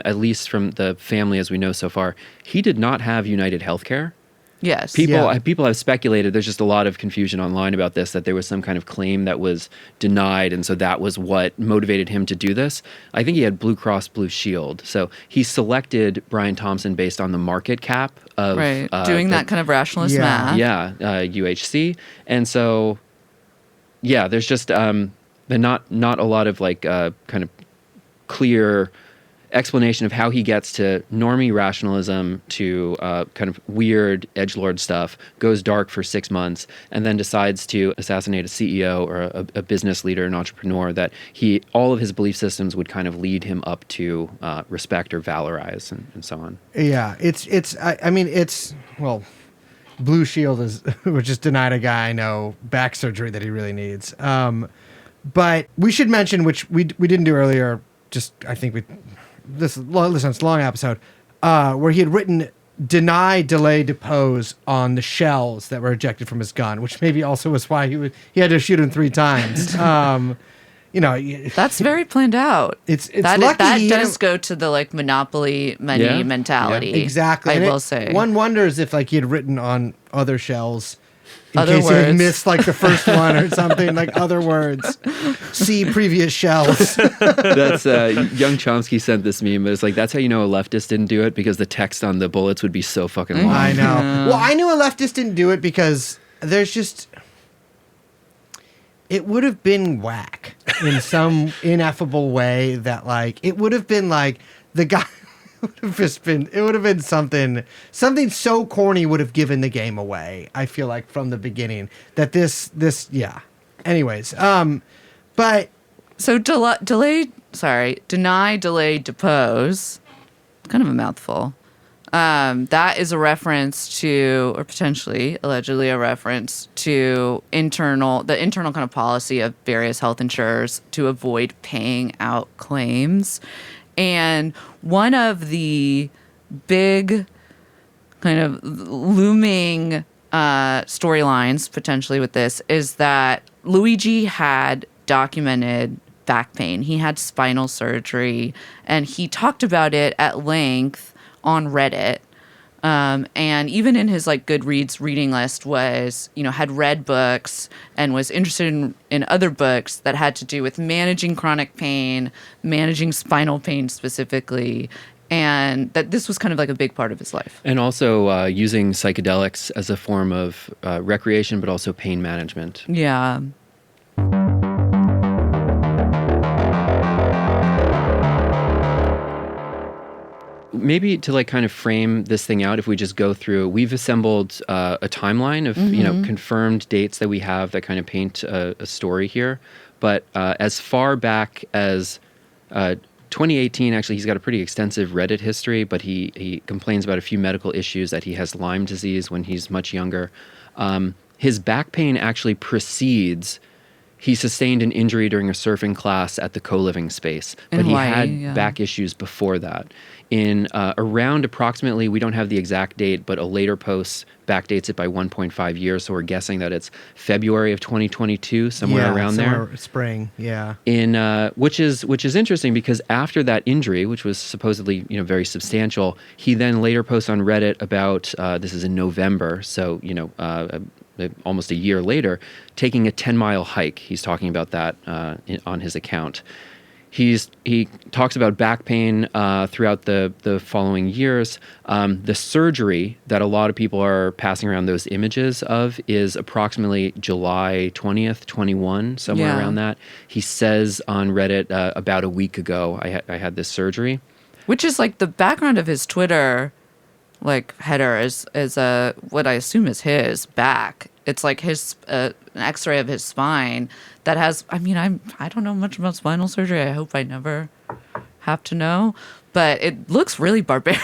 at least from the family as we know so far, he did not have United Healthcare. Yes. People have speculated. There's just a lot of confusion online about this, that there was some kind of claim that was denied, and so that was what motivated him to do this. I think he had Blue Cross Blue Shield, so he selected Brian Thompson based on the market cap of doing that kind of rationalist math. UHC, and so there's just not a lot of like kind of clear explanation of how he gets to normie rationalism to kind of weird edgelord stuff, goes dark for 6 months, and then decides to assassinate a CEO or a business leader, an entrepreneur, that all of his belief systems would kind of lead him up to respect or valorize and so on. yeah, Blue Shield was just denied a guy I know back surgery that he really needs. But we should mention, which we didn't do earlier, just I think listen, it's a long episode, where he had written deny, delay, depose on the shells that were ejected from his gun, which maybe also was why he had to shoot him 3 times. you know, That's very planned out. It's that lucky that he does didn't- go to the like monopoly money Yeah, mentality. exactly. I And will say. one wonders if like he had written on other shells. In Other case he had words. missed like the first one or something, like other words. See previous shells. That's young Chomsky sent this meme, but it's like that's how you know a leftist didn't do it because the text on the bullets would be so fucking long. I know. Well, I knew a leftist didn't do it because there's just it would have been whack in some ineffable way that like it would have been like the guy it would have been something so corny would have given the game away. I feel like from the beginning that this yeah. Anyways, but So deny, delay, depose. Kind of a mouthful. That is a reference to, or potentially, allegedly, a reference to the internal kind of policy of various health insurers to avoid paying out claims. And one of the big kind of looming storylines potentially with this is that Luigi had documented back pain. He had spinal surgery, and he talked about it at length on Reddit. And even in his like Goodreads reading list was, had read books and was interested in other books that had to do with managing chronic pain, managing spinal pain specifically, and that this was kind of like a big part of his life. And also using psychedelics as a form of recreation, but also pain management. Yeah. Maybe to like kind of frame this thing out, if we just go through, we've assembled a timeline of confirmed dates that we have that kind of paint a story here. But as far back as 2018, actually, he's got a pretty extensive Reddit history, but he complains about a few medical issues, that he has Lyme disease when he's much younger. His back pain actually precedes. He sustained an injury during a surfing class at the co-living space, but he had back issues before that. In around approximately, we don't have the exact date, but a later post backdates it by 1.5 years, so we're guessing that it's February of 2022, somewhere around there. Spring, yeah. In which is interesting because after that injury, which was supposedly very substantial, he then later posts on Reddit about this is in November, so almost a year later, taking a 10-mile hike. He's talking about that on his account. He talks about back pain throughout the following years. The surgery that a lot of people are passing around those images of is approximately July 20th, 21, somewhere around that. He says on Reddit, about a week ago, I had this surgery. Which is like the background of his Twitter like header is what I assume is his back. It's like his an X-ray of his spine that has. I don't know much about spinal surgery. I hope I never have to know, but it looks really barbaric.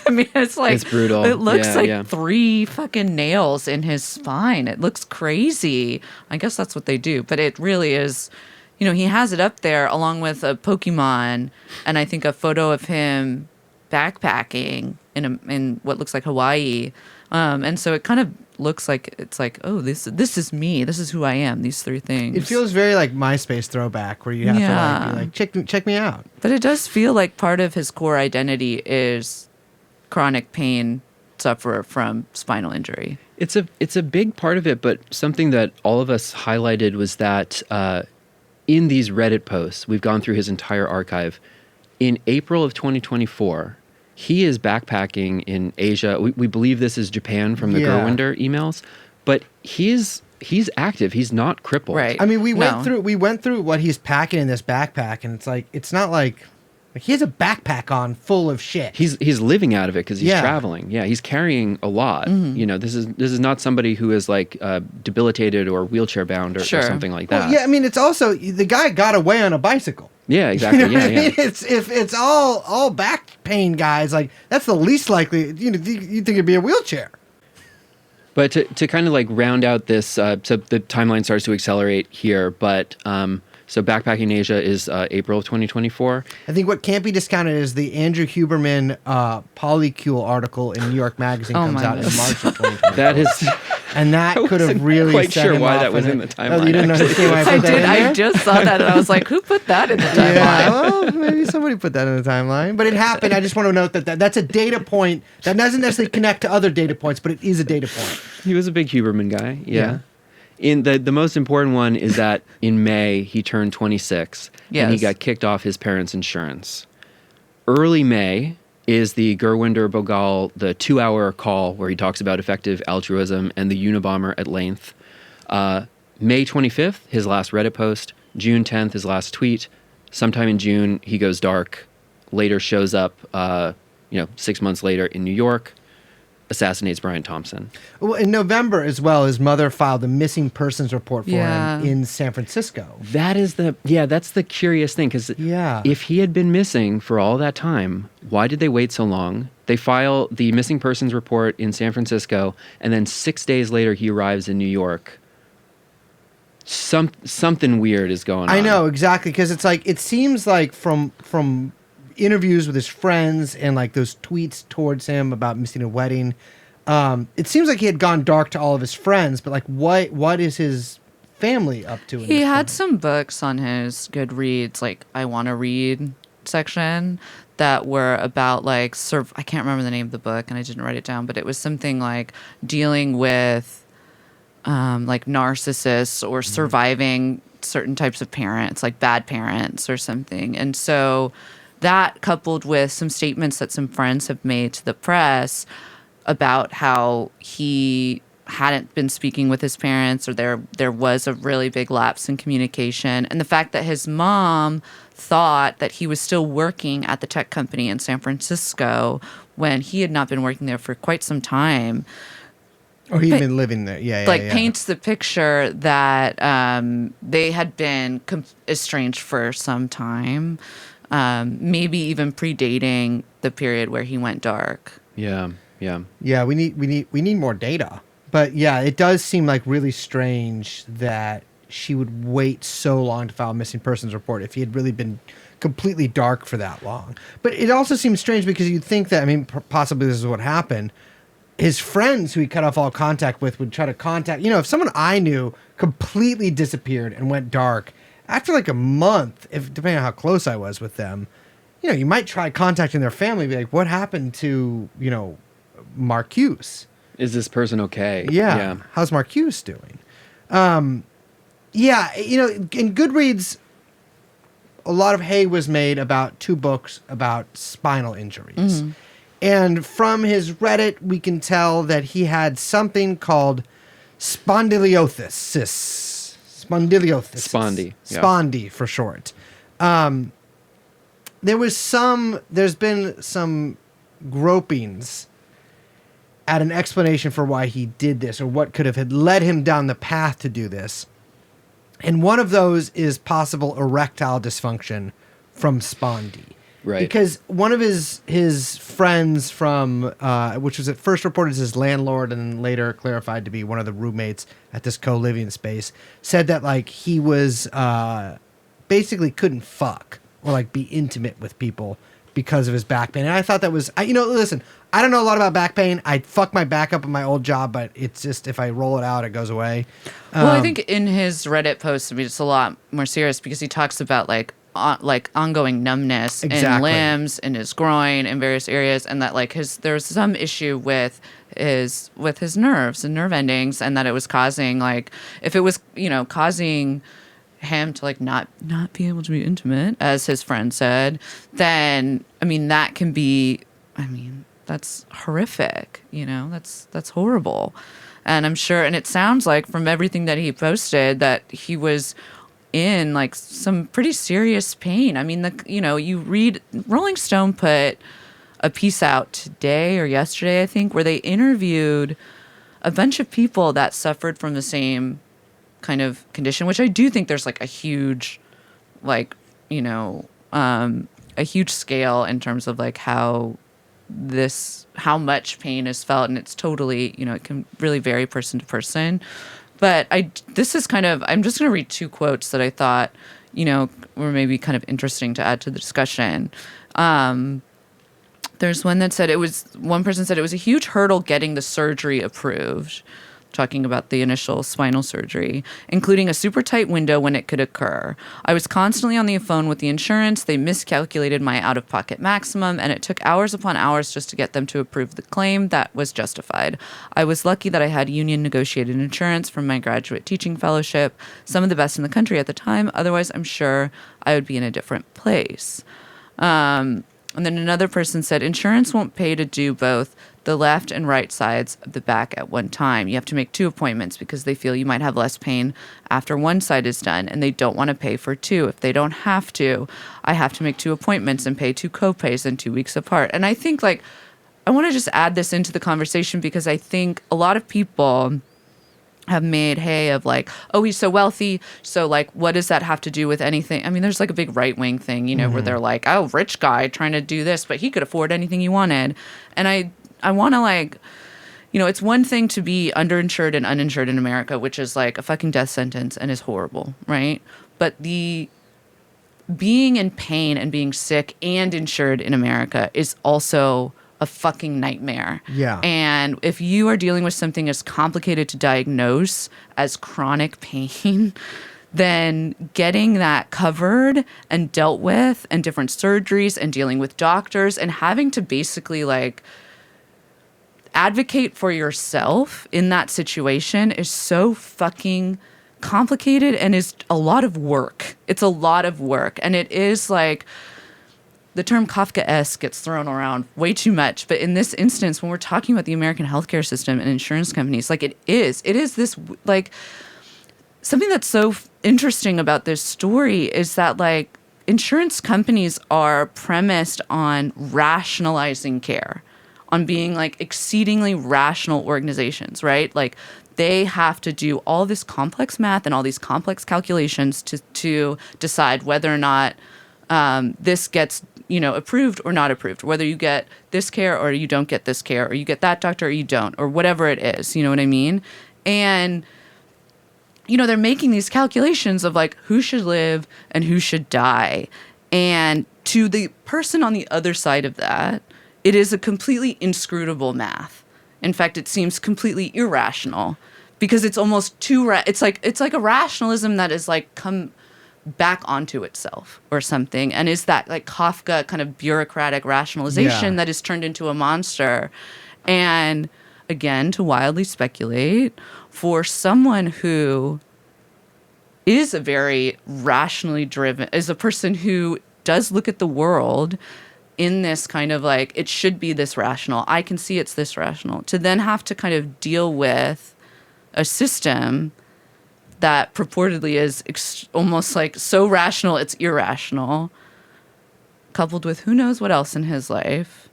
It's like it's brutal. It looks 3 fucking nails in his spine. It looks crazy. I guess that's what they do, but it really is. He has it up there along with a Pokemon, and I think a photo of him backpacking in what looks like Hawaii, and so it kind of looks like it's like, oh, this is me, this is who I am, these 3 things. It feels very like MySpace throwback where you have to be like check me out. But it does feel like part of his core identity is chronic pain sufferer from spinal injury. It's a big part of it, but something that all of us highlighted was that in these Reddit posts, we've gone through his entire archive. In April of 2024, he is backpacking in Asia. We believe this is Japan from the Gerwinder emails, but he's active. He's not crippled. Right. I mean, we went through what he's packing in this backpack, and it's like it's not like he has a backpack on full of shit. He's living out of it because he's traveling. Yeah, he's carrying a lot. Mm-hmm. This is not somebody who is like debilitated or wheelchair bound or something like that. Well, yeah, I mean, it's also the guy got away on a bicycle. Yeah, exactly. You know yeah, what I mean? If it's all back pain guys, like that's the least likely. You think it'd be a wheelchair. But to kind of like round out this, so the timeline starts to accelerate here. But so backpacking in Asia is April of 2024. I think what can't be discounted is the Andrew Huberman Polycule article in New York Magazine comes out in March of 2024. That is And that could have really quite set sure him why off that was on in it. the Oh, timeline, you didn't understand why I I put that did. in there? I just saw that and I was like, who put that in the timeline? Yeah, well, maybe somebody put that in the timeline. But it happened. I just want to note that's a data point that doesn't necessarily connect to other data points, but it is a data point. He was a big Huberman guy. Yeah. Yeah. In the most important one is that in May he turned 26 and he Yes. got kicked off his parents' insurance. Early May is the Gurwinder Bogal, the 2-hour call where he talks about effective altruism and the Unabomber at length. May 25th, his last Reddit post. June 10th, his last tweet. Sometime in June, he goes dark. Later shows up, 6 months later in New York, assassinates Brian Thompson. Well, in November as well, his mother filed a missing persons report for Yeah. him in San Francisco. That's the curious thing, because Yeah. if he had been missing for all that time, why did they wait so long? They file the missing persons report in San Francisco, and then 6 days later he arrives in New York. Something weird is going on. I know, exactly, because it's like, it seems like from interviews with his friends and like those tweets towards him about missing a wedding, it seems like he had gone dark to all of his friends, but like what is his family up to? He had some books on his Goodreads, like I Want to Read section, that were about like I can't remember the name of the book and I didn't write it down, but it was something like dealing with like narcissists or surviving certain types of parents, like bad parents or something. And so that, coupled with some statements that some friends have made to the press about how he hadn't been speaking with his parents, or there was a really big lapse in communication, and the fact that his mom thought that he was still working at the tech company in San Francisco when he had not been working there for quite some time, Or he'd been living there. Yeah, yeah. paints the picture that they had been estranged for some time, maybe even predating the period where he went dark. Yeah. Yeah, we need more data. But yeah, it does seem like really strange that she would wait so long to file a missing persons report if he had really been completely dark for that long. But it also seems strange because you'd think that, I mean, possibly this is what happened. His friends who he cut off all contact with would try to contact, if someone I knew completely disappeared and went dark after like a month, depending on how close I was with them, you might try contacting their family, be like, what happened to, Marcuse? Is this person okay? Yeah. How's Marcuse doing? In Goodreads, a lot of hay was made about 2 books about spinal injuries. Mm-hmm. And from his Reddit, we can tell that he had something called spondyliosis. Spondyliosis. Spondy, yeah. Spondy for short. There's been some gropings at an explanation for why he did this, or what could have had led him down the path to do this. And one of those is possible erectile dysfunction from spondy. Right. Because one of his friends from, which was at first reported as his landlord and then later clarified to be one of the roommates at this co-living space, said that like he was basically couldn't fuck or like be intimate with people because of his back pain. And I thought that was, listen, I don't know a lot about back pain. I fuck my back up in my old job, but it's just, if I roll it out, it goes away. Well, I think in his Reddit post, it's a lot more serious because he talks about like ongoing numbness in limbs, in his groin, in various areas, and that like there's some issue with his nerves and nerve endings, and that it was causing like, if it was causing him to like not be able to be intimate, as his friend said, then that can be, that's horrific, that's horrible. And I'm sure, and it sounds like from everything that he posted that he was in like some pretty serious pain. You read, Rolling Stone put a piece out today or yesterday, I think, where they interviewed a bunch of people that suffered from the same kind of condition, which I do think there's like a huge, a huge scale in terms of like how much pain is felt, and it's totally, it can really vary person to person. But I'm just going to read 2 quotes that I thought, were maybe kind of interesting to add to the discussion. There's one that said one person said it was a huge hurdle getting the surgery approved. talking about the initial spinal surgery, including a super tight window when it could occur. I was constantly on the phone with the insurance. They miscalculated my out-of-pocket maximum, and it took hours upon hours just to get them to approve the claim that was justified. I was lucky that I had union-negotiated insurance from my graduate teaching fellowship, some of the best in the country at the time. Otherwise, I'm sure I would be in a different place. And then another person said, insurance won't pay to do both the left and right sides of the back at one time. You have to make 2 appointments because they feel you might have less pain after one side is done, and they don't want to pay for 2. If they don't have to, I have to make 2 appointments and pay 2 copays and 2 weeks apart. And I think, like, I want to just add this into the conversation because I think a lot of people have made hay of like, oh, he's so wealthy, so like what does that have to do with anything? I mean, there's like a big right-wing thing, you know, where they're like, oh, rich guy trying to do this, but he could afford anything he wanted. And I want to, like, you know, it's one thing to be underinsured and uninsured in America, which is like a fucking death sentence and is horrible, right? But the being in pain and being sick and insured in America is also a fucking nightmare. Yeah. And if you are dealing with something as complicated to diagnose as chronic pain, then getting that covered and dealt with and different surgeries and dealing with doctors and having to basically like advocate for yourself in that situation is so fucking complicated and is a lot of work. It's a lot of work. And it is like, the term Kafkaesque gets thrown around way too much. But in this instance, when we're talking about the American healthcare system and insurance companies, like it is this, like, something that's so interesting about this story is that, like, insurance companies are premised on rationalizing care, on being, like, exceedingly rational organizations, right? Like, they have to do all this complex math and all these complex calculations to decide whether or not this gets, you know, approved or not approved, whether you get this care or you don't get this care, or you get that doctor or you don't, or whatever it is, you know what I mean? And, you know, they're making these calculations of like who should live and who should die. And to the person on the other side of that, it is a completely inscrutable math. In fact, it seems completely irrational because it's almost too, it's like a rationalism that is like come back onto itself or something, and is that like Kafka kind of bureaucratic rationalization that is turned into a monster. And again, to wildly speculate, for someone who is a very rationally driven, is a person who does look at the world in this kind of like, it should be this rational, I can see it's this rational, to then have to kind of deal with a system that purportedly is almost like so rational it's irrational, coupled with who knows what else in his life,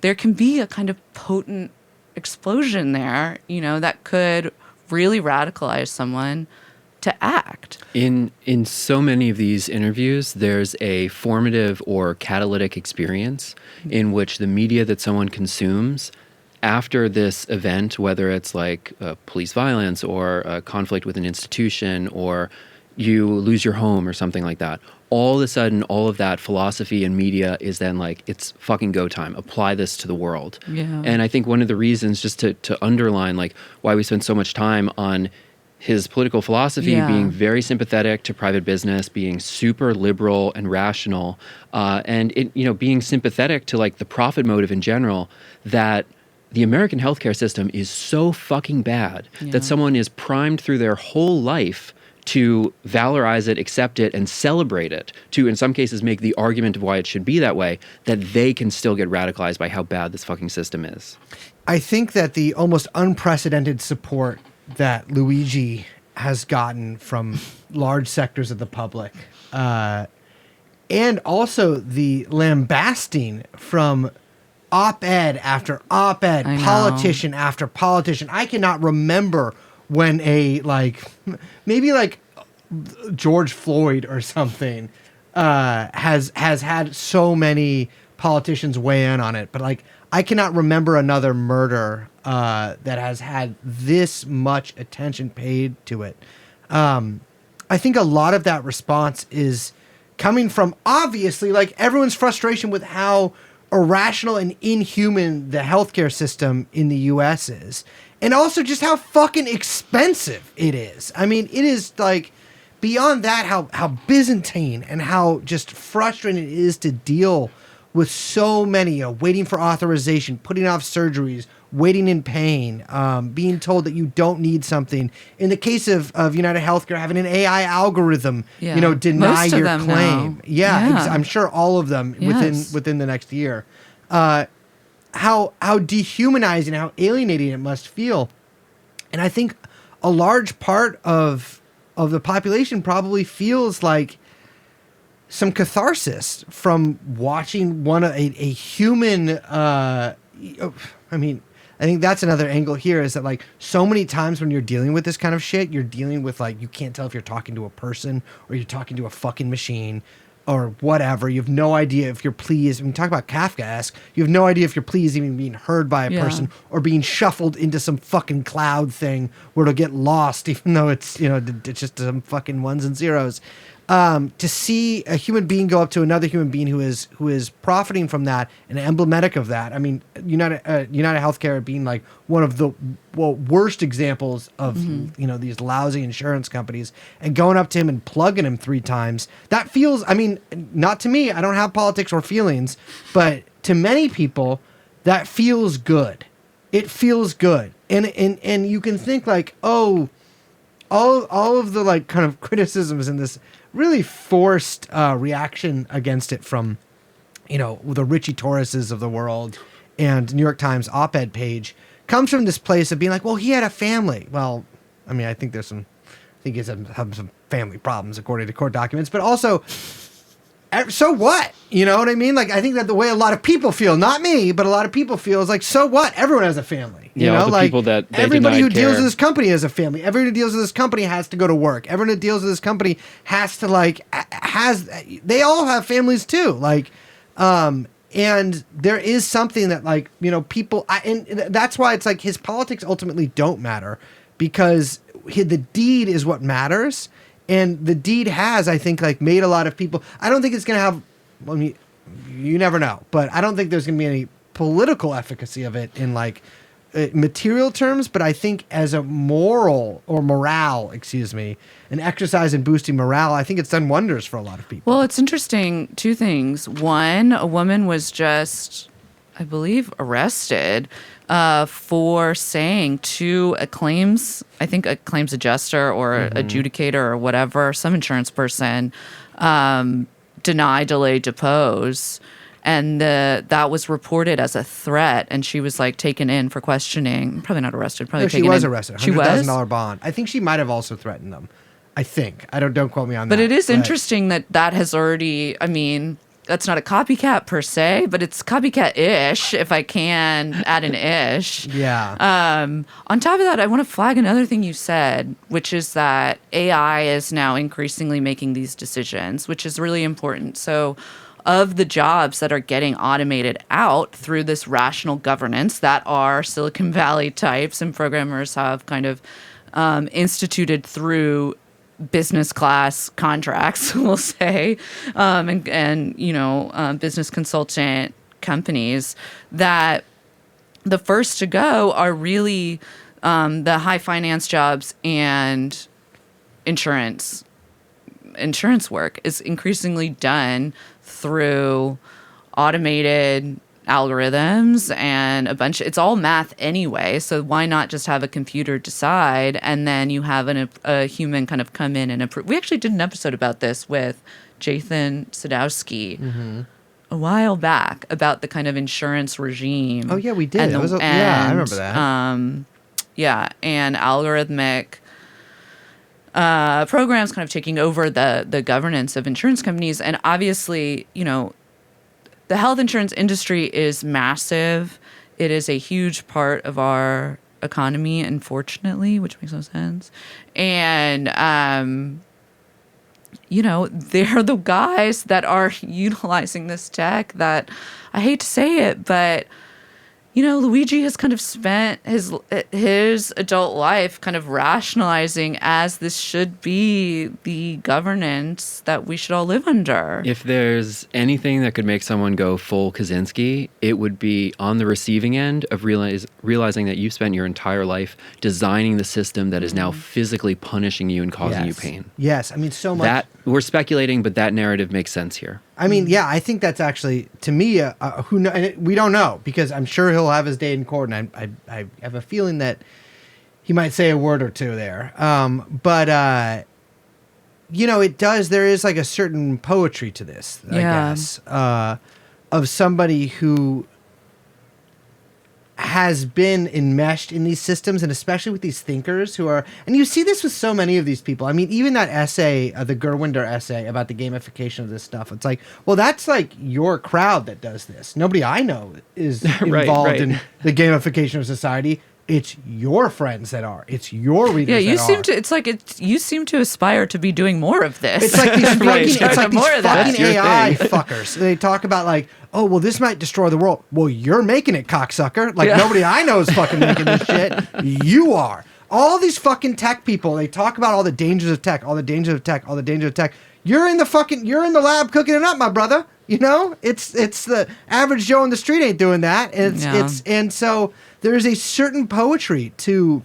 there can be a kind of potent explosion there, you know, that could really radicalize someone to act. In so many of these interviews, there's a formative or catalytic experience in which the media that someone consumes after this event, whether it's like police violence or a conflict with an institution or you lose your home or something like that, all of a sudden, all of that philosophy and media is then like, it's fucking go time. Apply this to the world. Yeah. And I think one of the reasons, just to underline like why we spend so much time on his political philosophy being very sympathetic to private business, being super liberal and rational, and it, you know, being sympathetic to like the profit motive in general, that the American healthcare system is so fucking bad that someone is primed through their whole life to valorize it, accept it, and celebrate it, to in some cases make the argument of why it should be that way, that they can still get radicalized by how bad this fucking system is. I think that the almost unprecedented support that Luigi has gotten from large sectors of the public, and also the lambasting from op-ed after op-ed, politician after politician. I cannot remember when a, like, maybe like George Floyd or something has had so many politicians weigh in on it, but like I cannot remember another murder that has had this much attention paid to it. I think a lot of that response is coming from obviously like everyone's frustration with how irrational and inhuman the healthcare system in the U.S. is. And also just how fucking expensive it is. I mean, it is like beyond that how Byzantine and how just frustrating it is to deal with so many, waiting for authorization, putting off surgeries, waiting in pain, being told that you don't need something. In the case of United Healthcare, having an AI algorithm, deny Most of your them claim. now. Yeah. I'm sure all of them Yes. within the next year. How dehumanizing, how alienating it must feel. And I think a large part of the population probably feels like some catharsis from watching a human. I think that's another angle here, is that like so many times when you're dealing with this kind of shit, you're dealing with like, you can't tell if you're talking to a person or you're talking to a fucking machine or whatever. You have no idea if your plea is, talk about Kafkaesque, you have no idea if your plea is even being heard by a person or being shuffled into some fucking cloud thing where it'll get lost, even though it's, it's just some fucking ones and zeros. To see a human being go up to another human being who is profiting from that and emblematic of that. I mean, United Healthcare being like one of the worst examples of these lousy insurance companies, and going up to him and plugging him 3 times. That feels, not to me. I don't have politics or feelings, but to many people, that feels good. It feels good, and you can think like, oh, all of the like kind of criticisms in this really forced reaction against it from, the Richie Torreses of the world and New York Times op-ed page comes from this place of being like, well, he had a family. Well, I think he's having some family problems according to court documents, but also, so what? You know what I mean? Like, I think that the way a lot of people feel, not me, but a lot of people feel is like, so what? Everyone has a family. You know, the like people that they everybody who denied deals care. with this company has a family. Everyone who deals with this company has to go to work. Everyone who deals with this company has to they all have families too. Like, and there is something that like, people, and that's why it's like his politics ultimately don't matter, because the deed is what matters. And the deed has, I think, like made a lot of people. I don't think it's going to have. You never know, but I don't think there's going to be any political efficacy of it in like material terms. But I think as a morale, an exercise in boosting morale, I think it's done wonders for a lot of people. Well, it's interesting. 2 things. One, a woman was just, I believe, arrested for saying to a claims adjuster or adjudicator or whatever, some insurance person, deny, delay, depose. And that was reported as a threat, and she was like taken in for questioning. Probably not arrested. Probably No, taken she was in. arrested. She was $100,000 bond. I think she might have also threatened them. I think. Don't quote me on that. But it is interesting that has already. That's not a copycat per se, but it's copycat-ish, if I can add an ish. Yeah. On top of that, I want to flag another thing you said, which is that AI is now increasingly making these decisions, which is really important. So of the jobs that are getting automated out through this rational governance that are Silicon Valley types and programmers have kind of instituted through business class contracts, we'll say, and business consultant companies, that the first to go are really the high finance jobs, and insurance work is increasingly done through automated algorithms and it's all math anyway, so why not just have a computer decide, and then you have a human kind of come in and approve. We actually did an episode about this with Jathan Sadowski a while back about the kind of insurance regime. Oh yeah, we did. I remember that. And algorithmic programs kind of taking over the governance of insurance companies. And obviously, the health insurance industry is massive. It is a huge part of our economy, unfortunately, which makes no sense. And, they're the guys that are utilizing this tech that, I hate to say it, but Luigi has kind of spent his adult life kind of rationalizing as this should be the governance that we should all live under. If there's anything that could make someone go full Kaczynski, it would be on the receiving end of realizing that you've spent your entire life designing the system that is now physically punishing you and causing you pain. Yes, I mean, so much. That we're speculating, but that narrative makes sense here. I mean, yeah, I think that's actually, to me, we don't know, because I'm sure he'll have his day in court, and I have a feeling that he might say a word or two there. But there is like a certain poetry to this, I guess, of somebody who has been enmeshed in these systems, and especially with these thinkers who are, and you see this with so many of these people. I mean, even that essay, the Gerwinder essay about the gamification of this stuff, it's like, well, that's like your crowd that does this. Nobody I know is involved in the gamification of society. It's your friends that are. It's your readers. Yeah, you that seem are. to. It's like you seem to aspire to be doing more of this. It's like these fucking, Right. fucking AI fuckers. They talk about like, oh, well, this might destroy the world. Well, you're making it, cocksucker. Like nobody I know is fucking making this shit. You are. All these fucking tech people. They talk about all the dangers of tech, all the dangers of tech, all the dangers of tech. You're in the lab cooking it up, my brother. It's the average Joe on the street ain't doing that. And so there's a certain poetry to,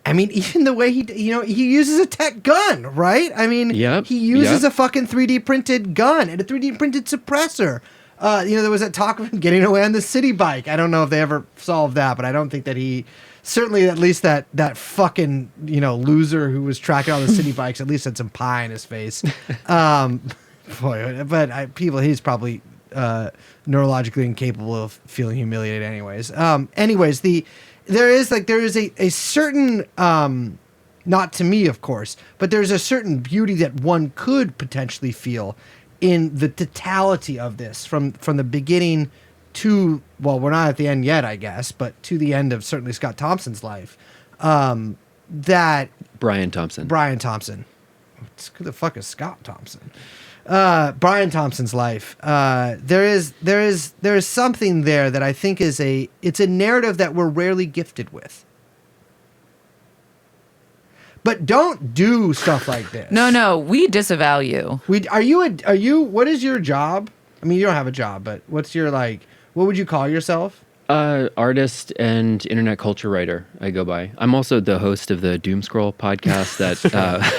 I mean, even the way he uses a tech gun, right? I mean, he uses a fucking 3D printed gun and a 3D printed suppressor. There was that talk of him getting away on the city bike. I don't know if they ever solved that, but I don't think that certainly at least that fucking, loser who was tracking all the city bikes at least had some pie in his face. He's probably neurologically incapable of feeling humiliated anyways. There is a certain, not to me, of course, but there's a certain beauty that one could potentially feel in the totality of this from the beginning to, well, we're not at the end yet, I guess, but to the end of certainly Scott Thompson's life. That Brian Thompson. Who the fuck is Scott Thompson? Brian Thompson's life. There is something there that I think it's a narrative that we're rarely gifted with. But don't do stuff like this. No, we disavow you. Are you? What is your job? I mean, you don't have a job, but what's your what would you call yourself? Artist and internet culture writer, I go by. I'm also the host of the Doom Scroll podcast that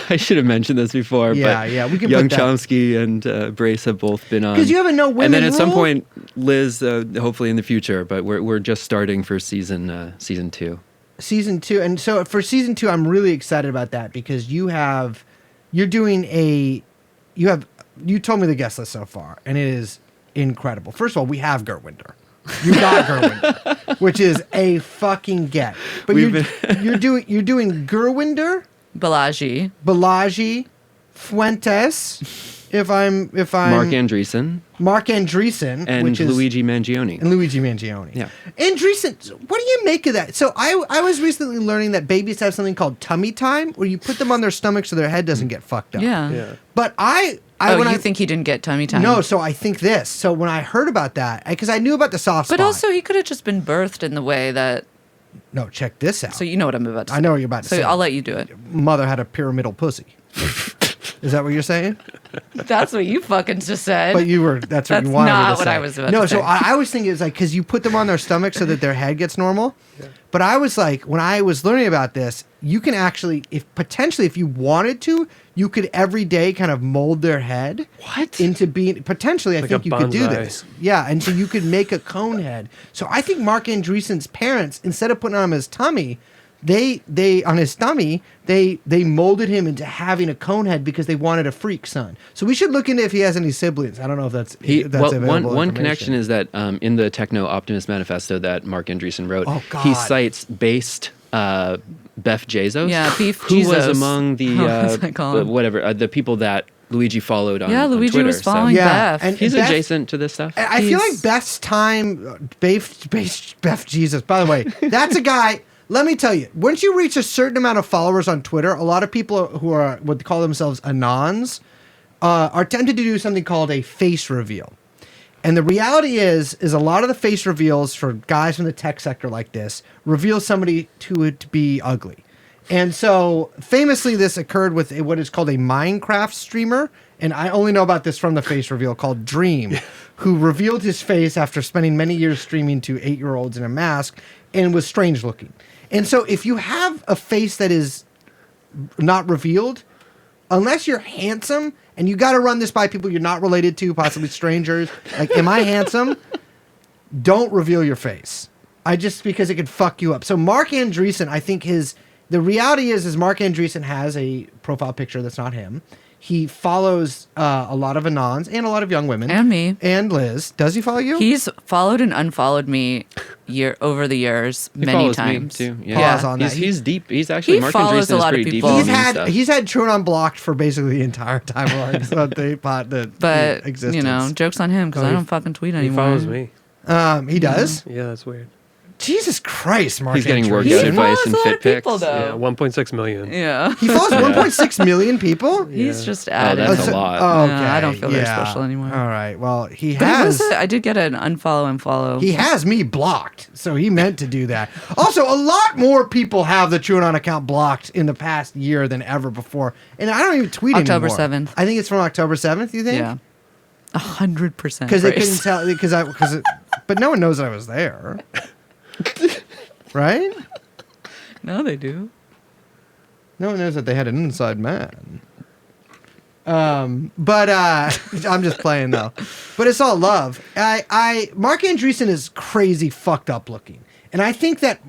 I should have mentioned this before. Yeah, we can Young put that. Chomsky and Brace have both been on. Because you have a no women And then at some rule? point, Liz, hopefully in the future, but we're just starting for season 2. Season 2, and so for season 2, I'm really excited about that because you told me the guest list so far, and it is incredible. First of all, we have Gerwinder. You got Gerwinder, which is a fucking get. But you're doing Gerwinder, Balaji, Fuentes, if I'm Mark Andreessen, and which is Luigi Mangione. Yeah. Andreessen, what do you make of that? So I was recently learning that babies have something called tummy time, where you put them on their stomach so their head doesn't get fucked up. Yeah. But I think he didn't get tummy time? No, so I think this. So when I heard about that, because I knew about the soft spot. But also, he could have just been birthed in the way that. No, check this out. So you know what I'm about to say. I know what you're about to say. So I'll let you do it. Mother had a pyramidal pussy. Is that what you're saying? That's what you fucking just said. But that's what you wanted me to say. That's not what I was about to say. No, so I was thinking it's like, because you put them on their stomach so that their head gets normal. Yeah. But I was like, when I was learning about this, you can actually, if you wanted to, you could every day kind of mold their head. What? Into being, potentially, I Like think a you could do bonsai. this. Yeah, and so you could make a cone head. So I think Mark Andreessen's parents, instead of putting on his tummy, they molded him into having a cone head because they wanted a freak son. So we should look into if he has any siblings. I don't know if that's available. One connection is that in the Techno Optimist Manifesto that Mark Andreessen wrote, Oh, God. he cites based Beth Jesus, Beef who Jesus. was among What's that called? the people that Luigi followed on on Luigi Twitter, was following Yeah, Beth. and he's Beth- adjacent to this stuff. I feel like Beth's time, Beth Jesus. By the way, that's a guy. Let me tell you, once you reach a certain amount of followers on Twitter, a lot of people who are what call themselves Anons are tempted to do something called a face reveal. And the reality is a lot of the face reveals for guys from the tech sector like this reveal somebody to be ugly. And so famously this occurred with what is called a Minecraft streamer. And I only know about this from the face reveal called Dream, who revealed his face after spending many years streaming to 8-year-olds in a mask and was strange looking. And so if you have a face that is not revealed, unless you're handsome, and you got to run this by people you're not related to, possibly strangers. Like, am I handsome? Don't reveal your face. Because it could fuck you up. So Mark Andreessen, I think the reality is Mark Andreessen has a profile picture that's not him. He follows a lot of Anons and a lot of young women. And me. And Liz. Does he follow you? He's followed and unfollowed me over the years He many follows times. me too. Yeah. Pause on that. He's deep. He's actually He Mark follows Andreessen a lot is of pretty deep. people. in the stuff. He's had TrueAnon blocked for basically the entire time that But, existence. joke's on him because I don't fucking tweet He anymore. follows me. He does? Yeah, that's weird. Jesus Christ, Mark He's getting Andreessen. workout He advice follows and a lot fit of people, pics. though. Yeah, 1.6 million. Yeah. He follows 1.6 million people? He's just Oh, added. that's a lot. Oh, Yeah, okay. I don't feel very yeah. special anymore. All right. Well, he But has. I did get an unfollow and follow. He has me blocked, so he meant to do that. Also, a lot more people have the TrueAnon account blocked in the past year than ever before, and I don't even tweet October anymore. 7th. I think it's from October 7th. You think? Yeah. 100%. Because they couldn't tell. But no one knows that I was there, right? No, they do. No one knows that they had an inside man. But I'm just playing though. But it's all love. Mark Andreessen is crazy fucked up looking, and I think that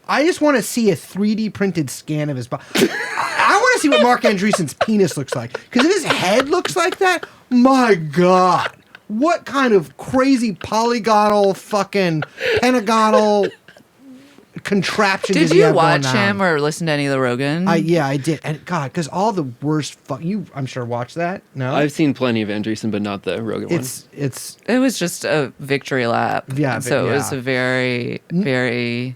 I just want to see a 3D printed scan of his body. I want to see what Mark Andreessen's penis looks like, because if his head looks like that, my God, what kind of crazy polygonal fucking pentagonal contraption Did does he you have going watch on? him or listen to any of the Rogan? Yeah, I did. And God, because all the worst you, I'm sure, watched that. No, I've seen plenty of Andreessen, but not the Rogan one. it's It was just a victory lap. Yeah, So it was yeah. a very, very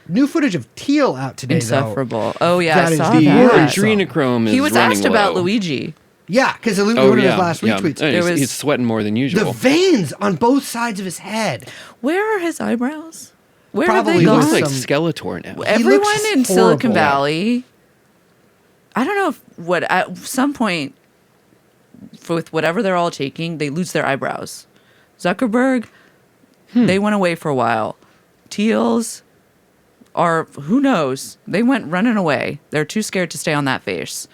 new footage of Teal out today. insufferable. Oh, yeah, That I is saw the Your worst. that. adrenochrome is He was running asked about low. Luigi. Yeah, because one Oh, of yeah. his last yeah. retweets. And There he's was- sweating more than The usual. veins on both sides of his head. Where are his eyebrows? Where Probably have he they looks gone? like some- Skeletor now. He Everyone looks in Silicon horrible. Valley, I don't know if at some point, with whatever they're all taking, they lose their eyebrows. Zuckerberg, they went away for a while. Teals are, who knows? They went running away. They're too scared to stay on that face.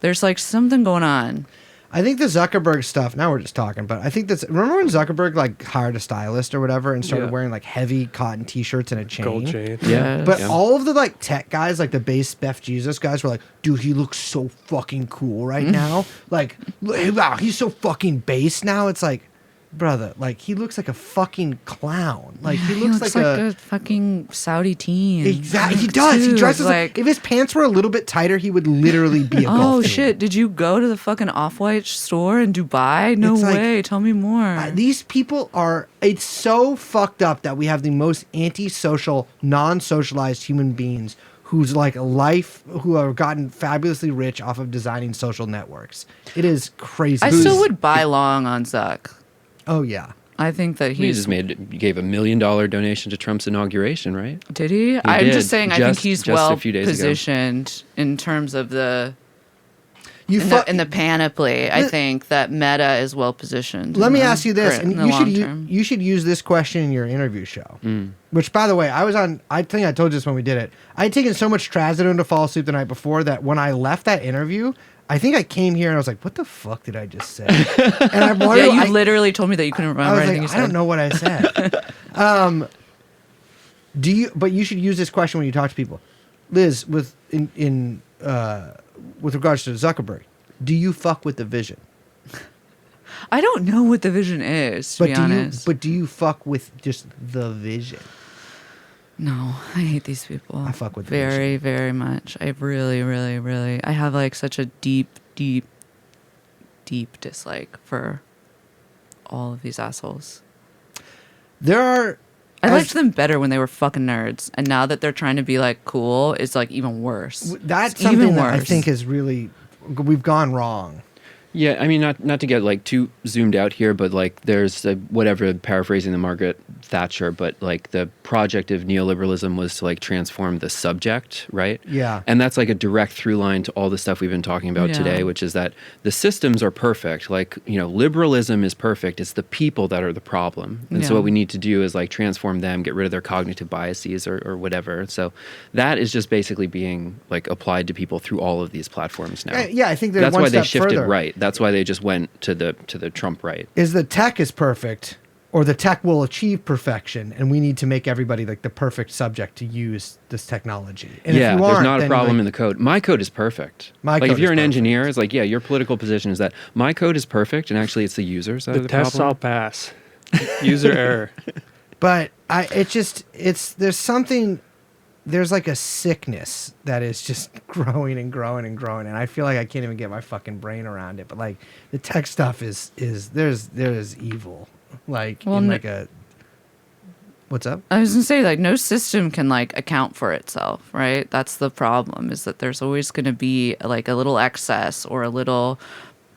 There's like something going on. I think the Zuckerberg stuff, now we're just talking, but I think remember when Zuckerberg like hired a stylist or whatever and started Yeah. wearing like heavy cotton t-shirts and a chain? Gold chain. Yeah. But Yeah. all of the like tech guys, like the base Beth Jesus guys, were like, "Dude, he looks so fucking cool right now. Like, wow, he's so fucking base now." It's like, brother, like he looks like a fucking clown. Like he looks like a fucking Saudi teen. exactly. He does. He Dude, dresses like if his pants were a little bit tighter, he would literally be a golf Oh team. shit! Did you go to the fucking Off-White store in Dubai? No It's like- way. Tell me more. These people are. It's so fucked up that we have the most antisocial, non-socialized human beings whose like life, who have gotten fabulously rich off of designing social networks. It is crazy. I still would buy long on Zuck. Oh yeah. I think that He he's. just gave $1 million donation to Trump's inauguration, right? Did he? I'm did, just saying. I think just- he's just a well few days ago. positioned in terms of the You in the panoply. I Let- think that Meta is well positioned. Let in me the ask you this, current- and in the you should long term. you should use this question in your interview show. Which, by the way, I was on. I think I told you this when we did it. I had taken so much trazodone to fall asleep the night before that when I left that interview, I think I came here and I was like, "What the fuck did I just say?" And I'm Yeah, you I, literally told me that you couldn't I remember was anything like, you I said. don't know what I said. Do you? But you should use this question when you talk to people, Liz. With regards to Zuckerberg, do you fuck with the vision? I don't know what the vision is, to be honest. Do you fuck with just the vision? No, I hate these people. I fuck with the very, very much. I really, really, really. I have like such a deep, deep, deep dislike for all of these assholes. There are. I as- liked them better when they were fucking nerds, and now that they're trying to be like cool, it's like even worse. That's It's something even that I worse. think is really we've gone wrong. Yeah, I mean, not to get like too zoomed out here, but like there's whatever, paraphrasing the Margaret Thatcher, but like the project of neoliberalism was to like transform the subject, right? Yeah. And that's like a direct through line to all the stuff we've been talking about Yeah. today, which is that the systems are perfect. Like, liberalism is perfect. It's the people that are the problem. And so Yeah. what we need to do is like transform them, get rid of their cognitive biases or whatever. So that is just basically being like applied to people through all of these platforms now. Yeah, I think they're That's one why they step shifted further. right. That's why they just went to the Trump right. Is the tech is perfect, or the tech will achieve perfection, and we need to make everybody like the perfect subject to use this technology. And Yeah, if you there's aren't, not a then, problem like, in the code. My code is perfect. My like code if you're is an perfect. engineer, it's like, yeah, your political position is that my code is perfect, and actually it's the users that are The the tests all problem. pass. User error. But there's like a sickness that is just growing and growing and growing, and I feel like I can't even get my fucking brain around it. But like the tech stuff is there's evil, like Well, in no- like a what's up? I was gonna say, like, no system can like account for itself, right? That's the problem, is that there's always gonna be like a little excess or a little,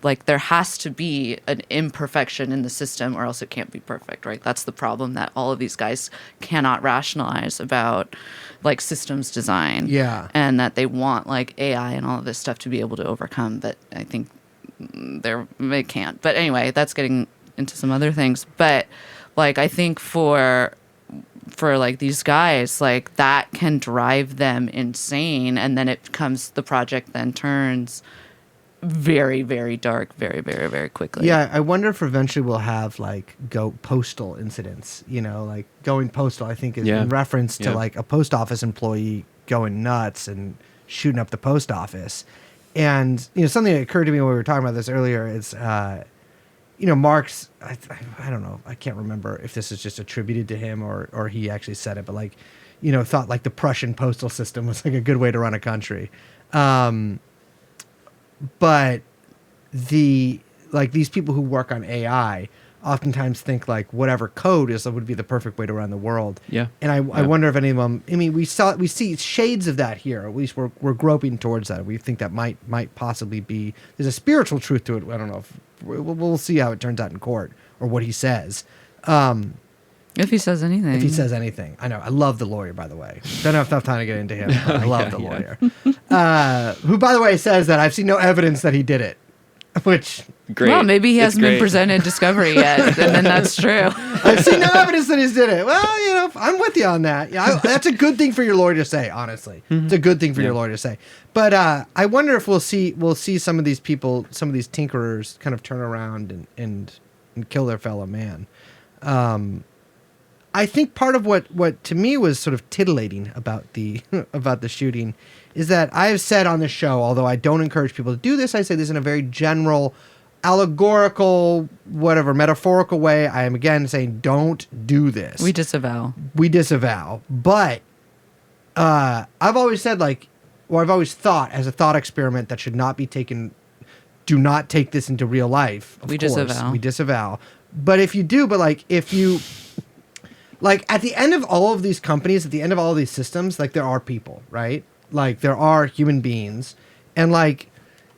like, there has to be an imperfection in the system or else it can't be perfect, right? That's the problem that all of these guys cannot rationalize about, like, systems design. Yeah. And that they want like AI and all of this stuff to be able to overcome, but I think they can't. But anyway, that's getting into some other things. But like, I think for like these guys, like, that can drive them insane, and then it becomes, the project then turns very, very dark very, very, very quickly. Yeah, I wonder if eventually we'll have like go postal incidents. Like going postal, I think is Yeah. in reference to Yeah. like a post office employee going nuts and shooting up the post office. And something that occurred to me when we were talking about this earlier is, Marx. I don't know. I can't remember if this is just attributed to him or he actually said it, but like, thought like the Prussian postal system was like a good way to run a country. But these people who work on AI oftentimes think like whatever code is would be the perfect way to run the world. Yeah. And I Yeah. wonder if any of them. I mean, we see shades of that here. At least we're groping towards that. We think that might possibly be. There's a spiritual truth to it. I don't know. We'll see how it turns out in court or what he says. If he says anything. If he says anything. I know. I love the lawyer, by the way. Don't have enough time to get into him. But I love the lawyer. Who, by the way, says that I've seen no evidence that he did it. Which, Great. Well, maybe he It's hasn't been great. presented discovery yet, and then that's true. I've seen no evidence that he did it. Well, I'm with you on that. Yeah, that's a good thing for your lawyer to say, honestly. It's a good thing for your lawyer to say. But I wonder if we'll see some of these people, some of these tinkerers kind of turn around and kill their fellow man. I think part of what to me was sort of titillating about the about the shooting is that I have said on this show, although I don't encourage people to do this, I say this in a very general, allegorical, whatever, metaphorical way. I am again saying don't do this. We disavow. But I've always said I've always thought as a thought experiment that should not be taken. Do not take this into real life. Of We course, disavow. We disavow. But if you do, if you, at the end of all of these companies, at the end of all of these systems, there are people, right? There are human beings, and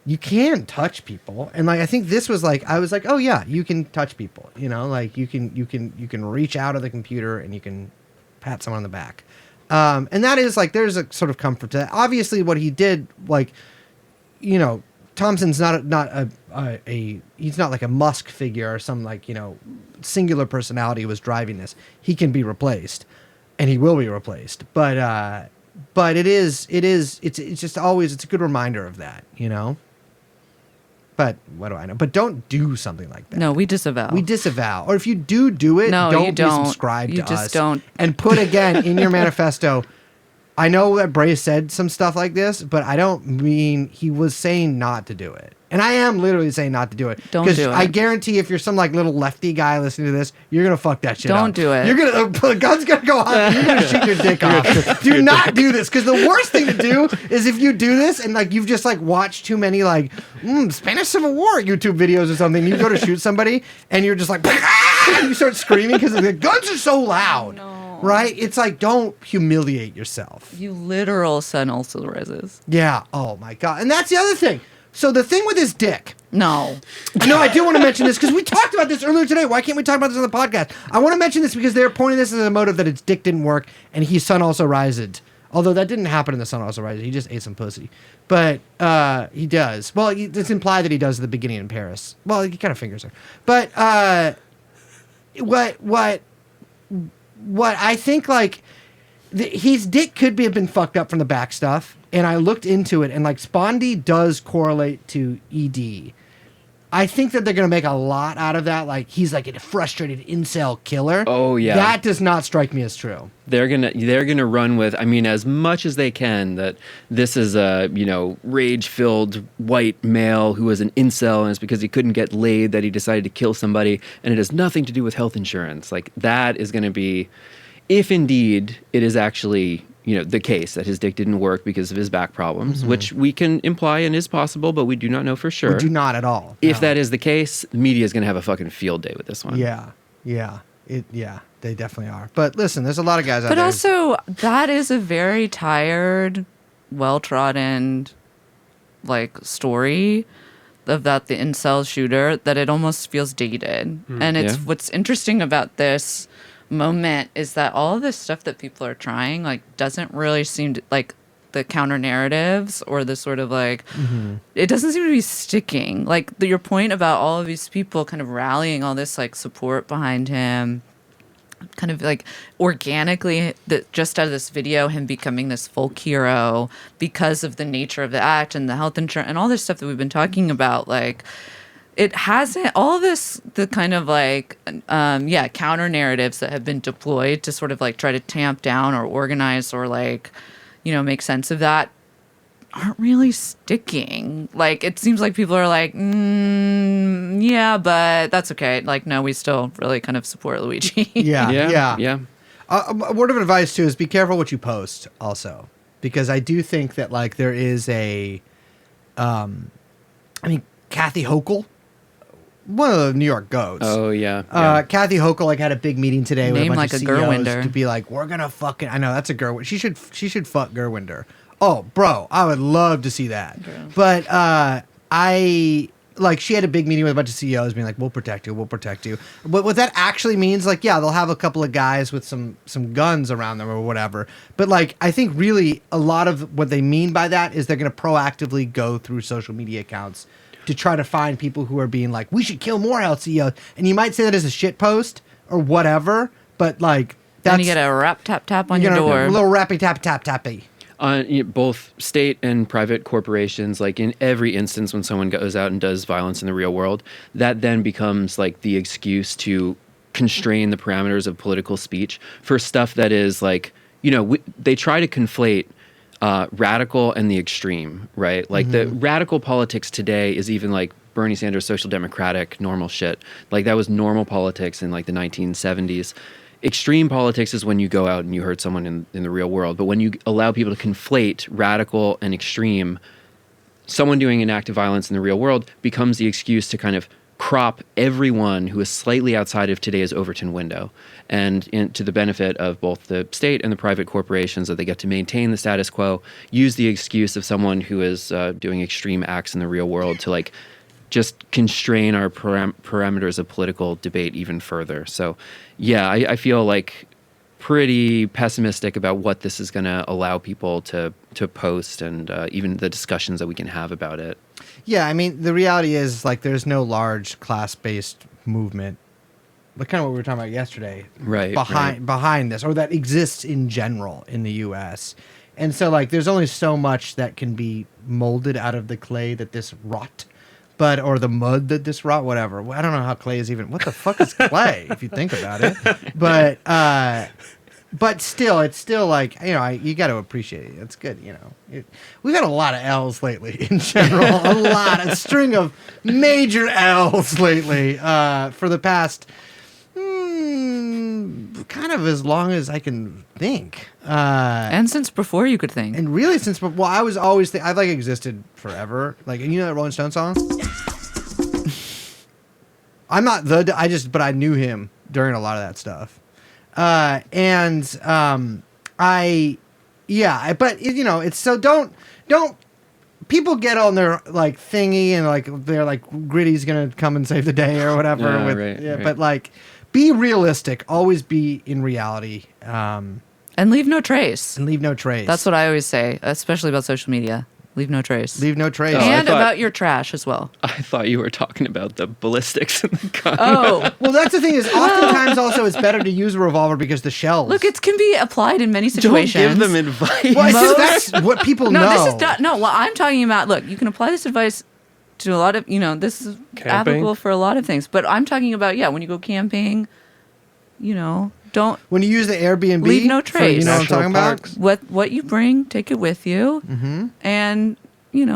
you can touch people, and I think this was I was oh yeah, you can touch people, you can reach out of the computer and you can pat someone on the back, and that is there's a sort of comfort to that. Obviously, what he did, Thompson's not he's not like a Musk figure or some singular personality was driving this. He can be replaced, and he will be replaced. But it's just always, it's a good reminder of that, But what do I know? But don't do something like that. No, we disavow. We disavow. Or if you do it, No, don't you be don't. subscribed You to just us. don't. And put again in your manifesto. I know that Bray said some stuff like this, but I don't mean he was saying not to do it. And I am literally saying not to do it. Don't do it. I guarantee if you're some little lefty guy listening to this, you're going to fuck that shit up. Don't do it. You're going to, the gun's going to go off. You're going to shoot your dick off. Do not do this. Because the worst thing to do is if you do this and you've just watched too many Spanish Civil War YouTube videos or something. You go to shoot somebody and you're just ah! And you start screaming because the guns are so loud. No. Right? It's don't humiliate yourself. You literal son also rises. Yeah. Oh my God. And that's the other thing. So the thing with his dick No. No, I do want to mention this because we talked about this earlier today. Why can't we talk about this on the podcast? I want to mention this because they're pointing this as a motive that his dick didn't work and his son also rised. Although that didn't happen in the son also rised. He just ate some pussy. But he does. Well, it's implied that he does at the beginning in Paris. Well, he kind of fingers her. But what I think, like, his dick could have been fucked up from the back stuff. And I looked into it, and like Spondy does correlate to ED. I think that they're going to make a lot out of that. Like he's like a frustrated incel killer. Oh yeah, that does not strike me as true. They're gonna run with. I mean, as much as they can that this is a rage-filled white male who was an incel, and it's because he couldn't get laid that he decided to kill somebody, and it has nothing to do with health insurance. Like that is going to be, if indeed it is actually the case that his dick didn't work because of his back problems, which we can imply and is possible, but we do not know for sure. We do not at all. If that is the case, the media is going to have a fucking field day with this one. Yeah, they definitely are. But listen, there's a lot of guys out there. But also, that is a very tired, well-trodden, like, story of the incel shooter that it almost feels dated. And it's what's interesting about this moment is that all of this stuff that people are trying like doesn't really seem to, like the counter narratives or the sort of like it doesn't seem to be sticking. Like your point about all of these people kind of rallying all this like support behind him, kind of like organically, that just out of this video, him becoming this folk hero because of the nature of the act and the health insurance and all this stuff that we've been talking about, like it hasn't, all this, the kind of like, counter narratives that have been deployed to sort of like try to tamp down or organize or like, make sense of that aren't really sticking. Like, it seems like people are like, yeah, but that's okay. Like, no, we still really kind of support Luigi. Yeah. A word of advice too is be careful what you post also, because I do think that like there is a, Kathy Hochul, one of the New York goats. Oh yeah. Kathy Hochul like had a big meeting today with a Name bunch like of a CEOs Gerwinder. to be like, we're gonna fucking. I know that's a Gerwinder. She should fuck Gerwinder. Oh, bro, I would love to see that. Yeah. But she had a big meeting with a bunch of CEOs being like, we'll protect you. But what that actually means, like, yeah, they'll have a couple of guys with some guns around them or whatever. But like, I think really a lot of what they mean by that is they're gonna proactively go through social media accounts to try to find people who are being like, we should kill more health CEOs. And you might say that as a shit post or whatever, but like that's... And you get a rap tap tap on your door. A little rappy tap tap tappy. Both state and private corporations, like in every instance when someone goes out and does violence in the real world, that then becomes like the excuse to constrain the parameters of political speech for stuff that is like, they try to conflate radical and the extreme, right? Like the radical politics today is even like Bernie Sanders, social democratic, normal shit. Like that was normal politics in like the 1970s. Extreme politics is when you go out and you hurt someone in the real world. But when you allow people to conflate radical and extreme, someone doing an act of violence in the real world becomes the excuse to kind of crop everyone who is slightly outside of today's Overton window, and to the benefit of both the state and the private corporations, that they get to maintain the status quo, use the excuse of someone who is doing extreme acts in the real world to like just constrain our parameters of political debate even further. So yeah, I feel like pretty pessimistic about what this is going to allow people to post and even the discussions that we can have about it. Yeah, I mean, the reality is, like, there's no large class-based movement, like kind of what we were talking about yesterday, behind this, or that exists in general in the U.S. And so, like, there's only so much that can be molded out of the clay that this wrought, or the mud that this wrought, whatever. I don't know how clay is even. What the fuck is clay, if you think about it? But still, it's still like, you got to appreciate it. It's good, We've had a lot of L's lately in general. A string of major L's lately for the past kind of as long as I can think. And since before you could think. And really since, I was always, I've like existed forever. Like, and you know that Rolling Stone song? I'm not but I knew him during a lot of that stuff. But it's so don't people get on their like thingy and like they're like Gritty's gonna come and save the day or whatever. Right. But like, be realistic. Always be in reality. And leave no trace. And leave no trace. That's what I always say, especially about social media. Leave no trace. Leave no trace. Oh, I And thought- about your trash as well. I thought you were talking about the ballistics in the gun. Oh, Well, that's the thing is, oftentimes also it's better to use a revolver because the shells. look, it can be applied in many Don't situations. give them advice. Well, it's just, most- that's what people No, know. this is not. No, what I'm talking about. Look, you can apply this advice to a lot of. This is Camping? applicable for a lot of things. But I'm talking about when you go camping, don't When you use the Airbnb, Leave no trace. you know what I'm National talking parks. what you bring, take it with you, and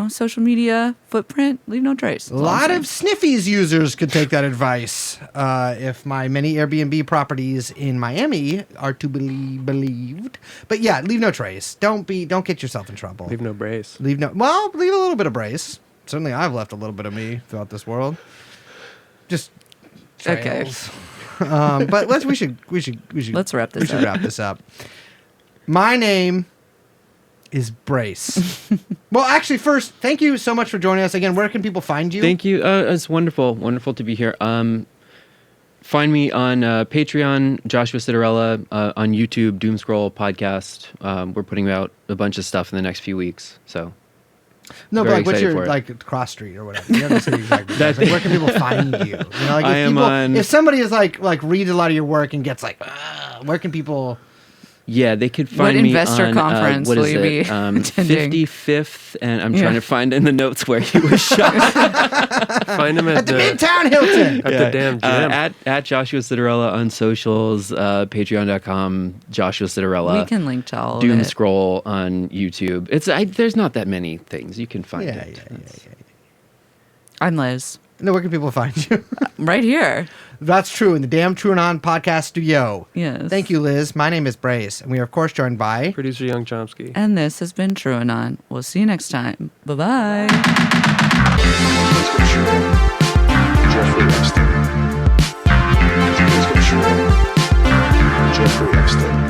social media footprint, leave no trace. A lot of Sniffies users could take that advice. If my many Airbnb properties in Miami are to be believed, but yeah, leave no trace. Don't get yourself in trouble. Leave no brace. Leave a little bit of brace. Certainly, I've left a little bit of me throughout this world. Just Okay. trails. But we should Let's wrap this we should up. wrap this up. My name is Brace. Well, actually, first, thank you so much for joining us again. Where can people find you? Thank you. It's wonderful to be here. Find me on Patreon, Joshua Citarella, on YouTube, Doomscroll podcast. We're putting out a bunch of stuff in the next few weeks. So No, but Very like, what's excited your for it. like cross street or whatever? You have to say exactly. Like, where can people find you? Like, I am on- If somebody is like reads a lot of your work and gets like, where can people? yeah, they could What find me investor on conference what will is you it? be attending? 55th, and I'm Yeah. trying to find in the notes where he was shot. Find him At at the the Midtown Hilton. at the damn gym. At Joshua Citarella on socials, patreon.com, Joshua Citarella. We can link to all of Doom it. Scroll on YouTube. There's not that many things you can find. Yeah. I'm Liz. No, where can people find you? Right here. That's true in the damn TrueAnon podcast studio. Yes. Thank you, Liz. My name is Brace, and we are of course joined by. Producer Young Chomsky. And this has been TrueAnon. We'll see you next time. Bye-bye. Jeffrey Epstein. Jeffrey Epstein.